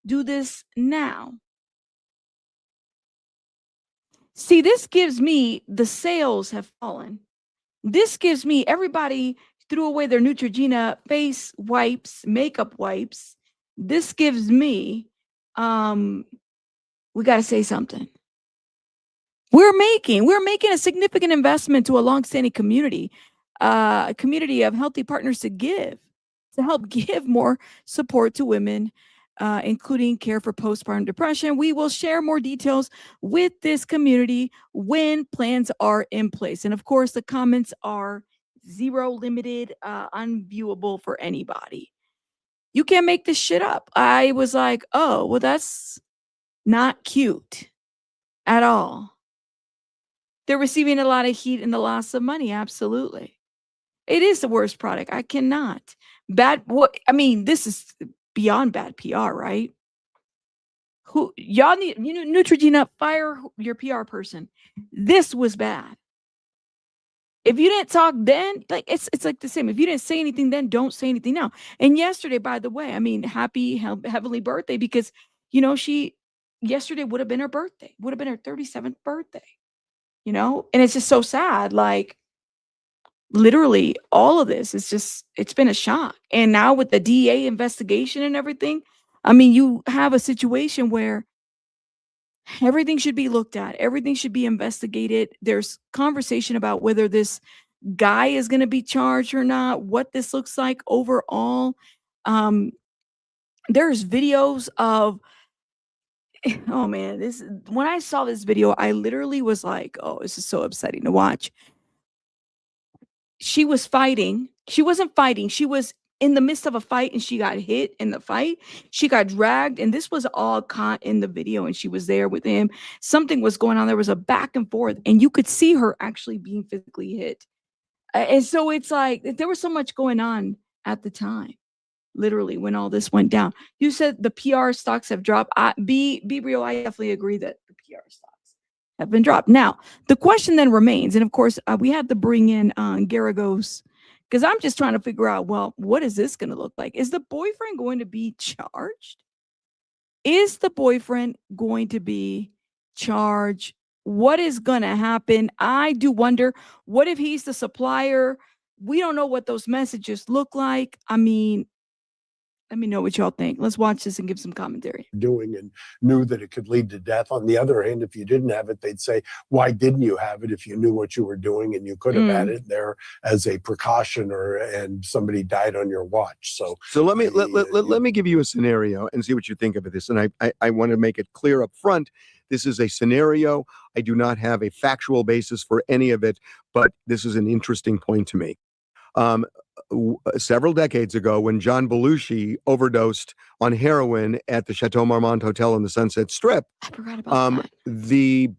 do this now? See, this gives me the sales have fallen. This gives me everybody threw away their Neutrogena face wipes, makeup wipes. This gives me, we got to say something. We're making a significant investment to a longstanding community, a community of healthy partners to help give more support to women, including care for postpartum depression. We will share more details with this community when plans are in place. And of course, the comments are zero limited, unviewable for anybody. You can't make this shit up. I was like, oh, well, that's not cute at all. They're receiving a lot of heat and the loss of money. Absolutely. It is the worst product. I cannot. This is beyond bad PR, right? Y'all need, Neutrogena, fire your PR person. This was bad. If you didn't talk then, like it's like the same. If you didn't say anything then, don't say anything now. And yesterday, by the way, happy heavenly birthday, because yesterday would have been her birthday, would have been her 37th birthday. And it's just so sad. Like, literally all of this is it's been a shock. And now with the DA investigation and everything, you have a situation where everything should be looked at. Everything should be investigated. There's conversation about whether this guy is going to be charged or not, what this looks like overall. There's videos of, oh man, when I saw this video, I literally was like, oh, this is so upsetting to watch. She was fighting. She wasn't fighting. She was in the midst of a fight and she got hit in the fight. She got dragged, and this was all caught in the video, and she was there with him. Something was going on. There was a back and forth, and you could see her actually being physically hit. And so it's like there was so much going on at the time. Literally, when all this went down, you said the PR stocks have dropped. Be real. I definitely agree that the PR stocks have been dropped. Now, the question then remains, and of course, we had to bring in Garagos, because I'm just trying to figure out, well, what is this going to look like? Is the boyfriend going to be charged? Is the boyfriend going to be charged? What is going to happen? I do wonder, what if he's the supplier? We don't know what those messages look like. Let me know what y'all think. Let's watch this and give some commentary. Doing and knew that it could lead to death. On the other hand, if you didn't have it, they'd say, why didn't you have it if you knew what you were doing and you could have had it there as a precaution, and somebody died on your watch. So let me give you a scenario and see what you think of this. And I want to make it clear up front. This is a scenario. I do not have a factual basis for any of it, but this is an interesting point to me. Several decades ago, when John Belushi overdosed on heroin at the Chateau Marmont Hotel on the Sunset Strip, I forgot about that. The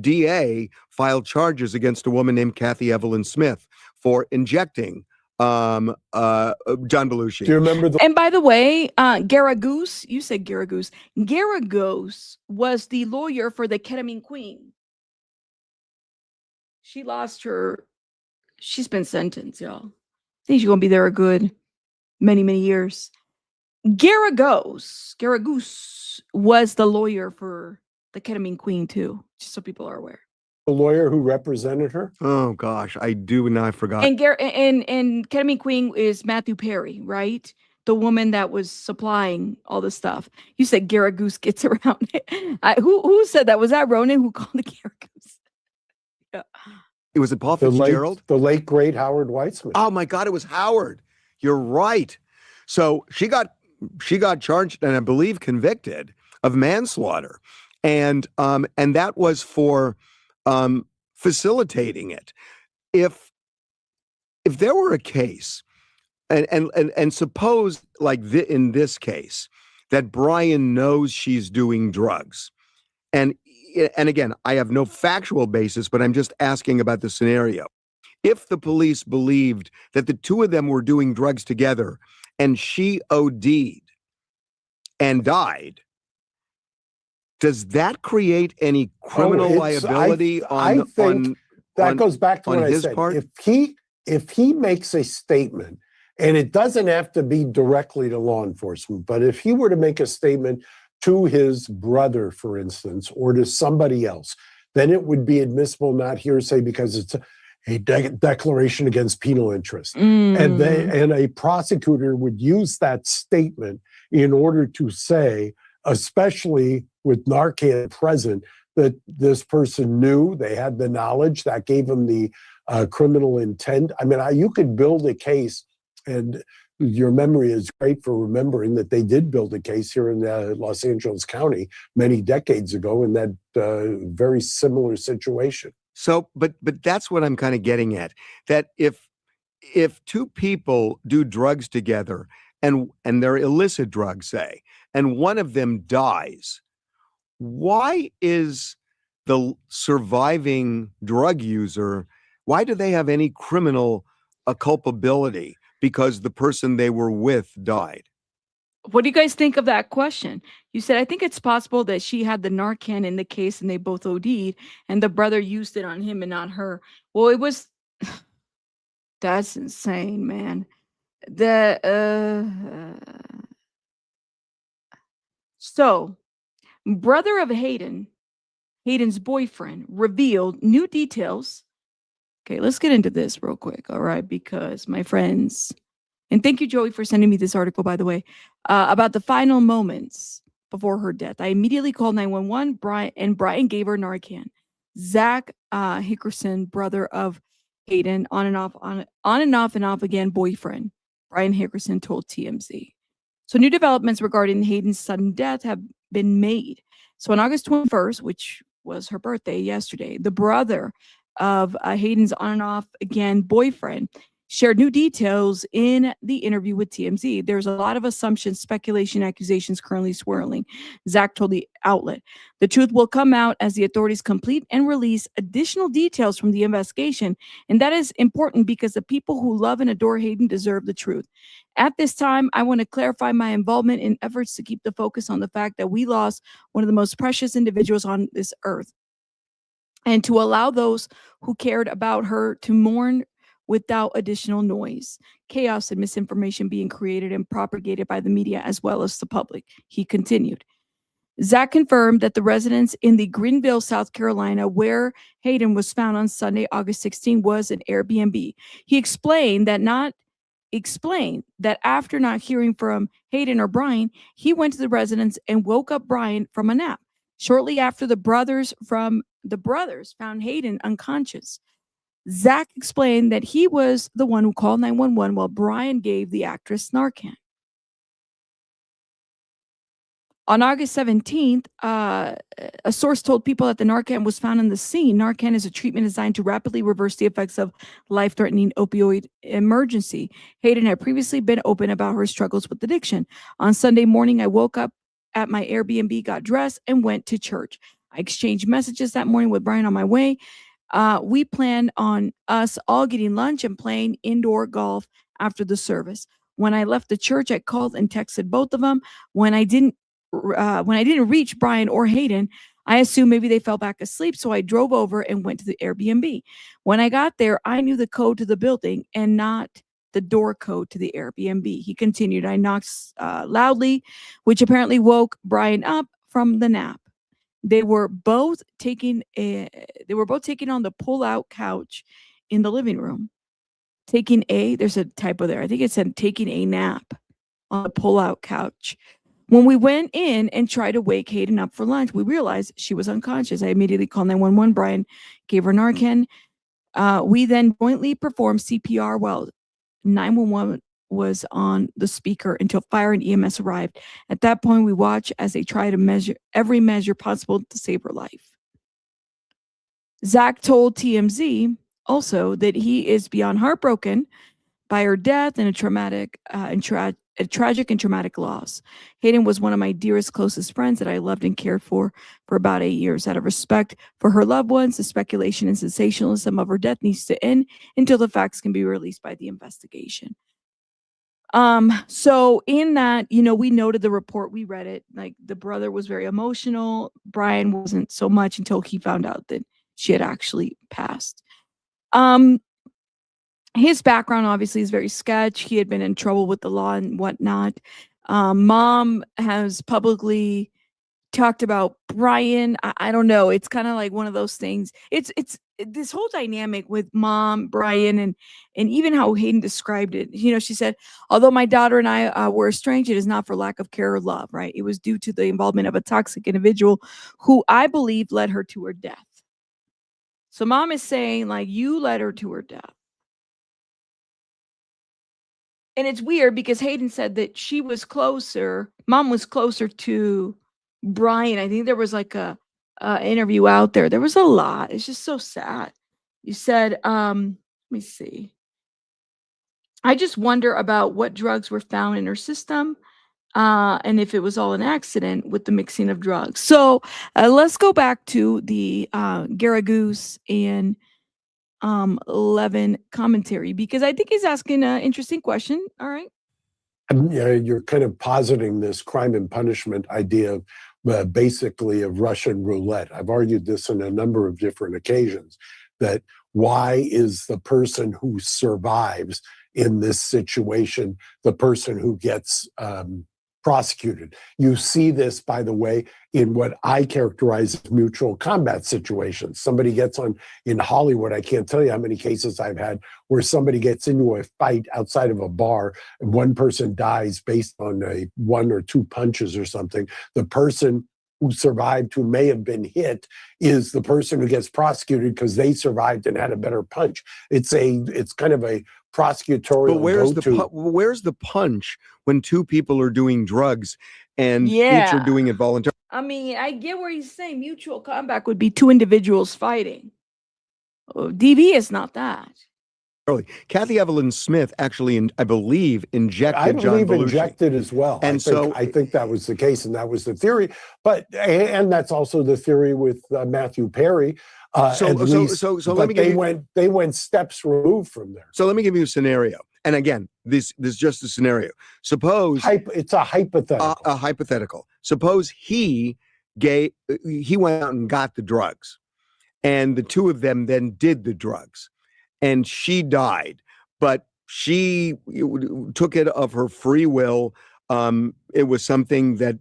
DA filed charges against a woman named Kathy Evelyn Smith for injecting John Belushi. Do you remember And by the way, Garagos, you said Garagos. Garagos was the lawyer for the ketamine queen. She lost she's been sentenced, y'all. I think she's going to be there a good many, many years. Garagos was the lawyer for the ketamine queen too, just so people are aware. The lawyer who represented her? Oh gosh, I forgot. And ketamine queen is Matthew Perry, right? The woman that was supplying all the stuff. You said Garagos gets around it. Who said that? Was that Ronan who called it Garagos? Yeah. It was Paul Fitzgerald? The late, great Howard Weitzman. Oh my God, it was Howard. You're right. So she got she got charged and I believe convicted of manslaughter, and that was for facilitating it. If there were a case, and suppose like in this case that Brian knows she's doing drugs, and again, I have no factual basis, but I'm just asking about the scenario. If the police believed that the two of them were doing drugs together and she OD'd and died, does that create any criminal liability I think that goes back to what I his said. part? If he makes a statement, and it doesn't have to be directly to law enforcement, but if he were to make a statement to his brother, for instance, or to somebody else, then it would be admissible, not hearsay, because it's a declaration against penal interest. And a prosecutor would use that statement in order to say, especially with Narcan present, that this person knew, they had the knowledge, that gave them the criminal intent. I mean, you could build a case, and your memory is great for remembering that they did build a case here in Los Angeles County many decades ago in that very similar situation. So, but that's what I'm kind of getting at, that if two people do drugs together and they're illicit drugs, say, and one of them dies, why is the surviving drug user, why do they have any criminal culpability because the person they were with died? What do you guys think of that question? You said, I think it's possible that she had the Narcan in the case and they both OD'd and the brother used it on him and not her. Well, it was, that's insane, man. So, brother of Hayden's boyfriend, revealed new details. Okay, let's get into this real quick, all right? Because my friends, and thank you, Joey, for sending me this article, by the way, about the final moments before her death. I immediately called 911. Brian gave her Narcan. Zach Hickerson, brother of Hayden, on and off again boyfriend, Brian Hickerson, told TMZ. So new developments regarding Hayden's sudden death have been made. So on August 21st, which was her birthday yesterday, the brother of Hayden's on and off again boyfriend shared new details in the interview with TMZ. There's a lot of assumptions, speculation, accusations currently swirling, Zach told the outlet. The truth will come out as the authorities complete and release additional details from the investigation. And that is important because the people who love and adore Hayden deserve the truth. At this time, I want to clarify my involvement in efforts to keep the focus on the fact that we lost one of the most precious individuals on this earth, and to allow those who cared about her to mourn without additional noise, chaos, and misinformation being created and propagated by the media as well as the public, he continued. Zach confirmed that the residence in the Greenville, South Carolina, where Hayden was found on Sunday, August 16, was an Airbnb. He explained that after not hearing from Hayden or Brian, he went to the residence and woke up Brian from a nap. Shortly after, the brothers found Hayden unconscious. Zach explained that he was the one who called 911 while Brian gave the actress Narcan. On August 17th, a source told people that the Narcan was found in the scene. Narcan is a treatment designed to rapidly reverse the effects of life-threatening opioid emergency. Hayden had previously been open about her struggles with addiction. On Sunday morning, I woke up at my Airbnb, got dressed, and went to church. I exchanged messages that morning with Brian on my way. We planned on us all getting lunch and playing indoor golf after the service. When I left the church, I called and texted both of them. When I didn't reach Brian or Hayden, I assumed maybe they fell back asleep, so I drove over and went to the Airbnb. When I got there, I knew the code to the building and not the door code to the Airbnb. He continued, I knocked loudly, which apparently woke Brian up from the nap. They were both taking on the pull-out couch in the living room. There's a typo there. I think it said taking a nap on the pull-out couch. When we went in and tried to wake Hayden up for lunch, we realized she was unconscious. I immediately called 911. Brian gave her Narcan. We then jointly performed CPR while 911 was on the speaker until fire and EMS arrived. At that point, we watched as they try to measure every measure possible to save her life. Zach told TMZ also that he is beyond heartbroken by her death and a tragic and traumatic loss. Hayden was one of my dearest, closest friends that I loved and cared for about 8 years. Out of respect for her loved ones, the speculation and sensationalism of her death needs to end until the facts can be released by the investigation. So in that, we noted the report, we read it, like the brother was very emotional. Brian wasn't so much until he found out that she had actually passed. His background obviously is very sketch. He had been in trouble with the law and whatnot. Mom has publicly talked about Brian. I don't know. It's kind of like one of those things. It's this whole dynamic with mom, Brian, and even how Hayden described it. She said, although my daughter and I were estranged, it is not for lack of care or love, right? It was due to the involvement of a toxic individual who I believe led her to her death. So mom is saying, like, you led her to her death. And it's weird because Hayden said that mom was closer to Brian. I think there was like a interview out there. There was a lot. It's just so sad. You said, let me see. I just wonder about what drugs were found in her system and if it was all an accident with the mixing of drugs. So let's go back to the Garagos and Levin commentary, because I think he's asking an interesting question. All right. You're kind of positing this crime and punishment idea of basically of Russian roulette. I've argued this on a number of different occasions, that why is the person who survives in this situation the person who gets prosecuted? You see this, by the way, in what I characterize as mutual combat situations. Somebody gets in Hollywood, I can't tell you how many cases I've had where somebody gets into a fight outside of a bar and one person dies based on one or two punches or something. The person who survived, who may have been hit, is the person who gets prosecuted because they survived and had a better punch. It's kind of a prosecutorial. But where's the punch when two people are doing drugs and each are doing it voluntarily? I mean, I get where he's saying mutual combat would be two individuals fighting. DV is not that. Kathy Evelyn Smith actually, I believe, injected John Belushi. Injected as well. And I think that was the case, and that was the theory. But and that's also the theory with Matthew Perry. So let me they went steps removed from there. So let me give you a scenario. And again, this is just a scenario. Suppose it's a hypothetical. A hypothetical. Suppose he went out and got the drugs, and the two of them then did the drugs, and she died, but she took it of her free will. It was something that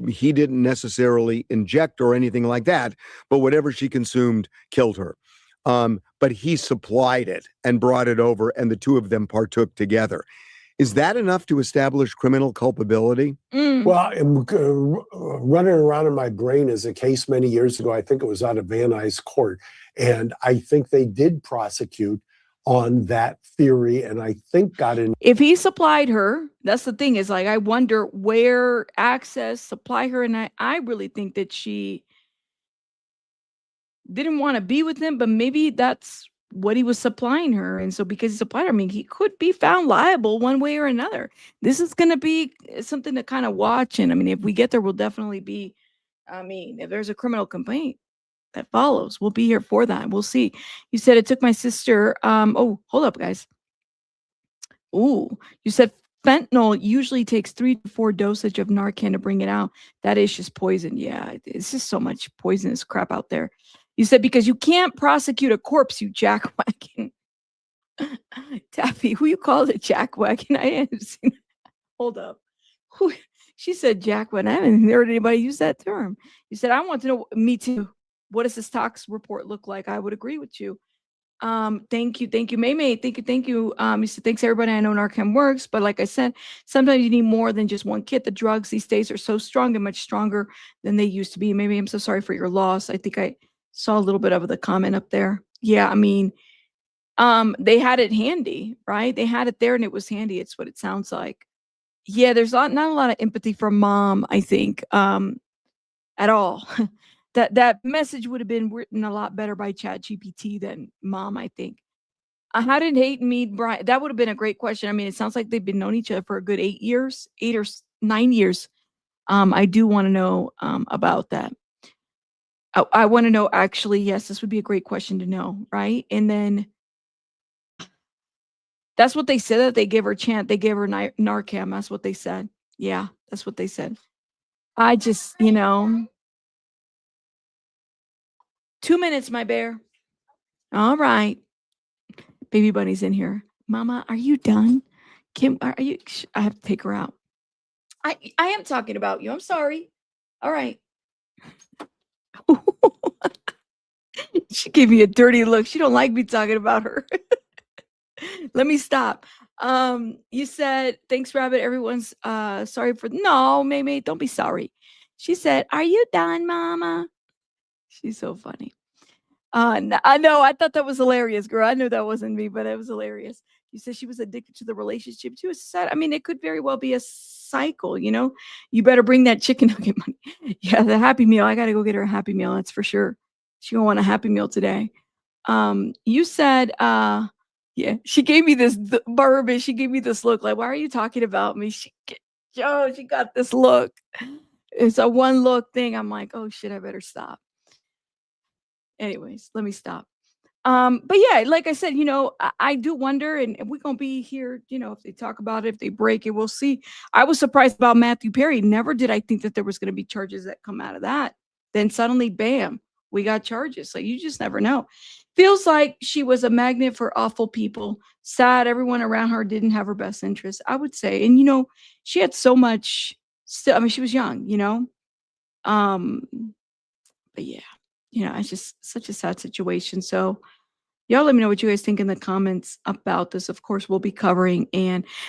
he didn't necessarily inject or anything like that, but whatever she consumed killed her. But he supplied it and brought it over, and the two of them partook together. Is that enough to establish criminal culpability? Well, running around in my brain is a case many years ago. I think it was out of Van Nuys Court, and I think they did prosecute on that theory, and I think got in. If he supplied her, that's the thing, is like, I wonder where access supply her, and I really think that she didn't want to be with him, but maybe that's what he was supplying her. And so because he supplied her, I mean, he could be found liable one way or another. This is going to be something to kind of watch. And I mean, if we get there, we'll definitely be, if there's a criminal complaint that follows, we'll be here for that. We'll see. You said it took my sister. Oh, hold up, guys. Ooh, you said fentanyl usually takes 3 to 4 dosage of Narcan to bring it out. That is just poison. Yeah, it's just so much poisonous crap out there. You said because you can't prosecute a corpse, you jackwagon. Taffy, who you called a jackwagon? I haven't seen. Hold up. She said jackwagon. I haven't heard anybody use that term. You said, I want to know. Me too. What does this tox report look like? I would agree with you. Thank you, May. Thank you. You said, thanks everybody. I know Narcan works, but like I said, sometimes you need more than just one kit. The drugs these days are so strong and much stronger than they used to be. Maybe I'm so sorry for your loss. I think I saw a little bit of the comment up there. Yeah, I mean, They had it handy, right? They had it there and it was handy. It's what it sounds like. Yeah, there's not a lot of empathy for mom, I think, at all. That message would have been written a lot better by ChatGPT than mom, I think. How did Hayden meet Brian? That would have been a great question. I mean, it sounds like they've been known each other for a good 8 years, 9 years. I do want to know about that. I want to know, actually, yes, this would be a great question to know, right? And then that's what they said, that they gave her a chant. They gave her Narcan. That's what they said. Yeah, that's what they said. I just, 2 minutes, my bear. All right. Baby Bunny's in here. Mama, are you done? Kim, are you? I have to take her out. I am talking about you. I'm sorry. All right. She gave me a dirty look. She don't like me talking about her. Let me stop. You said, thanks, Rabbit. Everyone's sorry for no, May, don't be sorry. She said, are you done, Mama? She's so funny. I know. I thought that was hilarious, girl. I knew that wasn't me, but it was hilarious. You said she was addicted to the relationship. She was sad. I mean, it could very well be a cycle, You better bring that chicken nugget money. Yeah, the Happy Meal. I got to go get her a Happy Meal. That's for sure. She gonna want a Happy Meal today. You said, yeah, she gave me this Barbie. She gave me this look like, why are you talking about me? She got this look. It's a one look thing. I'm like, oh shit, I better stop. Anyways, let me stop. But yeah, like I said, I do wonder, and we're gonna be here, if they talk about it, if they break it, we'll see. I was surprised about Matthew Perry. Never did I think that there was gonna be charges that come out of that. Then suddenly, bam, we got charges. So you just never know. Feels like she was a magnet for awful people. Sad, everyone around her didn't have her best interest, I would say. And she had so much still. I mean, she was young, but yeah. It's just such a sad situation. So y'all let me know what you guys think in the comments about this. Of course, we'll be covering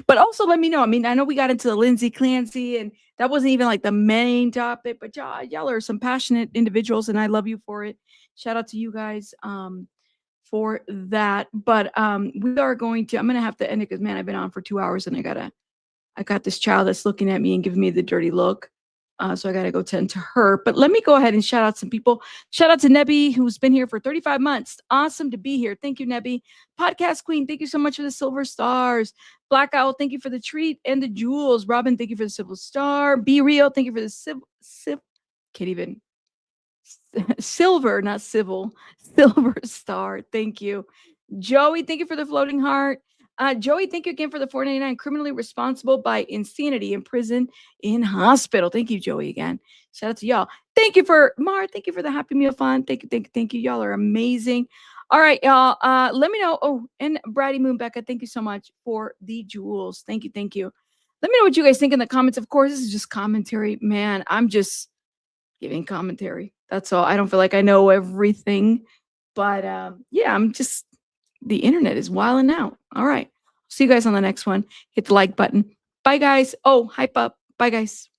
but also let me know. I mean, I know we got into the Lindsay Clancy and that wasn't even like the main topic, but y'all are some passionate individuals and I love you for it. Shout out to you guys for that. But we are I'm going to have to end it because, man, I've been on for 2 hours and I got this child that's looking at me and giving me the dirty look. So I got to go tend to her. But let me go ahead and shout out some people. Shout out to Nebby, who's been here for 35 months. Awesome to be here. Thank you, Nebby. Podcast Queen, thank you so much for the silver stars. Black Owl, thank you for the treat and the jewels. Robin, thank you for the silver star. Be Real, thank you for the can't even. Silver, not civil. Silver star. Thank you. Joey, thank you for the floating heart. Joey, thank you again for the $4.99. Criminally responsible by insanity in prison, in hospital. Thank you, Joey, again. Shout out to y'all. Thank you for Mar. Thank you for the Happy Meal Fund. Thank you. Y'all are amazing. All right, y'all. Let me know. Oh, and Brady Moon Becca, thank you so much for the jewels. Thank you. Let me know what you guys think in the comments. Of course, this is just commentary. Man, I'm just giving commentary. That's all. I don't feel like I know everything. But yeah, the internet is wilding out. All right. See you guys on the next one. Hit the like button. Bye, guys. Oh, hype up. Bye, guys.